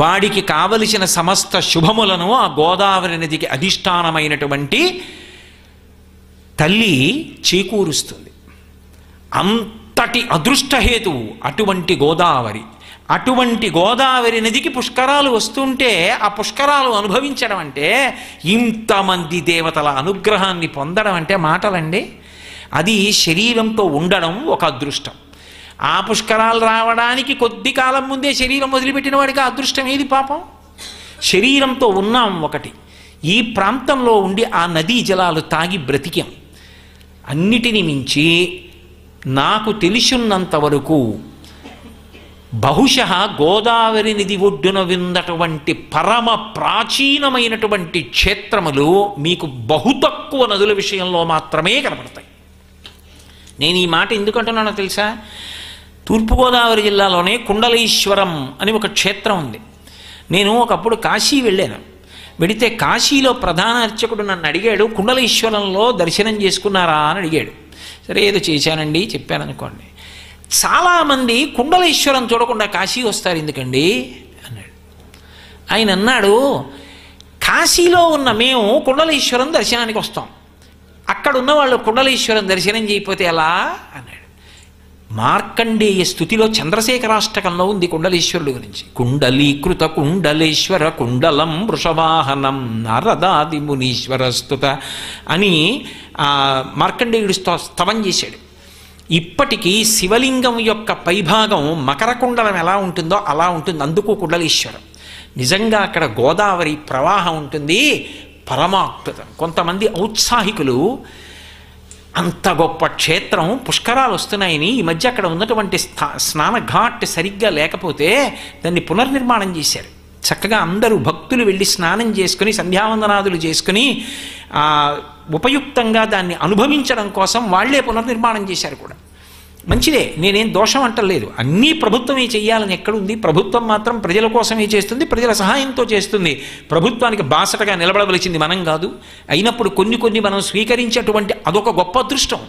వాడికి కావలసిన సమస్త శుభములను ఆ గోదావరి నదికి అధిష్టానమైనటువంటి తల్లి చేకూరుస్తుంది. అంతటి అదృష్టహేతువు అటువంటి గోదావరి. అటువంటి గోదావరి నదికి పుష్కరాలు వస్తుంటే ఆ పుష్కరాలు అనుభవించడం అంటే, ఇంతమంది దేవతల అనుగ్రహాన్ని పొందడం అంటే మాటలండి. అది శరీరంతో ఉండడం ఒక అదృష్టం. ఆ పుష్కరాలు రావడానికి కొద్ది కాలం ముందే శరీరం వదిలిపెట్టిన వాడికి ఆ అదృష్టం ఏది పాపం? శరీరంతో ఉన్నాం ఒకటి, ఈ ప్రాంతంలో ఉండి ఆ నదీ జలాలు తాగి బ్రతికాం. అన్నిటిని మించి నాకు తెలిసినంత వరకు బహుశः గోదావరి నది ఒడ్డున విన్నటువంటి పరమ ప్రాచీనమైనటువంటి క్షేత్రములు మీకు బహు తక్కువ నదుల విషయంలో మాత్రమే కనపడతాయి. నేను ఈ మాట ఎందుకంటున్నానో తెలుసా? తూర్పుగోదావరి జిల్లాలోనే కుండలేశ్వరం అని ఒక క్షేత్రం ఉంది. నేను ఒకప్పుడు కాశీ వెళ్ళాను. వెడితే కాశీలో ప్రధాన అర్చకుడు నన్ను అడిగాడు, కుండలేశ్వరంలో దర్శనం చేసుకున్నారా అని అడిగాడు. సరే ఏదో చేశానండి చెప్పాను అనుకోండి. చాలామంది కుండలేశ్వరం చూడకుండా కాశీ వస్తారు ఎందుకండి అన్నాడు. ఆయన అన్నాడు, కాశీలో ఉన్న మేము కుండలేశ్వరం దర్శనానికి వస్తాం, అక్కడ ఉన్న వాళ్ళు కుండలేశ్వరం దర్శనం చేయకపోతే ఎలా అన్నాడు. మార్కండేయ స్తుతిలో చంద్రశేఖరాష్టకంలో ఉంది కుండలేశ్వరుడు గురించి. కుండలీకృత కుండలేశ్వర కుండలం వృషవాహనం నారదాది మునీశ్వర స్తుత అని మార్కండేయుడు స్తవం చేశాడు. ఇప్పటికీ శివలింగం యొక్క పైభాగం మకర కుండలం ఎలా ఉంటుందో అలా ఉంటుంది, అందుకు కుండలీశ్వరం. నిజంగా అక్కడ గోదావరి ప్రవాహం ఉంటుంది, పరమాద్భుతం. కొంతమంది ఔత్సాహికులు అంత గొప్ప క్షేత్రం పుష్కరాలు వస్తున్నాయని ఈ మధ్య అక్కడ ఉన్నటువంటి స్నాన ఘాట్ సరిగ్గా లేకపోతే దాన్ని పునర్నిర్మాణం చేశారు. చక్కగా అందరూ భక్తులు వెళ్ళి స్నానం చేసుకుని సంధ్యావందనాదులు చేసుకుని ఉపయుక్తంగా దాన్ని అనుభవించడం కోసం వాళ్లే పునర్నిర్మాణం చేశారు కూడా. మంచిదే, నేనేం దోషం అంటలేదు. అన్నీ ప్రభుత్వమే చెయ్యాలని ఎక్కడుంది? ప్రభుత్వం మాత్రం ప్రజల కోసమే చేస్తుంది, ప్రజల సహాయంతో చేస్తుంది. ప్రభుత్వానికి బాసటగా నిలబడవలసింది మనం కాదు. అయినప్పుడు కొన్ని మనం స్వీకరించేటువంటి అదొక గొప్ప అదృష్టం.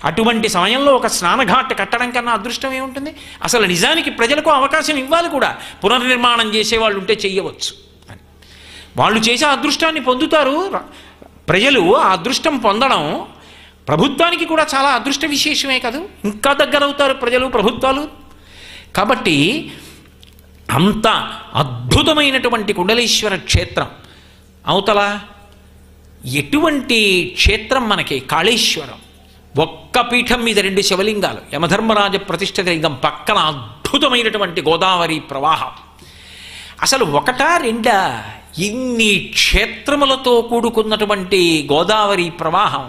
అటువంటి సమయంలో ఒక స్నానఘాట్ కట్టడం కన్నా అదృష్టం ఏముంటుంది? అసలు నిజానికి ప్రజలకు అవకాశం ఇవ్వాలి కూడా. పునర్నిర్మాణం చేసేవాళ్ళు ఉంటే చెయ్యవచ్చు అని వాళ్ళు చేసే అదృష్టాన్ని పొందుతారు. ప్రజలు ఆ అదృష్టం పొందడం ప్రభుత్వానికి కూడా చాలా అదృష్ట విశేషమే కాదు. ఇంకా దగ్గరవుతారు ప్రజలు, ప్రభుత్వాలు. కాబట్టి అంత అద్భుతమైనటువంటి కుండలీశ్వర క్షేత్రం. అవతల ఎటువంటి క్షేత్రం మనకి? కాళేశ్వరం. ఒక్క పీఠం మీద 2 శివలింగాలు, యమధర్మరాజ ప్రతిష్ఠిత లింగం పక్కన అద్భుతమైనటువంటి గోదావరి ప్రవాహం. అసలు ఒకటా రెండా? ఇన్ని క్షేత్రములతో కూడుకున్నటువంటి గోదావరి ప్రవాహం.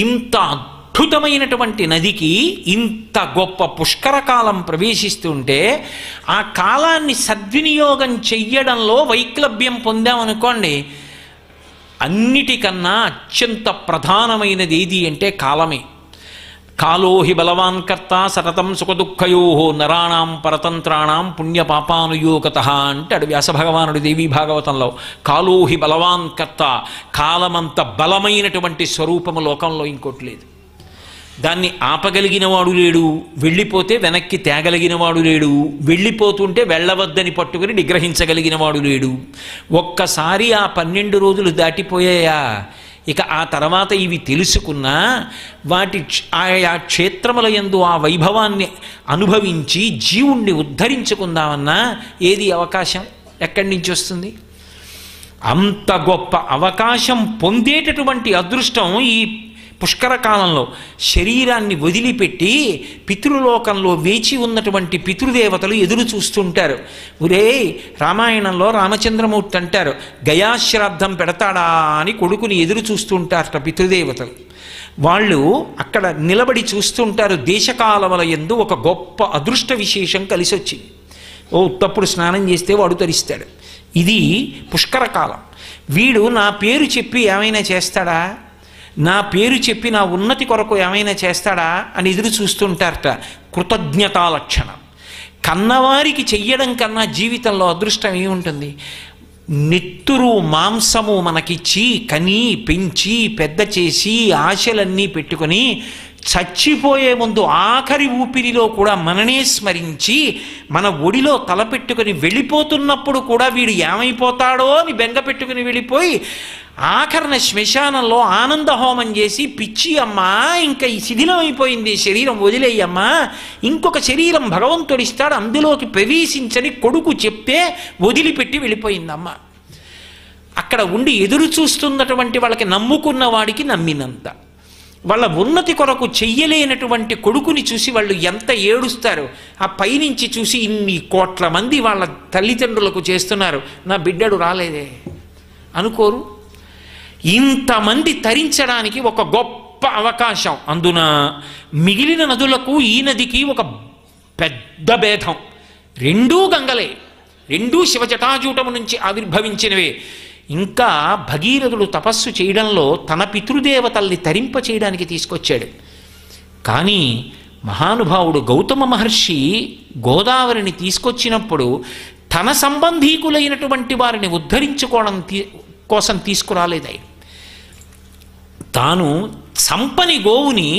ఇంత అద్భుతమైనటువంటి నదికి ఇంత గొప్ప పుష్కర కాలం ప్రవేశిస్తుంటే ఆ కాలాన్ని సద్వినియోగం చెయ్యడంలో వైక్లభ్యం పొందామనుకోండి, అన్నిటికన్నా అత్యంత ప్రధానమైనది ఏది అంటే కాలమే. కాలోహి బలవాన్ కర్త సతతం సుఖదుఃఖయో నరాణం పరతంత్రాణం పుణ్యపాపానుయోగత అంటాడు వ్యాసభగవానుడు దేవీ భాగవతంలో. కాలోహి బలవాన్ కర్త, కాలమంత బలమైనటువంటి స్వరూపము లోకంలో ఇంకోటి లేదు. దాన్ని ఆపగలిగినవాడు లేడు, వెళ్ళిపోతే వెనక్కి తేగలిగినవాడు లేడు, వెళ్ళిపోతుంటే వెళ్ళవద్దని పట్టుకుని నిగ్రహించగలిగినవాడు లేడు. ఒక్కసారి ఆ 12 రోజులు దాటిపోయాయా, ఇక ఆ తర్వాత ఇవి తెలుసుకున్నా వాటి ఆయా క్షేత్రముల యందు ఆ వైభవాన్ని అనుభవించి జీవుణ్ణి ఉద్ధరించుకుందామన్నా ఏది అవకాశం ఎక్కడి నుంచి వస్తుంది? అంత గొప్ప అవకాశం పొందేటటువంటి అదృష్టం ఈ పుష్కర కాలంలో శరీరాన్ని వదిలిపెట్టి పితృలోకంలో వేచి ఉన్నటువంటి పితృదేవతలు ఎదురు చూస్తుంటారు. ఒరే, రామాయణంలో రామచంద్రమూర్తి అంటారు, గయాశ్రాద్ధం పెడతాడా అని కొడుకుని ఎదురు చూస్తుంటారట పితృదేవతలు. వాళ్ళు అక్కడ నిలబడి చూస్తుంటారు. దేశకాలముల యందు ఒక గొప్ప అదృష్ట విశేషం కలిసి వచ్చింది. తప్పుడు స్నానం చేస్తే వాడు తరిస్తాడు. ఇది పుష్కర కాలం. వీడు నా పేరు చెప్పి ఏమైనా చేస్తాడా, నా పేరు చెప్పి నా ఉన్నతి కొరకు ఏమైనా చేస్తాడా అని ఎదురు చూస్తుంటారట. కృతజ్ఞతా లక్షణం. కన్నవారికి చెయ్యడం కన్నా జీవితంలో అదృష్టం ఏముంటుంది? నెత్తురు మాంసము మనకిచ్చి కని పెంచి పెద్ద చేసి ఆశలన్నీ పెట్టుకొని చచ్చిపోయే ముందు ఆఖరి ఊపిరిలో కూడా మననే స్మరించి మన ఒడిలో తలపెట్టుకుని వెళ్ళిపోతున్నప్పుడు కూడా వీడు ఏమైపోతాడో అని బెంగ పెట్టుకుని వెళ్ళిపోయి ఆఖరణ శ్మశానంలో ఆనంద హోమం చేసి, పిచ్చి అమ్మా ఇంకా ఈ శిథిలం అయిపోయింది శరీరం, వదిలేయమ్మా, ఇంకొక శరీరం భగవంతుడిస్తాడు అందులోకి ప్రవేశించని కొడుకు చెప్తే వదిలిపెట్టి వెళ్ళిపోయిందమ్మ. అక్కడ ఉండి ఎదురు చూస్తున్నటువంటి వాళ్ళకి నమ్ముకున్న వాడికి నమ్మినంత, వాళ్ళ ఉన్నతి కొరకు చెయ్యలేనటువంటి కొడుకుని చూసి వాళ్ళు ఎంత ఏడుస్తారు. ఆ పైనుంచి చూసి ఇన్ని కోట్ల మంది వాళ్ళ తల్లిదండ్రులకు చేస్తున్నారు, నా బిడ్డడు రాలేదే అనుకోరు. ఇంతమంది తరించడానికి ఒక గొప్ప అవకాశం. అందున మిగిలిన నదులకు ఈ నదికి ఒక పెద్ద భేదం. రెండూ గంగలే, రెండూ శివజటాజూటము నుంచి ఆవిర్భవించినవే. ఇంకా భగీరథుడు తపస్సు చేయడంలో తన పితృదేవతల్ని తరింప చేయడానికి తీసుకొచ్చాడు. కానీ మహానుభావుడు గౌతమ మహర్షి గోదావరిని తీసుకొచ్చినప్పుడు తన సంబంధీకులైనటువంటి వారిని ఉద్ధరించుకోవడం కోసం తీసుకురాలేదు. ఆయన తాను చంపని గోవుని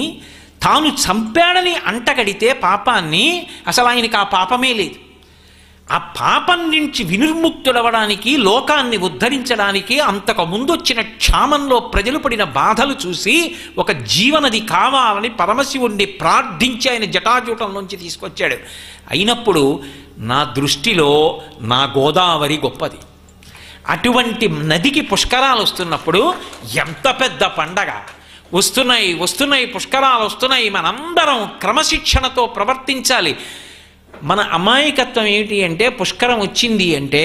తాను చంపాడని అంటగడితే పాపాన్ని, అసలు ఆయనకి ఆ పాపమే లేదు. ఆ పాపం నుంచి వినిర్ముక్తుడవడానికి, లోకాన్ని ఉద్ధరించడానికి అంతకు ముందు వచ్చిన క్షామంలో ప్రజలు పడిన బాధలు చూసి ఒక జీవనది కావాలని పరమశివుణ్ణి ప్రార్థించి ఆయన జటాజూటంలోంచి తీసుకొచ్చాడు. అయినప్పుడు నా దృష్టిలో నా గోదావరి గొప్పది. అటువంటి నదికి పుష్కరాలు వస్తున్నప్పుడు ఎంత పెద్ద పండగ! వస్తున్నాయి వస్తున్నాయి, పుష్కరాలు వస్తున్నాయి, మనందరం క్రమశిక్షణతో ప్రవర్తించాలి. మన అమాయకత్వం ఏమిటి అంటే, పుష్కరం వచ్చింది అంటే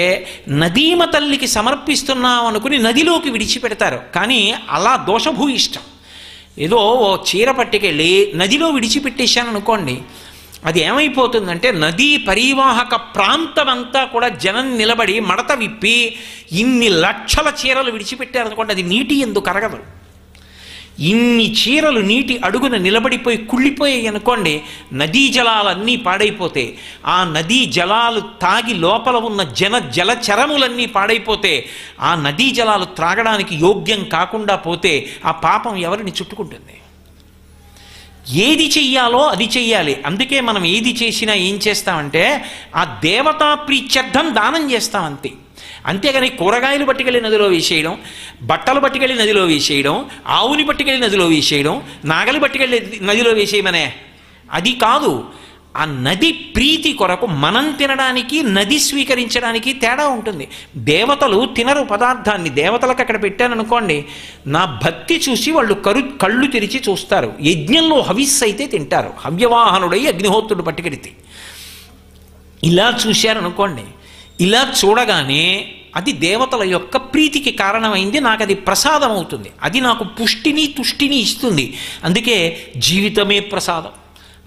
నదీమ తల్లికి సమర్పిస్తున్నాం అనుకుని నదిలోకి విడిచిపెడతారు. కానీ అలా దోషభూయిష్టం. ఏదో ఓ చీర పట్టుకెళ్ళి నదిలో విడిచిపెట్టేశాను అనుకోండి, అది ఏమైపోతుందంటే నదీ పరివాహక ప్రాంతం అంతా కూడా జనం నిలబడి మడత విప్పి ఇన్ని లక్షల చీరలు విడిచిపెట్టారనుకోండి, అది నీటి ఎందుకు కరగదు. ఇన్ని చీరలు నీటి అడుగున నిలబడిపోయి కుళ్ళిపోయాయి అనుకోండి, నదీ జలాలన్నీ పాడైపోతే, ఆ నదీ జలాలు తాగి లోపల ఉన్న జలచరములన్నీ పాడైపోతే, ఆ నదీ జలాలు త్రాగడానికి యోగ్యం కాకుండా పోతే ఆ పాపం ఎవరిని చుట్టుకుంటుంది? ఏది చెయ్యాలో అది చెయ్యాలి. అందుకే మనం ఏది చేసినా ఏం చేస్తామంటే ఆ దేవతా ప్రీత్యర్థం దానం చేస్తాం అంతే. అంతేగాని కూరగాయలు పట్టుకెళ్ళి నదిలో వేసేయడం, బట్టలు పట్టుకెళ్ళి నదిలో వేసేయడం, ఆవుని పట్టుకెళ్ళి నదిలో వేసేయడం, నాగలి పట్టుకెళ్ళి నదిలో వేసేయమనే అది కాదు. ఆ నది ప్రీతి కొరకు మనం తినడానికి నది స్వీకరించడానికి తేడా ఉంటుంది. దేవతలు తినరు పదార్థాన్ని. దేవతలకు అక్కడ పెట్టాననుకోండి, నా భక్తి చూసి వాళ్ళు కళ్ళు తెరిచి చూస్తారు. యజ్ఞంలో హవిస్సు అయితే తింటారు, హవ్యవాహనుడై అగ్నిహోత్రుడు పట్టుకెడితే. ఇలా చూశారనుకోండి, ఇలా చూడగానే అది దేవతల యొక్క ప్రీతికి కారణమైంది, నాకు అది ప్రసాదం అవుతుంది, అది నాకు పుష్టిని తుష్టిని ఇస్తుంది. అందుకే జీవితమే ప్రసాదం.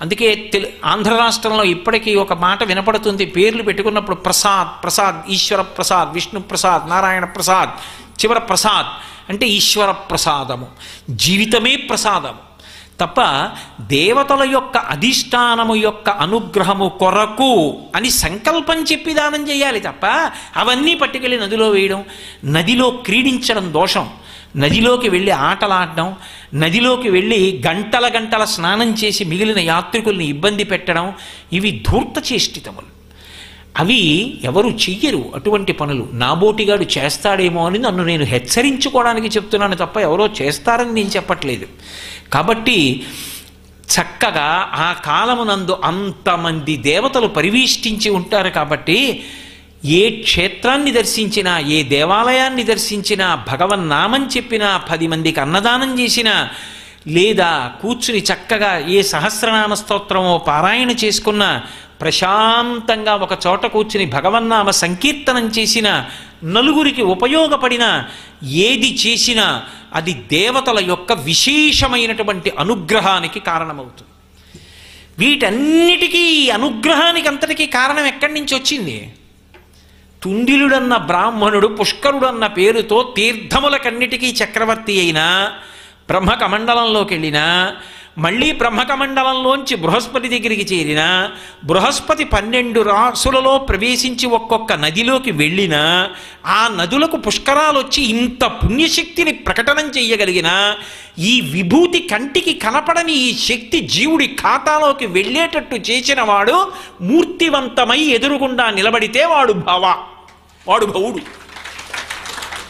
అందుకే ఆంధ్ర రాష్ట్రంలో ఇప్పటికీ ఒక మాట వినపడుతుంది, పేర్లు పెట్టుకున్నప్పుడు ప్రసాద్ ప్రసాద్, ఈశ్వర ప్రసాద్, విష్ణు ప్రసాద్, నారాయణ ప్రసాద్, చివర ప్రసాద్ అంటే ఈశ్వర ప్రసాదము. జీవితమే ప్రసాదము తప్ప దేవతల యొక్క అధిష్టానము యొక్క అనుగ్రహము కొరకు అని సంకల్పం చెప్పి దానం చేయాలి తప్ప అవన్నీ పట్టుకెళ్ళి నదిలో వేయడం, నదిలో క్రీడించడం దోషం. నదిలోకి వెళ్ళి ఆటలాడడం, నదిలోకి వెళ్ళి గంటల గంటల స్నానం చేసి మిగిలిన యాత్రికుల్ని ఇబ్బంది పెట్టడం, ఇవి ధూర్త చేష్టితములు. అవి ఎవరు చెయ్యరు అటువంటి పనులు. నాబోటిగాడు చేస్తాడేమో అని నన్ను నేను హెచ్చరించుకోవడానికి చెప్తున్నాను తప్ప ఎవరో చేస్తారని నేను చెప్పట్లేదు. కాబట్టి చక్కగా ఆ కాలమునందు అంతమంది దేవతలు పరివేష్టించి ఉంటారు. కాబట్టి ఏ క్షేత్రాన్ని దర్శించినా, ఏ దేవాలయాన్ని దర్శించినా, భగవన్నామం చెప్పినా, 10 మందికి అన్నదానం చేసినా, లేదా కూర్చుని చక్కగా ఏ సహస్రనామ స్తోత్రమో పారాయణ చేసుకున్నా, ప్రశాంతంగా ఒక చోట కూర్చుని భగవన్నామ సంకీర్తనం చేసిన, నలుగురికి ఉపయోగపడిన ఏది చేసినా అది దేవతల యొక్క విశేషమైనటువంటి అనుగ్రహానికి కారణమవుతుంది. వీటన్నిటికీ అనుగ్రహానికి అంతటికీ కారణం ఎక్కడి నుంచి వచ్చింది? తుండిలుడన్న బ్రాహ్మణుడు పుష్కరుడన్న పేరుతో తీర్థములకన్నిటికీ చక్రవర్తి అయినా, బ్రహ్మకమండలంలోకి వెళ్ళినా, మళ్ళీ బ్రహ్మకమండలంలోంచి బృహస్పతి దగ్గరికి చేరినా, బృహస్పతి 12 రాసులలో ప్రవేశించి ఒక్కొక్క నదిలోకి వెళ్ళినా, ఆ నదులకు పుష్కరాలు వచ్చి ఇంత పుణ్యశక్తిని ప్రకటనం చెయ్యగలిగిన, ఈ విభూతి కంటికి కనపడని ఈ శక్తి జీవుడి ఖాతాలోకి వెళ్ళేటట్టు చేసిన వాడు మూర్తివంతమై ఎదురుగుండా నిలబడితే వాడు భవుడు.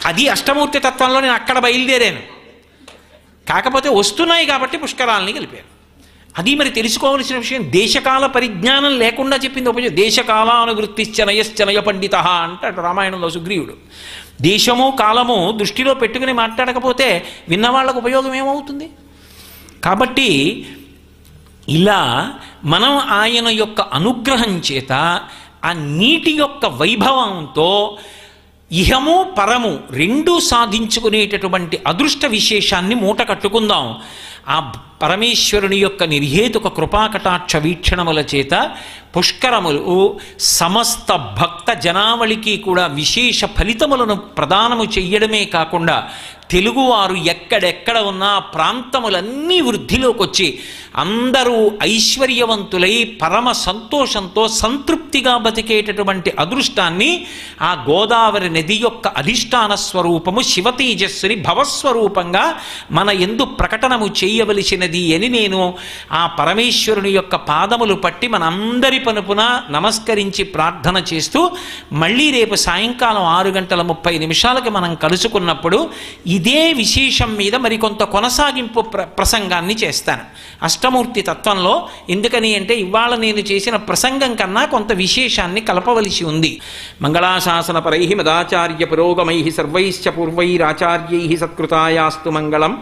అది అష్టమూర్తి తత్వంలో నేను అక్కడ బయలుదేరాను. కాకపోతే వస్తున్నాయి కాబట్టి పుష్కరాలని కలిపారు. అది మరి తెలుసుకోవాల్సిన విషయం. దేశకాల పరిజ్ఞానం లేకుండా చెప్పింది ఉపయోగం. దేశకాలానువృత్తిశ్చనయశ్చనయ పండిత అంటాడు రామాయణంలో సుగ్రీవుడు. దేశము కాలము దృష్టిలో పెట్టుకుని మాట్లాడకపోతే విన్నవాళ్ళకు ఉపయోగం ఏమవుతుంది? కాబట్టి ఇలా మనం ఆయన యొక్క అనుగ్రహం చేత ఆ నీటి యొక్క వైభవంతో ఇహము పరము రెండూ సాధించుకునేటటువంటి అదృష్ట విశేషాన్ని మూట కట్టుకుందాం. ఆ పరమేశ్వరుని యొక్క నిర్హేతుక కృపాకటాక్ష వీక్షణముల చేత పుష్కరములు సమస్త భక్త జనావళికి కూడా విశేష ఫలితములను ప్రదానము చెయ్యడమే కాకుండా తెలుగువారు ఎక్కడెక్కడ ఉన్న ప్రాంతములన్నీ వృద్ధిలోకి వచ్చి అందరూ ఐశ్వర్యవంతులై పరమ సంతోషంతో సంతృప్తిగా బతికేటటువంటి అదృష్టాన్ని ఆ గోదావరి నది యొక్క అధిష్టాన స్వరూపము శివతేజస్సుని భవస్వరూపంగా మన యందు ప్రకటనము చేయవలసినది అని నేను ఆ పరమేశ్వరుని యొక్క పాదములు పట్టి మనందరి పనుపున నమస్కరించి ప్రార్థన చేస్తూ మళ్ళీ రేపు సాయంకాలం 6:30 మనం కలుసుకున్నప్పుడు ఇదే విశేషం మీద మరికొంత కొనసాగింపు ప్రసంగాన్ని చేస్తాను అష్టమూర్తి తత్వంలో. ఎందుకని అంటే ఇవాళ నేను చేసిన ప్రసంగం కన్నా కొంత విశేషాన్ని కలపవలసి ఉంది. మంగళాశాసన పరై మదాచార్య పురోగమై సర్వైశ్చ పూర్వైరాచార్యై సత్కృతాయాస్తు మంగళం.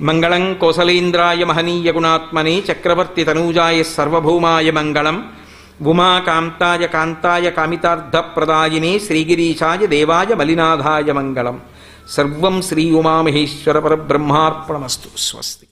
మంగళం కోసలేంద్రాయ మహనీయ గుణాత్మనే చక్రవర్తి తనూజాయ సర్వభౌమాయ మంగళం. ఉమాకాంతాయ కాంతాయ కామితార్థప్రదాయినే శ్రీగిరీశాయ దేవాయ మలినాథాయ మంగళం. సర్వం శ్రీ ఉమామహేశ్వర పరబ్రహ్మార్పణమస్తు. స్వస్తి.